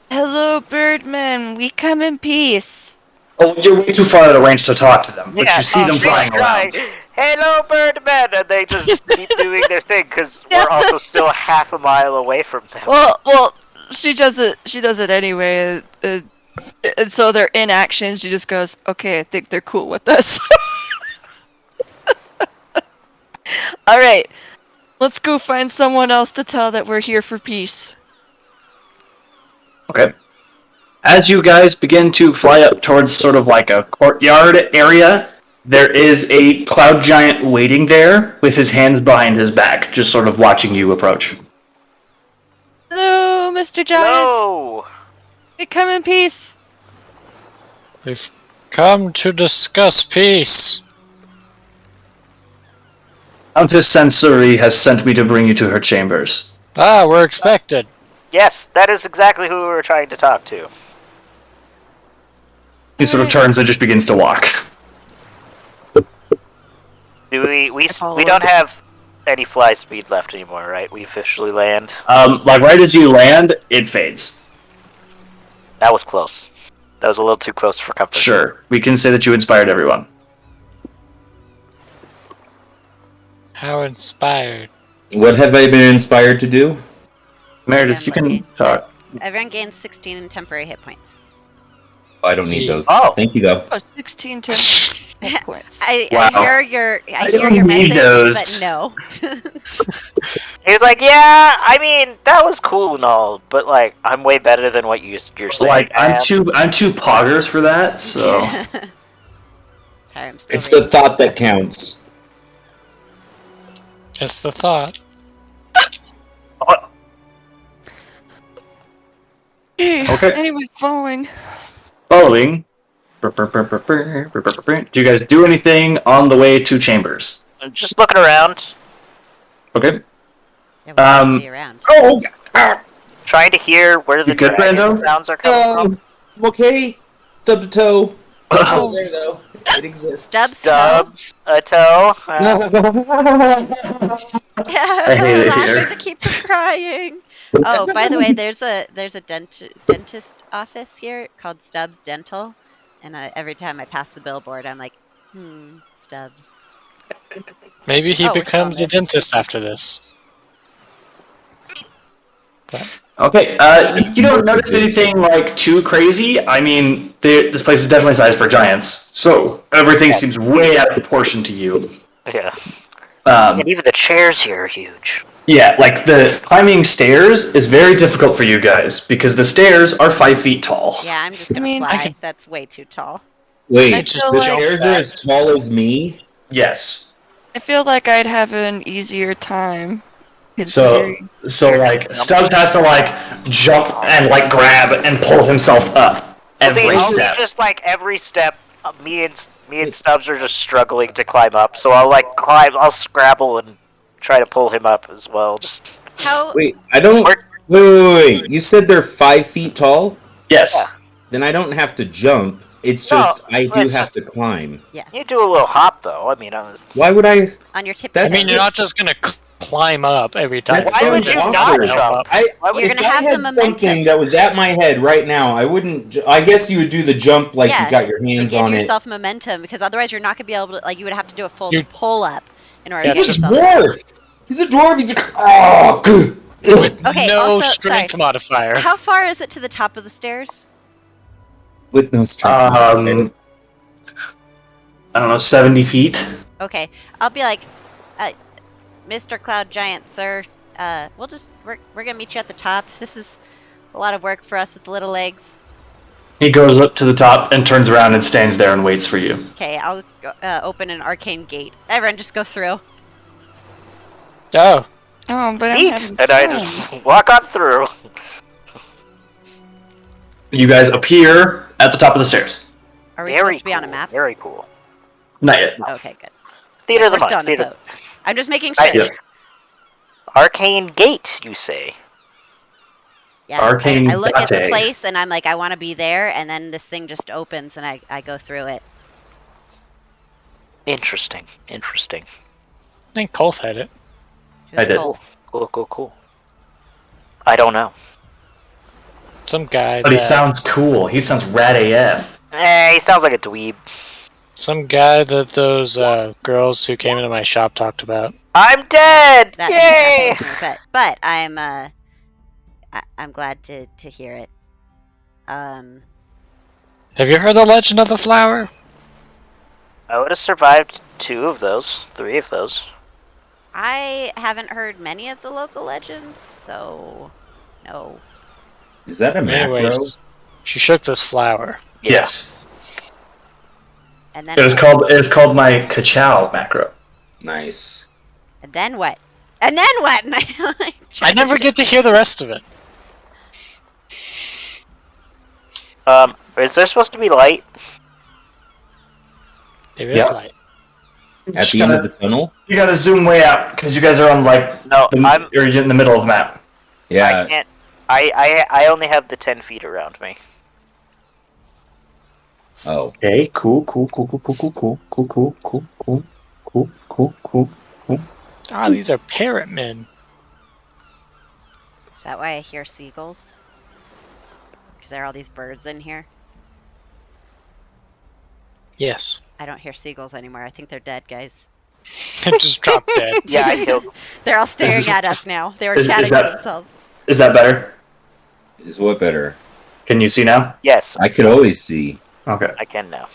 hello, birdmen. We come in peace. Oh, you're way too far out of range to talk to them, but Yeah, you see them they flying try, around. Hello, Birdman, and they just keep doing their thing because we're also still half a mile away from them. Well, she does it. She does it anyway. And so they're in action. She just goes, "Okay, I think they're cool with us." All right, let's go find someone else to tell that we're here for peace. Okay. As you guys begin to fly up towards sort of like a courtyard area, there is a cloud giant waiting there with his hands behind his back, just sort of watching you approach. Hello, Mr. Giant. No! We come in peace. We've come to discuss peace. Countess Sensori has sent me to bring you to her chambers. Ah, we're expected. Yes, that is exactly who we were trying to talk to. He sort of turns and just begins to walk. Do we follow don't him. have any fly speed left anymore, right? We officially land. Like right as you land, it fades. That was close. That was a little too close for comfort. Sure, we can say that you inspired everyone. How inspired. What have I been inspired to do? Meredith, you can lucky. talk. Everyone gains 16 in temporary hit points. I don't need those. Oh. Thank you, though. Oh, 16 to hit points. I Wow. hear your I hear don't your need message, those. but no. He was like, "Yeah, I mean, that was cool and all, but like, I'm way better than what you're saying." Like I am." I'm two poggers for that, so Sorry, I'm still. It's the thought that counts. It's the thought. Okay. Anyways, following. Following. Do you guys do anything on the way to chambers? I'm just looking around, Okay. Yeah, we can Um, see around. Oh, trying to hear where the You good, dragon Brando? sounds are coming from. I'm okay. Stub to toe. It's still there, though. It exists. Stubbs. Stubs, a toe. No. I hate it laughing here. to keep from crying. Oh, by the way, there's a dentist office here called Stubbs Dental, and every time I pass the billboard, I'm like, Stubbs. Maybe he Oh, becomes a Thomas. dentist after this. Okay. You don't notice anything like too crazy. I mean, this place is definitely sized for giants, so everything seems way out of proportion to you. Yeah. Um, And even the chairs here are huge. Yeah, like the climbing stairs is very difficult for you guys because the stairs are 5 feet tall. Yeah, I'm just I gonna mean, fly. I can- That's way too tall. Wait, I the feel like- stairs are as tall as me? Yes. I feel like I'd have an easier time. So, Considering. like Stubbs has to like jump and like grab and pull himself up every I'll step. just like every step. Me and Stubbs are just struggling to climb up, so I'll like climb. I'll scrabble and try to pull him up as well. Just How? Wait, I don't. Wait. You said they're 5 feet tall? Yes. Then I don't have to jump. It's No, just I do it's have just- to climb. you do a little hop though. I mean, Why would I? On your tip. That- I mean, you're not just gonna climb up every time. That why would sounds you not awkward. jump? You're If gonna I have the had momentum. something that was at my head right now, I wouldn't. I guess you would do the jump like Yeah, you got your to hands give on it. yourself momentum, because otherwise you're not gonna be able to. Like, you would have to do a full You- pull up in order to He's get a yourself. dwarf. He's a dwarf. He's a. Oh, good. Okay, no also, strength modifier. How far is it to the top of the stairs? With no strength. I don't know, 70 feet. Okay, I'll be like, Mr. Cloud Giant, sir. We're gonna meet you at the top. This is a lot of work for us with the little legs. He goes up to the top and turns around and stands there and waits for you. Okay, I'll open an arcane gate. Everyone, just go through. Oh, Oh, but I'm Neat, having and I fun. just walk on through. You guys appear at the top of the stairs. Are we Very supposed to be on a cool, map? Very cool. Not yet. Okay, good. Theater of We're the still mind. on a Theater. boat. I'm just making I- sure. Yeah. Arcane gate, you say? Yeah, Arcane I look at the Date. place and I'm like, I want to be there, and then this thing just opens and I go through it. Interesting. Interesting. I think Kolth had it. Who's I did. Cole? Cool. I don't know. Some guy. But he that- sounds cool. He sounds rad AF. He sounds like a dweeb. Some guy that those girls who came into my shop talked about. I'm dead! That Yay! didn't happen to me, but I'm glad to hear it. Have you heard the legend of the flower? I would have survived 2 of those, 3 of those. I haven't heard many of the local legends, so no. Is that a macro? Anyways, she shook this flower. Yeah. Yes. And then It was what? called my Kachow macro. Nice. And then what? And then what? And I never get to hear the rest of it. Is there supposed to be light? There is Yeah. light. At the end of the tunnel? You gotta zoom way out because you guys are on like No, I'm. you're in the middle of the map. I Yeah. can't. I only have the 10 feet around me. Oh. Okay, cool. Ah, these are parrot men. Is that why I hear seagulls? Because there are all these birds in here. Yes. I don't hear seagulls anymore. I think they're dead, guys. It just dropped dead. Yeah, I killed. They're all staring Is- at us now. They were is chatting that- to themselves. Is that better? Is what better? Can you see now? Yes, I could always see. Okay. I can now.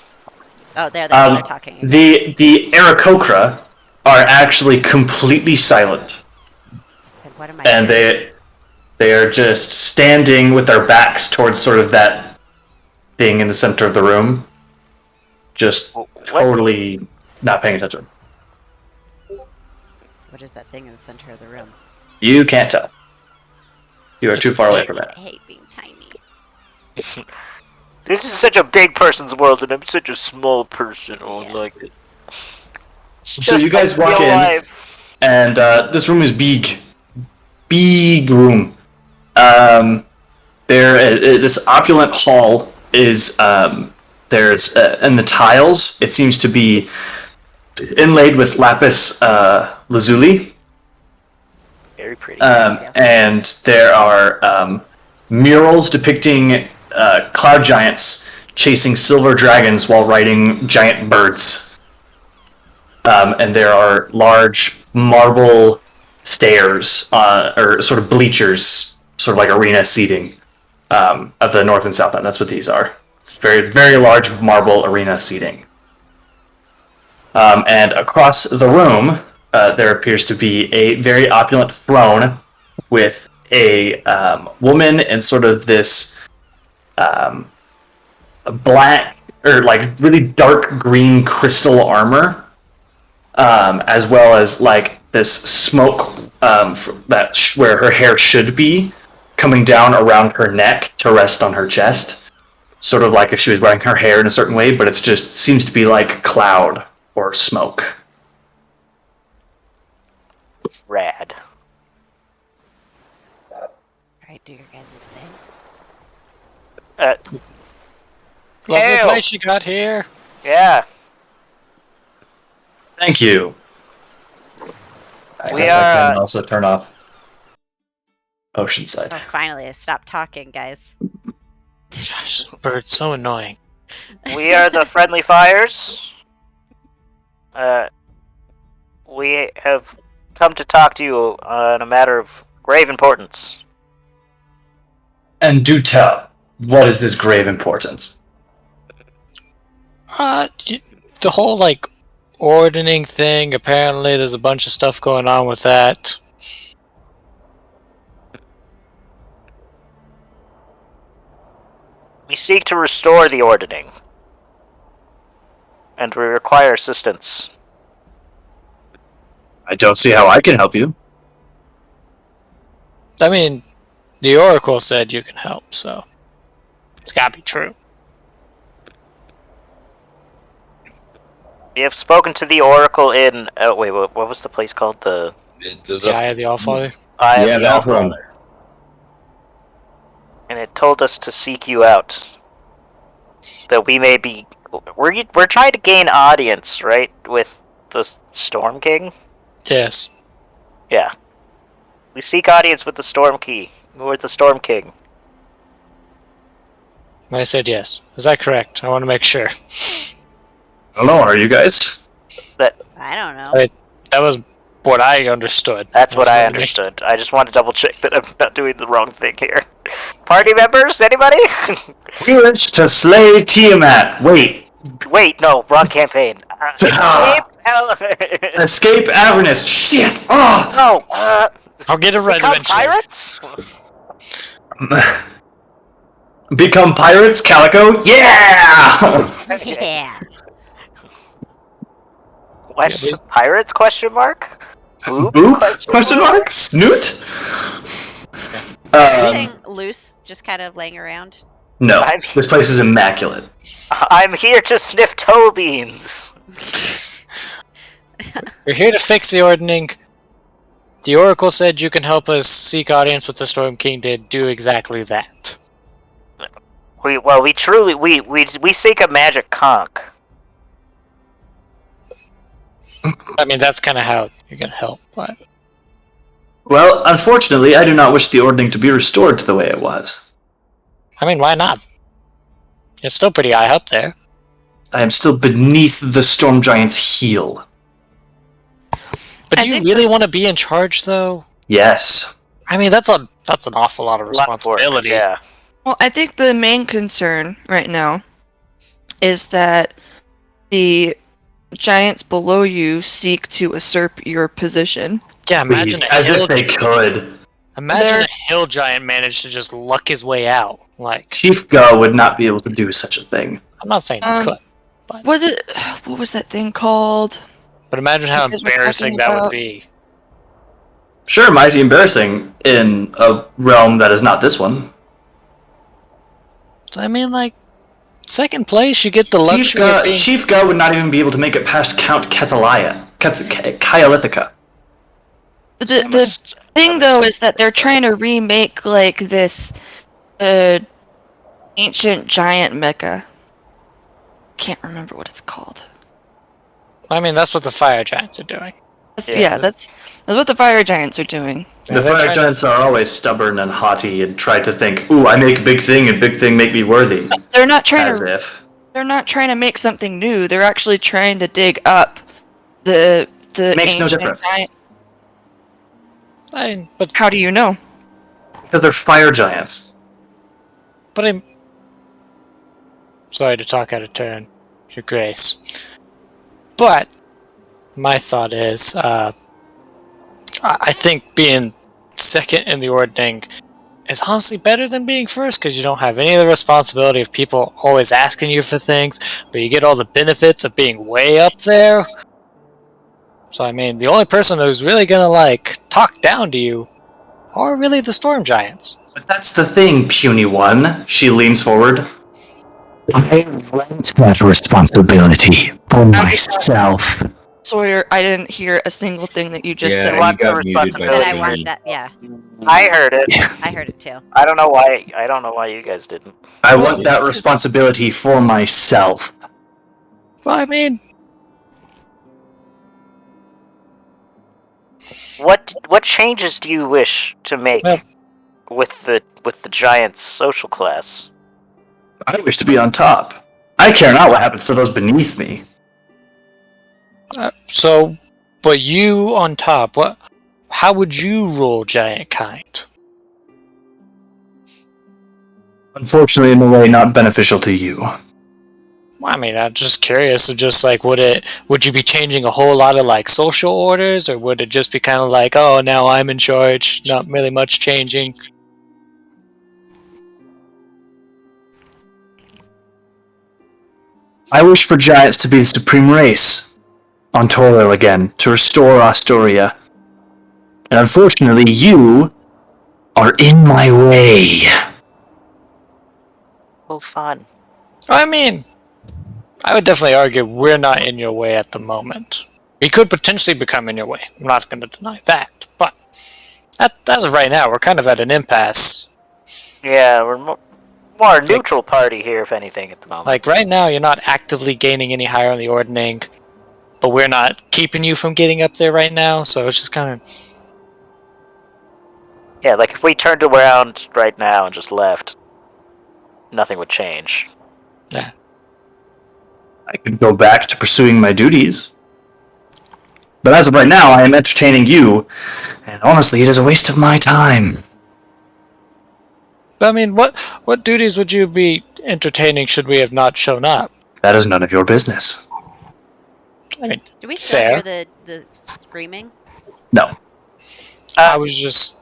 Oh, there they are. Um, They're talking. again. The Aarakocra are actually completely silent, And what am I and hearing? they are just standing with their backs towards sort of that thing in the center of the room, just What? totally not paying attention. What is that thing in the center of the room? You can't tell. You are too far away from it. I hate being tiny. This is such a big person's world, and I'm such a small person. Oh, Yeah. like it. So you guys walk real in. life. And this room is big room. This opulent hall is there's and the tiles. It seems to be inlaid with lapis lazuli, Very pretty. and there are murals depicting cloud giants chasing silver dragons while riding giant birds. And there are large marble stairs, or sort of bleachers, sort of like arena seating, of the north and south end. That's what these are. It's very, very large marble arena seating. And across the room, there appears to be a very opulent throne with a woman in sort of this black or like really dark green crystal armor, as well as like this smoke where her hair should be coming down around her neck to rest on her chest, sort of like if she was wearing her hair in a certain way, but it's just seems to be like cloud or smoke. Rad. Alright, do your guys' thing. Lovely Ew. place you got here. Yeah. Thank you. I We guess I are, can also turn off Oceanside. Oh, finally, I stopped talking, guys. Gosh, this bird's so annoying. We are the Friendly Fires. We have come to talk to you on a matter of grave importance. And do tell, what is this grave importance? The whole like ordering thing. Apparently, there's a bunch of stuff going on with that. We seek to restore the ordering. And we require assistance. I don't see how I can help you. I mean, the Oracle said you can help, so it's gotta be true. We have spoken to the Oracle in... wait, what was the place called? The The Eye of the Allfather. Eye of Yeah, the that one. Allfather. And it told us to seek you out. That we may be... We're trying to gain audience, right? With the Storm King? Yes. Yeah. We seek audience with the Storm Key. With the Storm King. I said yes. Is that correct? I want to make sure. I don't know, are you guys? I don't know. Wait. That was what I understood. That's what I wanted to make- understood. I just want to double check that I'm not doing the wrong thing here. Party members? Anybody? We wish to slay Tiamat. Wait. Wait, no, wrong campaign. Escape Avernus. Shit. Oh. No, I'll get it right become eventually. pirates? Become pirates, Calico? Yeah! Yeah. Question, pirates? Question mark. Boop? Boop? Question mark? Snoot? Anything loose, just kind of laying around? No, this place is immaculate. I'm here to sniff toe beans. We're here to fix the ordning. The Oracle said you can help us seek audience with the Storm King to do exactly that. We seek a magic conch. I mean, that's kind of how you're gonna help, but... Well, unfortunately, I do not wish the ordning to be restored to the way it was. I mean, why not? It's still pretty high up there. I am still beneath the Storm Giant's heel. But I do you think really want to be in charge, though? Yes. I mean, that's an awful lot of Lot of work, responsibility. Yeah. Well, I think the main concern right now is that the giants below you seek to usurp your position. Yeah, imagine Please, a as hill. if they could. Imagine They're- a hill giant managed to just luck his way out. Like, Chief Go would not be able to do such a thing. I'm not saying he could, What was that thing called? but imagine how You guys were embarrassing talking that would about- be. Sure, mighty embarrassing in a realm that is not this one. So, I mean, like, second place, you get the luxury of being... Chief Go would not even be able to make it past Count Kyolithica. The thing though is that they're trying to remake like this ancient giant mecha. Can't remember what it's called. I mean, that's what the fire giants are doing. That's what the fire giants are doing. The they're fire trying to- giants are always stubborn and haughty and try to think, ooh, I make a big thing and big thing make me worthy. They're not trying As to. if. They're not trying to make something new. They're actually trying to dig up the Makes no ancient difference. giant. I mean, but How do you know? Because they're fire giants. I'm sorry to talk out of turn, Your Grace. But my thought is, I think being second in the ordning is honestly better than being first, because you don't have any of the responsibility of people always asking you for things, but you get all the benefits of being way up there. So I mean, the only person who's really gonna like talk down to you are really the storm giants. But that's the thing, puny one. She leans forward. I want that responsibility for myself. Sawyer, I didn't hear a single thing that you just Yeah, said. you Wants the got muted by Said I responsibility. want that. Yeah, I heard it. I heard it too. I don't know why. I don't know why you guys didn't. I want that responsibility for myself. Well, I mean, What changes do you wish to make Well- with the giants' social class? I wish to be on top. I care not what happens to those beneath me. but you on top, how would you rule giant kind? Unfortunately, in a way not beneficial to you. Well, I mean, I'm just curious. So just like, would you be changing a whole lot of like social orders, or would it just be kind of like, oh, now I'm in charge, not really much changing? I wish for giants to be the supreme race on Toril again, to restore Astoria. And unfortunately, you are in my way. Oh, fun. I mean, I would definitely argue we're not in your way at the moment. We could potentially become in your way. I'm not going to deny that, but as of right now, we're kind of at an impasse. Yeah, we're more a neutral party here, if anything, at the moment. Like right now, you're not actively gaining any higher on the ordning, but we're not keeping you from getting up there right now. So it's just kind of Yeah, like if we turned around right now and just left, nothing would change. I could go back to pursuing my duties. But as of right now, I am entertaining you, and honestly, it is a waste of my time. But I mean, what duties would you be entertaining should we have not shown up? That is none of your business. I mean, Do we still fair. hear the screaming? No. I was just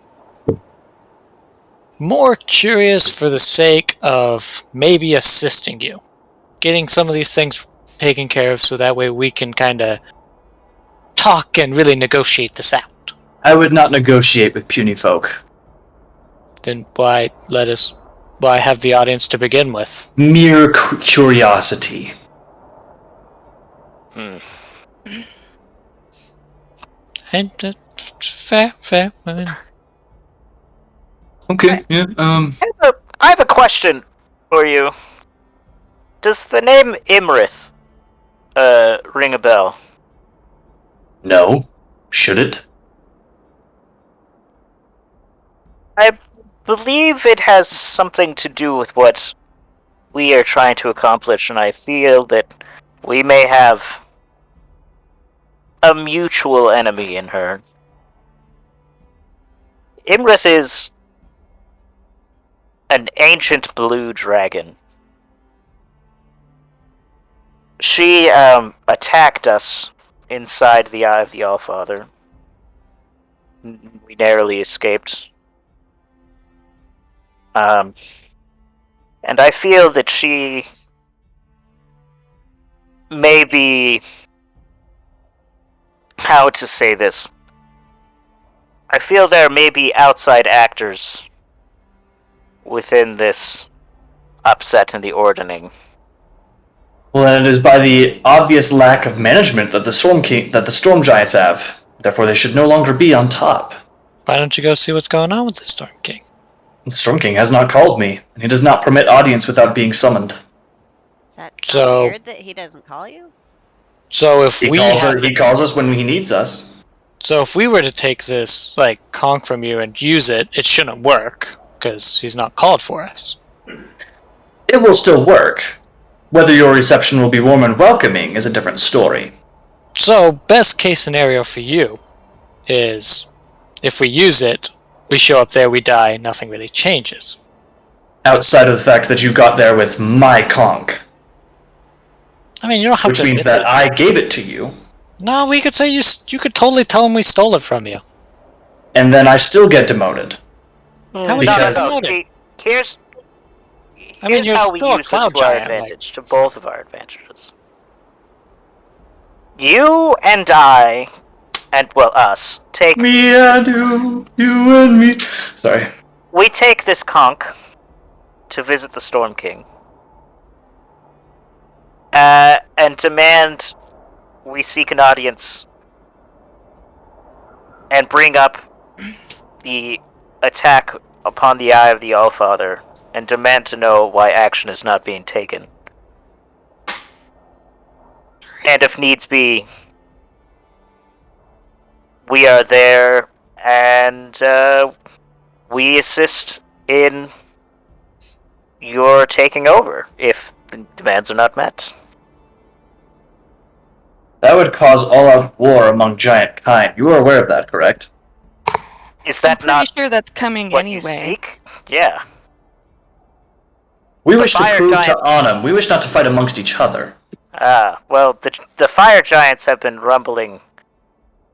more curious for the sake of maybe assisting you, getting some of these things taken care of, so that way we can kind of talk and really negotiate this out. I would not negotiate with puny folk. Then why have the audience to begin with? Mere curiosity. Hmm. And fair. I mean, Okay, yeah, I have a question for you. Does the name Imrith ring a bell? no. Should it? I believe it has something to do with what we are trying to accomplish, and I feel that we may have a mutual enemy in her. Imrith is an ancient blue dragon. She attacked us inside the Eye of the Allfather. We narrowly escaped. And I feel that she may be... How to say this? I feel there may be outside actors within this upset in the ordering. Well, then it is by the obvious lack of management that the Storm Giants have. Therefore, they should no longer be on top. why don't you go see what's going on with the Storm King? The Storm King has not called me, and he does not permit audience without being summoned. Is that So- weird that he doesn't call you? So if He calls us when he needs us. So if we were to take this like conch from you and use it, it shouldn't work because he's not called for us. It will still work. Whether your reception will be warm and welcoming is a different story. So best case scenario for you is if we use it, we show up there, we die, nothing really changes. Outside of the fact that you got there with my conch, I mean, you don't have which to means admit that I gave it to you. it. No, we could say you could totally tell him we stole it from you. and then I still get demoted. How would you no, get no, no. demoted? See, here's I mean, you're how we still a use this cloud to our giant. Like, advantage, to both of our advantages. You and I, and well, us, take Me and you and me. Sorry. we take this conch to visit the Storm King, and demand we seek an audience and bring up the attack upon the Eye of the Allfather, and demand to know why action is not being taken. And if needs be, we are there, and we assist in your taking over if the demands are not met. That would cause all-out war among giant kind. You are aware of that, correct? Is I'm that pretty not sure that's coming what you anyway. seek? Yeah. We The wish to fire prove giant- to Anam. We wish not to fight amongst each other. Well, the fire giants have been rumbling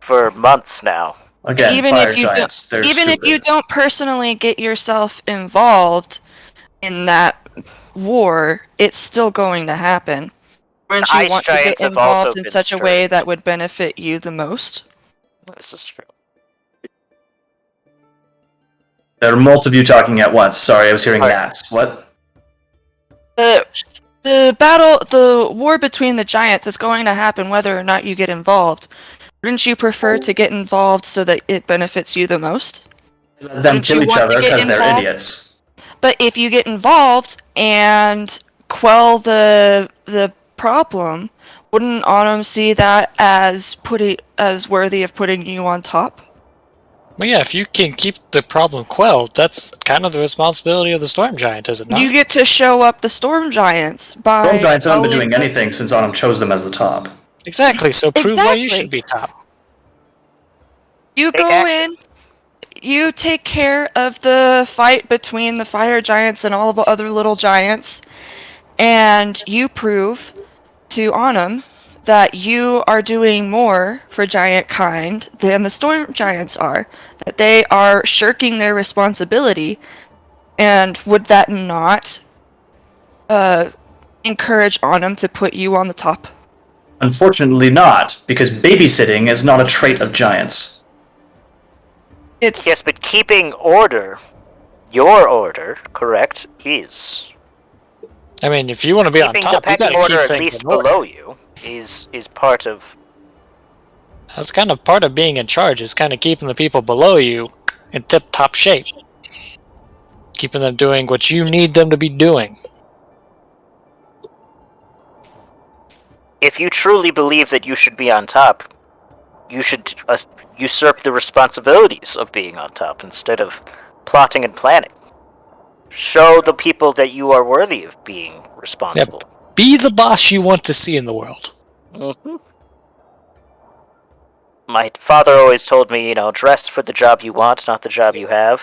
for months now. Again, Even fire if you giants. They're Even stupid. if you don't personally get yourself involved in that war, it's still going to happen. Wouldn't The you ice want to get giants have also involved in been such a way stirred. that would benefit you the most? This is true. There are multiple of you talking at once. Sorry, I was hearing Alright. gnats. What? The war between the giants is going to happen whether or not you get involved. Wouldn't you prefer to get involved so that it benefits you the most? Let them Wouldn't kill you each want to other get because they're involved? idiots. But if you get involved and quell the problem, wouldn't Autumn see that as worthy of putting you on top? well, yeah, if you can keep the problem quelled, that's kind of the responsibility of the storm giant, is it not? You get to show up the storm giants by Storm giants haven't been quelling doing anything since Autumn chose them as the top. Exactly. So prove why you Exactly. should be top. You Take go action. in, you take care of the fight between the fire giants and all the other little giants, and you prove to Autumn that you are doing more for giant kind than the storm giants are, that they are shirking their responsibility, and would that not encourage Autumn to put you on the top? Unfortunately not, because babysitting is not a trait of giants. It's Yes, but keeping order, your order, correct, is. I mean, if you want to be on Keeping the top, you pecking gotta order keep at things least in order. below you is part of. That's kind of part of being in charge, is kind of keeping the people below you in tip-top shape. Keeping them doing what you need them to be doing. If you truly believe that you should be on top, you should usurp the responsibilities of being on top instead of plotting and planning. Show the people that you are worthy of being responsible. Be the boss you want to see in the world. Mm-hmm. My father always told me, dress for the job you want, not the job you have.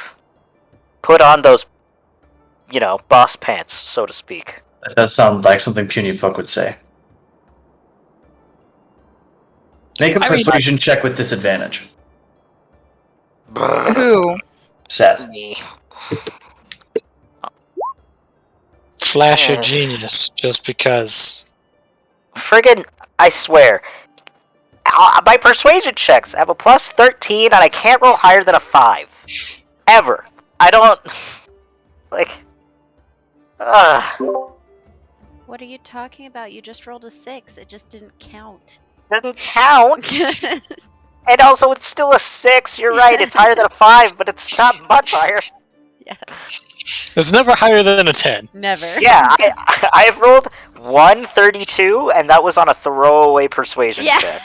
Put on those, boss pants, so to speak. That does sound like something puny folk would say. Make a I mean, persuasion check with disadvantage. who? Seth. Me. Flash of genius, just because. Friggin', I swear. My persuasion checks have a plus 13 and I can't roll higher than a 5. Ever. I don't... Like... What are you talking about? You just rolled a 6. It just didn't count. Doesn't count. And also, it's still a 6. You're right, it's higher than a 5, but it's not much higher. Yeah. It's never higher than a 10. Never. Yeah, I've rolled 132, and that was on a throwaway persuasion Yeah. check.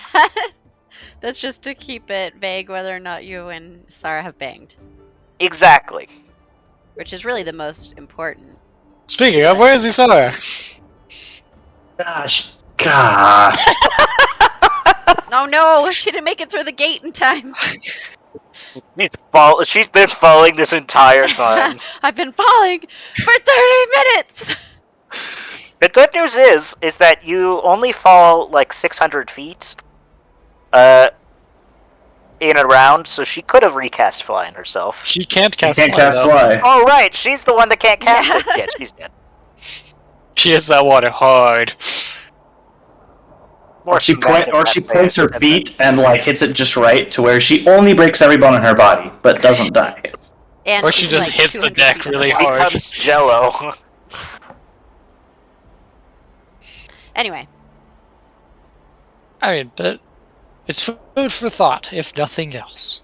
That's just to keep it vague whether or not you and Sarah have banged, Exactly. which is really the most important. Speaking of, where is Isara? Gosh. God. Oh no! She didn't make it through the gate in time. She's been falling this entire time. I've been falling for 30 minutes! The good news is that you only fall like 600 feet. in a round, so she could have recast flying herself. She can't You cast can't fly, cast though. fly. Oh right, she's the one that can't cast Yeah. it. Yeah, she's dead. She hits that water hard. More Or she semantic that plants her way. feet and like hits it just right to where she only breaks every bone in her body, but doesn't die. And Or she she's, just like, hits the 200 deck feet really up. hard. Becomes Jello. Anyway, I mean, but it's food for thought, if nothing else.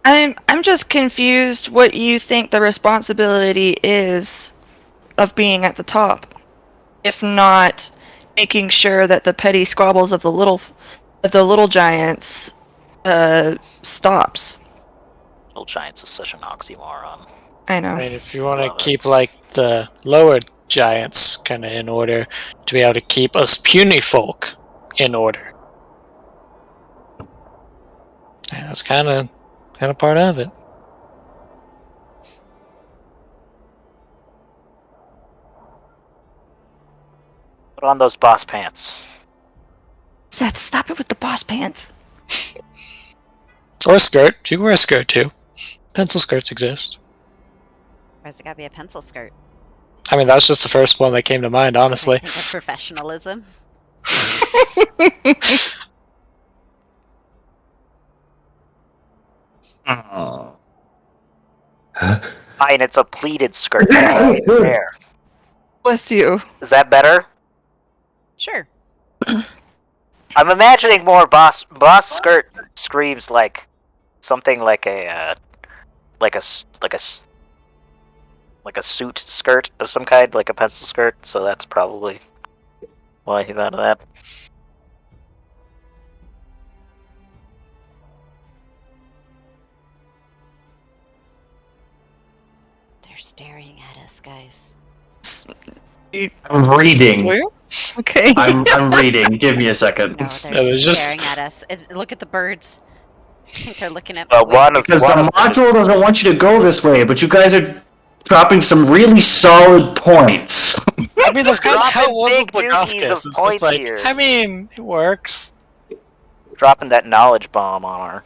I'm just confused what you think the responsibility is of being at the top, if not making sure that the petty squabbles of the little giants stops. Little Giants is such an oxymoron. I know. I mean, if you want to Love it. keep, like, the lower giants kind of in order, to be able to keep us puny folk in order. Yeah, that's kind of part of it. Put on those boss pants. Seth, stop it with the boss pants. Or a skirt. You can wear a skirt, too. Pencil skirts exist. why's it gotta be a pencil skirt? I mean, that's just the first one that came to mind, honestly. I think of professionalism. Oh. Fine, it's a pleated skirt. There. Bless you. Is that better? Sure. I'm imagining more boss skirt screams like something like a suit skirt of some kind, like a pencil skirt. So that's probably why he thought of that. They're staring at us, guys. I'm reading. Swear? Okay. I'm reading. Give me a second. No, Yeah, they're there's just- staring at us. Look at the birds. I think they're looking at One wings. of- Because the module doesn't want you to go this way, but you guys are dropping some really solid points. I mean, that's kind of how Dropping one big would doohies Blagoscus. of It's points just like, here. I mean, it works. Dropping that knowledge bomb on her.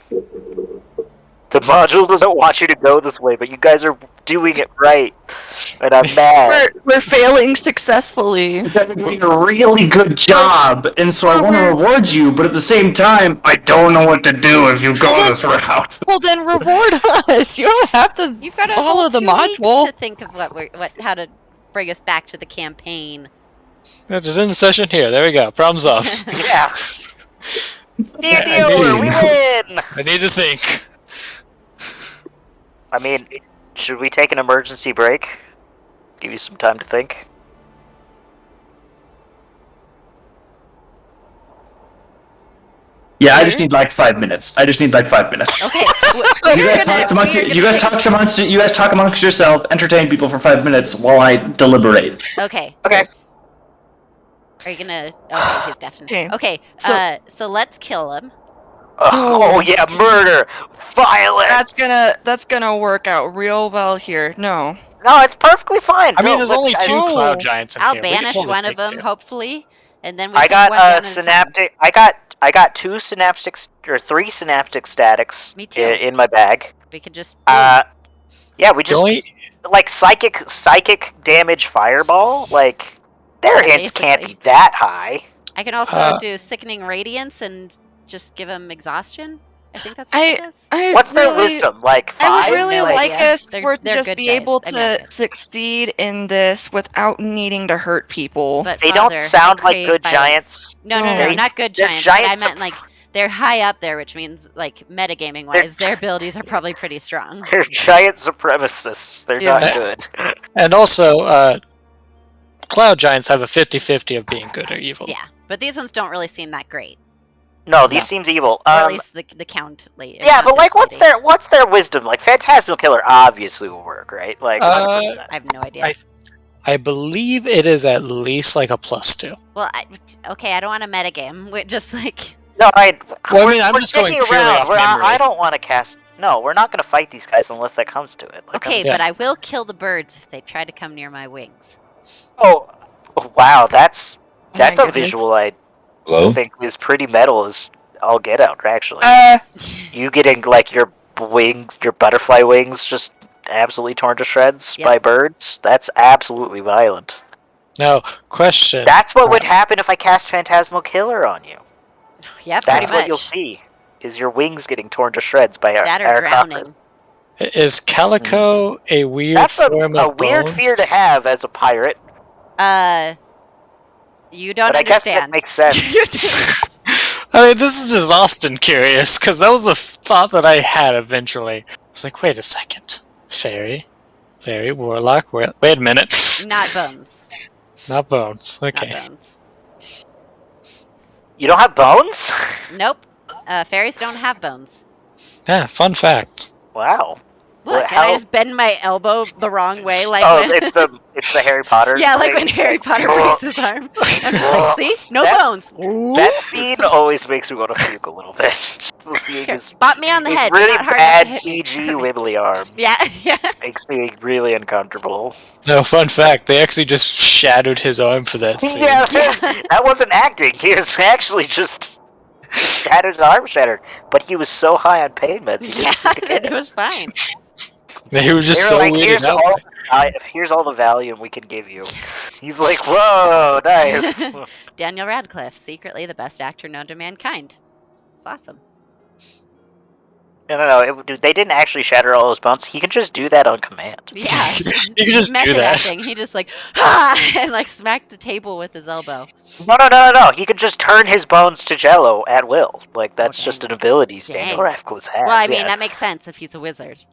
The module doesn't want you to go this way, but you guys are doing it right. And I'm mad. We're failing successfully. You guys are doing a really good job, and so I want to reward you, but at the same time, I don't know what to do if you go this route. Well, then reward us. You don't have to You've got to follow the 2 weeks module. to think of how to bring us back to the campaign. Yeah, just in the session here. There we go. Problems solved. Yeah. Yeah, D&D over, we win! I need to think. I mean, should we take an emergency break? Give you some time to think. Yeah, I just need like 5 minutes. Okay. You we're guys, gonna- you guys talk amongst yourself, entertain people for 5 minutes while I deliberate. Okay. Okay. Are you gonna? Okay, he's definitely. Okay. Okay. So- So let's kill him. Oh yeah, murder! Violence! That's gonna work out real well here. No. No, it's perfectly fine. I mean, No, there's look, only I- 2 Oh. cloud giants in I'll here. We can banish totally one take of them, 2. hopefully, and then we I take got one down at a time. synaptic. I got 2 synaptic or 3 synaptic statics. Me too. In my bag. We could just. Yeah, we The just only, like psychic damage fireball. Like their Yeah, hits can't be basically. that high. I can also do sickening radiance and just give him exhaustion. I think that's what it is. What's their wisdom? Like I 5? would really No like idea. us They're to just good be giants. able I mean, to succeed in this without needing to hurt people. But They Father, don't sound they like crave good violence. giants. No, No. not good They're giants. But I giants meant of- like they're high up there, which means like metagaming wise, their abilities are probably pretty strong. They're giant supremacists. They're Yeah. not good. and also, cloud giants have a 50-50 of being good or evil. Yeah, but these ones don't really seem that great. No, these No. seems evil. Or at least the count lady. Yeah, but like, countess lady. what's their wisdom? Like, Phantasmal Killer obviously will work, right? Like, 100%. I have no idea. I believe it is at least like a +2. Well, okay, I don't want to metagame. We're just like No, Well, I mean, I'm just going sticking purely around. off We're- memory. I don't want to cast. No, we're not going to fight these guys unless that comes to it. Like, okay, Yeah. but I will kill the birds if they try to come near my wings. Oh, wow, that's Oh my a goodness. visual I Hello? think is pretty metal all get out. Actually, you getting like your wings, your butterfly wings, just absolutely torn to shreds Yep. by birds. That's absolutely violent. Now, question. That's what would happen if I cast Phantasmal Killer on you. Yeah, That's pretty what much. you'll see. Is your wings getting torn to shreds by That or our drowning. Is Calico a weird That's form a of weird bones? fear to have as a pirate, You don't but I guess that understand. makes sense. I mean, this is just Austin curious, because that was a thought that I had eventually. I was like, wait a second. Fairy, warlock, wait a minute. Not bones. Not bones. Okay. Not bones. You don't have bones? Nope. Fairies don't have bones. Yeah, fun fact. Wow. Look, and I just bend my elbow the wrong way, like when... it's the Harry Potter. Yeah, like thing. when Harry Potter breaks his arm. I'm like, see? No bones. That scene always makes me want to puke a little bit. Here, bop me on the head. Really Not hard bad enough to hit me. CG wibbly arm. Yeah. Makes me really uncomfortable. No, fun fact. They actually just shattered his arm for that scene. Yeah, that wasn't acting. He was actually just had his arm shattered. But he was so high on pain meds, he didn't seem to Yeah, get it was fine. He was just They were so like, weirded out. here's all the Valium we can give you. He's like, whoa, nice. Daniel Radcliffe, secretly the best actor known to mankind. It's awesome. No. They didn't actually shatter all his bones. He can just do that on command. Yeah. You can just do Method that. acting. He just like, and like smacked the table with his elbow. No. He can just turn his bones to jello at will. Like, that's just an ability Daniel Dang. Radcliffe has. Well, I mean, yeah. that makes sense if he's a wizard.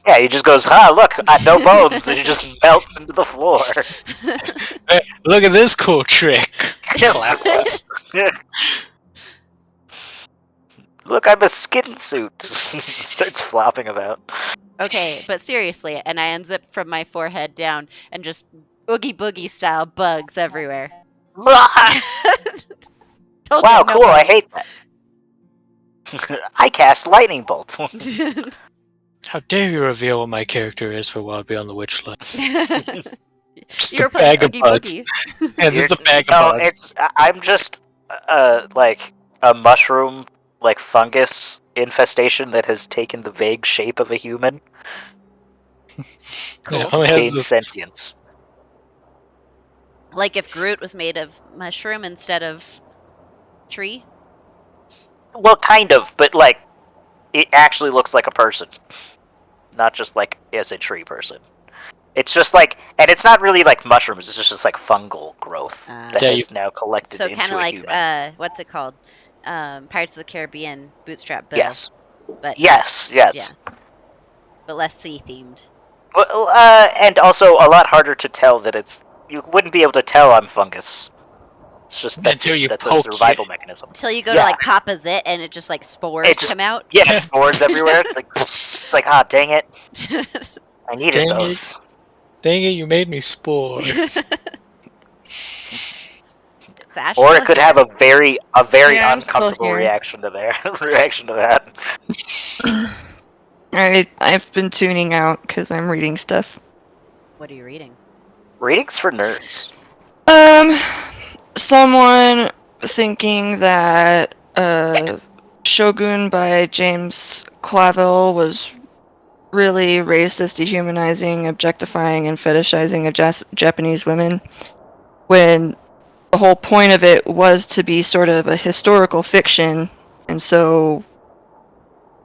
Yeah, he just goes, look, no bones, and he just melts into the floor. Hey, look at this cool trick. Claps. Look, I'm a skin suit. He starts flopping about. Okay, but seriously, and I unzip from my forehead down, and just oogie boogie style bugs everywhere. Wow, Told you, no cool, I bugs. hate that. I cast Lightning Bolt. How dare you reveal what my character is for Wild Beyond the Witchlight? Just You were a playing bag of oogie bugs. boogie. Yeah, just a bag No, of bugs. I'm just, like, a mushroom, like, fungus infestation that has taken the vague shape of a human. Yeah, only has Gained the- sentience. Like if Groot was made of mushroom instead of tree. Well, kind of, but, like, it actually looks like a person. Not just, like, as a tree person. It's just like, and it's not really like mushrooms, it's just like fungal growth that Yeah, is now collected So into kind of a like human. what's it called? Pirates of the Caribbean Bootstrap Bill. Yes. But Yes. yeah, but less sea themed. Well, and also a lot harder to tell that it's. You wouldn't be able to tell I'm fungus. It's just that's Until you a poke survival it. mechanism. Until you go to like Papa Zit and it just like spores It just- come out. Yeah, spores everywhere. It's like, dang it, I needed Dang it. those. Dang it, you made me spore. Or it could have a very Yeah, I'm still uncomfortable here. reaction to that. I've been tuning out because I'm reading stuff. What are you reading? Readings for nerds. Someone thinking that Shogun by James Clavell was really racist, dehumanizing, objectifying, and fetishizing of Japanese women, when the whole point of it was to be sort of a historical fiction, and so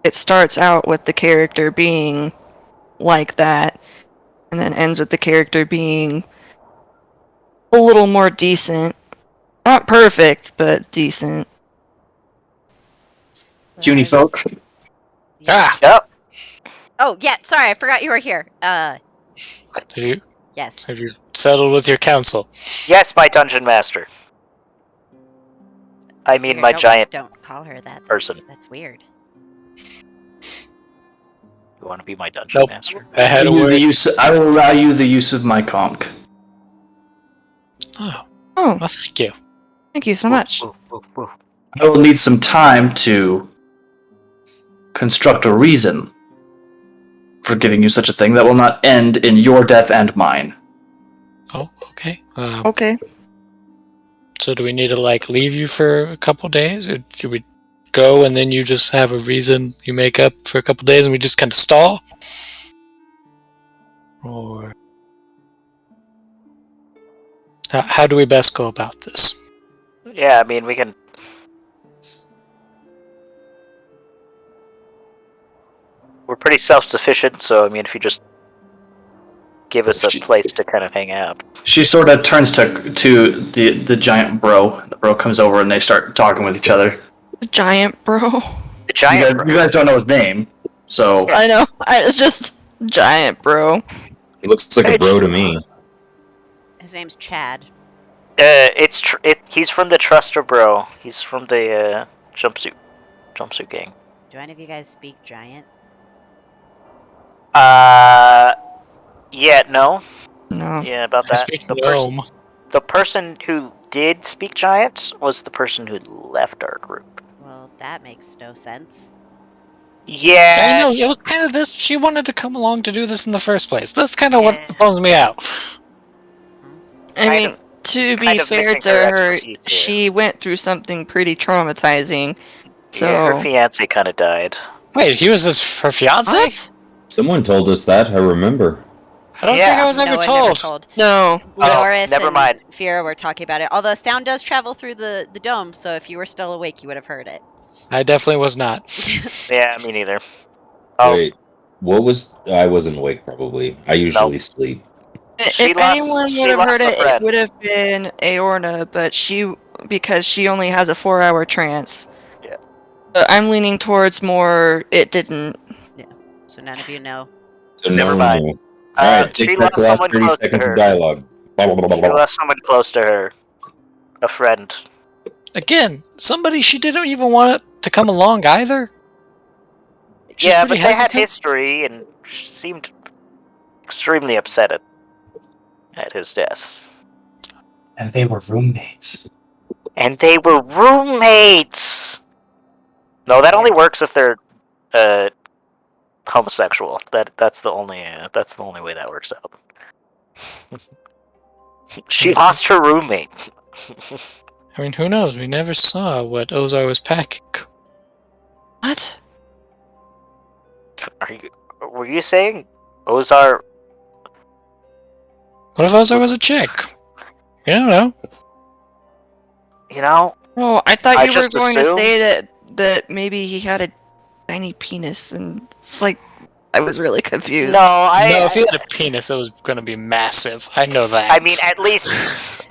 it starts out with the character being like that, and then ends with the character being a little more decent. Not perfect, but decent. Puny folk. Ah! Yep. Oh yeah, sorry, I forgot you were here. Have you Yes. settled with your council? Yes, my dungeon master. I mean, Weird. my Don't- giant. Don't call her that. That's, person. That's weird. You want to be my dungeon Nope. master? I had a I word. will allow you the use of my conch. Oh, Oh, well, thank you. thank you so much. Woo, woo, woo. I will need some time to construct a reason for giving you such a thing that will not end in your death and mine. Oh, okay. Okay. So do we need to like leave you for a couple days, or do we go and then you just have a reason you make up for a couple days and we just kind of stall? Or how do we best go about this? Yeah, I mean, we can. We're pretty self-sufficient, so I mean, if you just give us a place to kind of hang out. She sort of turns to the giant bro. The bro comes over and they start talking with each other. Giant bro. The giant. You guys don't know his name, so I know. It's just giant bro. He looks like a bro to me. His name's Chad. He's from the Truster Bro. He's from the jumpsuit gang. Do any of you guys speak giant? Yeah, no. No. Yeah, about I that. speak gnome. The person who did speak giant was the person who left our group. Well, that makes no sense. Yeah. I know, it was kind of this. She wanted to come along to do this in the first place. That's kind of what bums me out. I mean, to be fair to her, she went through something pretty traumatizing. So Yeah, her fiance kind of died. Wait, he was her fiance? What? Someone told us that, I remember. I don't think I was ever one told. never told. No. Loris never and mind. Fira were talking about it. Although sound does travel through the dome, so if you were still awake, you would have heard it. I definitely was not. Yeah, me neither. Oh, Wait, what was... I wasn't awake, probably. I usually sleep. If anyone would have heard it, it would have been Aorna, but because she only has a 4-hour trance. Yeah. But I'm leaning towards more, it didn't. Yeah. So none of you know. So Never mind. Alright, she take back lost the last someone 30 close to seconds her. of dialogue. She lost someone close to her. A friend. Again, somebody she didn't even want to come along either. She's Yeah, but pretty they had hesitant. history, and she seemed extremely upset at his death. and they were roommates. And they were roommates! No, that only works if they're homosexual. That's the only way that works out. She lost her roommate. I mean, who knows? We never saw what Ozar was packing. What? Were you saying Ozar? What if Ozar was a chick? You don't know. You know, Oh, I thought I you were just going to assumed- say that maybe he had a tiny penis, and it's like I was really confused. no, If he had a penis, it was going to be massive. I know that. I mean, at least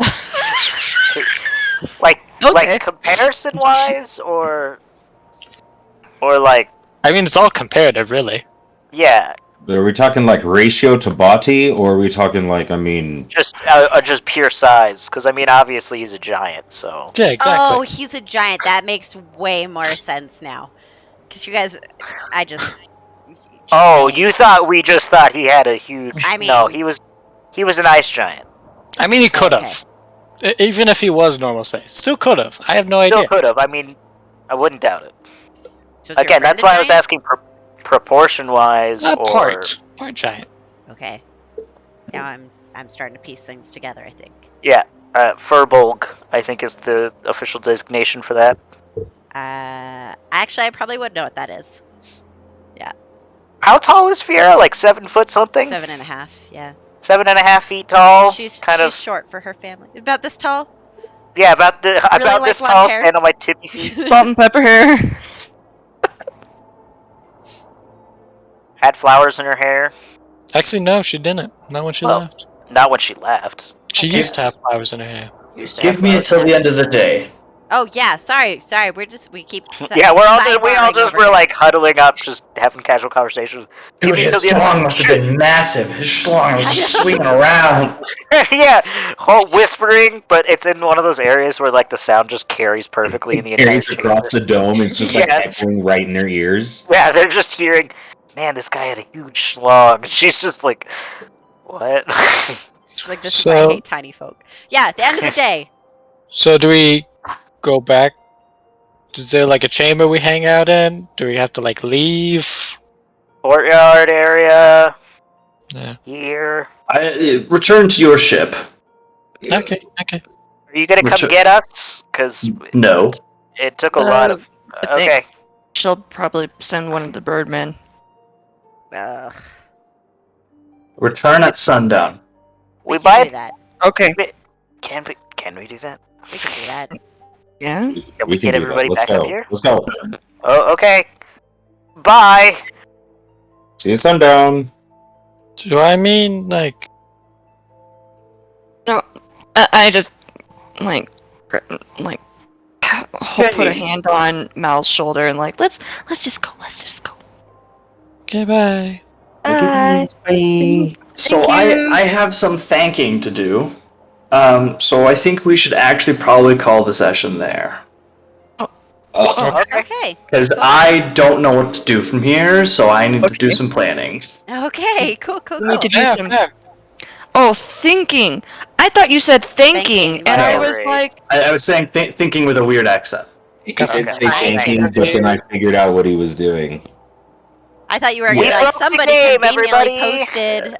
Okay. like comparison wise, or like, I mean, it's all comparative, really. yeah, Are we talking like ratio to body, or are we talking like, I mean... just pure size. Because I mean, obviously he's a giant, so Yeah, exactly. Oh, he's a giant. That makes way more sense now. Because you guys, I just. Oh, we just thought he had a huge. I mean- no, he was an ice giant. I mean, he could have. Even if he was normal size. Still could have. I have no Still idea. could have. I mean, I wouldn't doubt it. So is your Again, friend that's a why I was giant? asking proportion wise, or Part giant. Okay. Now I'm starting to piece things together. I think. yeah, Furbolg, I think is the official designation for that. Actually, I probably would know what that is. How tall is Fiera? Like 7 foot something? 7.5. Yeah. 7.5 feet tall. She's kind of. short for her family. About this tall. Yeah, about like this blonde tall. hair? Stand on my tippy feet. Salt and pepper hair. Had flowers in her hair. Actually, no, she didn't. Not when she Well, left. Not when she left. She Okay. used to have flowers in her hair. Used to Give have me flowers until in the her end of the day. Oh yeah. Sorry. We keep. Yeah, we all sidebarring just over were here. like huddling up, just having casual conversations. Give Dude, me his till the end of schlong must have been massive. His schlong was just swinging around. yeah, whole whispering, but it's in one of those areas where like the sound just carries perfectly in the entire carries across the chamber. dome. It's just like Yes. echoing right in their ears. Yeah, they're just hearing, man, this guy had a huge schlong. She's just like, what? Like this is why I So- hate tiny folk. Yeah. At the end of the day. So do we go back? Is there like a chamber we hang out in? Do we have to like leave? Courtyard area Yeah. here. Return to your ship. Okay. Are you gonna come Which- get us? Because No. it took a lot of I think Okay. she'll probably send one of the birdmen. Ugh. Return at sundown. We can buy. do that. Okay. Can we do that? We can do that. Yeah. Can we get do that. everybody Let's back go. up here? Let's go. Oh, okay. Bye. See you sundown. Do I mean like? I just like put a hand on Mal's shoulder and like let's just go. Let's just go. Okay, bye. Bye. Bye. So Thank you. I have some thanking to do. So I think we should actually probably call the session there. Okay. Because I don't know what to do from here, so I need to do Okay. some planning. Okay. Cool. We need to do Yeah, some. yeah. Oh, thinking. I thought you said thinking, Thinking, and I whatever. was like, I was saying thinking with a weird accent. He That's did okay. say Fine. thanking, but then I figured out what he was doing. I thought you were We like broke the somebody game, conveniently everybody. posted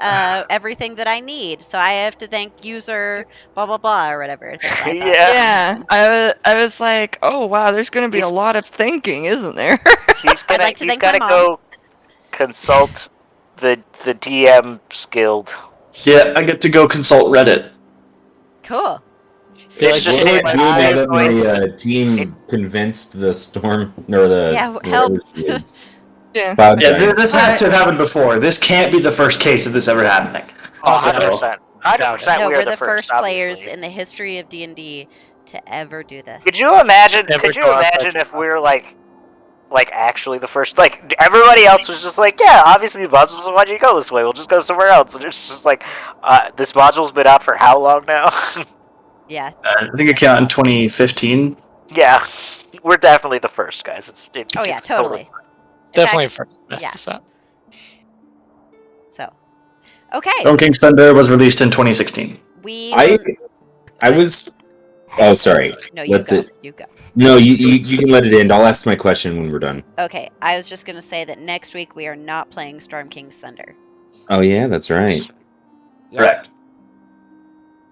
everything that I need, so I have to thank user blah blah blah or whatever. That's what I thought. Yeah. I was like, oh wow, there's gonna be a He's- lot of thinking, isn't there? He's gonna. like to He's thank my gotta mom. go consult the DM's guild. Yeah, I get to go consult Reddit. Cool. Feel It's like just What do I in my do now eyes that going- my team convinced the storm or the Yeah, help. whatever she is, Yeah. cloud Yeah, giant? this has to have happened before. This can't be the first case of this ever happening. Oh, So- 100%. 100% No, we we're are the first players obviously. in the history of D&D to ever do this. Could you imagine? Never Could you go outside imagine your if we were like actually the first? Like everybody else was just like, yeah, obviously the modules. Why do you go this way? We'll just go somewhere else. And it's just like, this module's been out for how long now? Yeah. I think it came out in 2015. Yeah, we're definitely the first guys. It's Oh yeah, totally. Definitely In for mess yeah. this up. So, okay, Stone King's Thunder was released in 2016. we. I was. Oh, sorry. No, you Let go. the- You go. No, you can let it end. I'll ask my question when we're done. Okay, I was just gonna say that next week we are not playing Storm King's Thunder Oh yeah, that's right. Correct.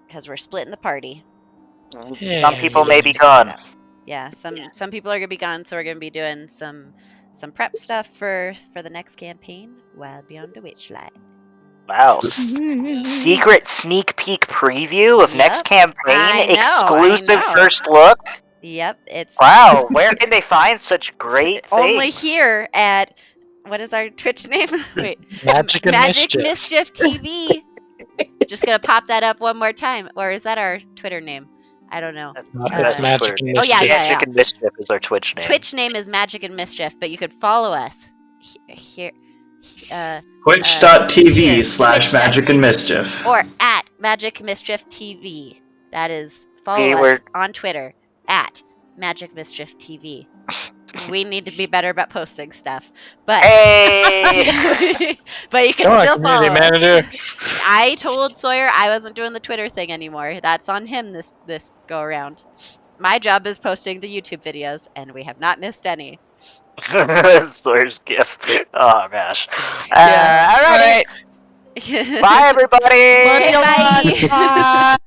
because we're splitting the party. Yeah, Some people may be Figure it gone. out. Yeah, some people are gonna be gone, so we're gonna be doing some prep stuff for the next campaign while Beyond the Witchlight. Wow. Secret sneak peek preview of next campaign. I know, Exclusive I know. first look. Yep, it's Wow. Where can they find such great things? only here at what is our Twitch name? Wait, Magic and Mischief. Mischief TV. Just gonna pop that up one more time, or is that our Twitter name? I don't know. It's Uh, Magic and Oh, yeah, Mischief. yeah. Magic and Mischief is our Twitch name. Twitch name is Magic and Mischief, but you could follow us here. Twitch.tv/Magic and Mischief. Or at Magic Mischief TV. That is, follow us Keyword. on Twitter at Magic Mischief TV. We need to be better about posting stuff, but Hey! but you can Come on, still follow community us. manager. I told Sawyer I wasn't doing the Twitter thing anymore. That's on him this go around. My job is posting the YouTube videos, and we have not missed any. Sawyer's gift. Oh gosh. Yeah. Alright. Bye everybody. Okay, bye. Bye.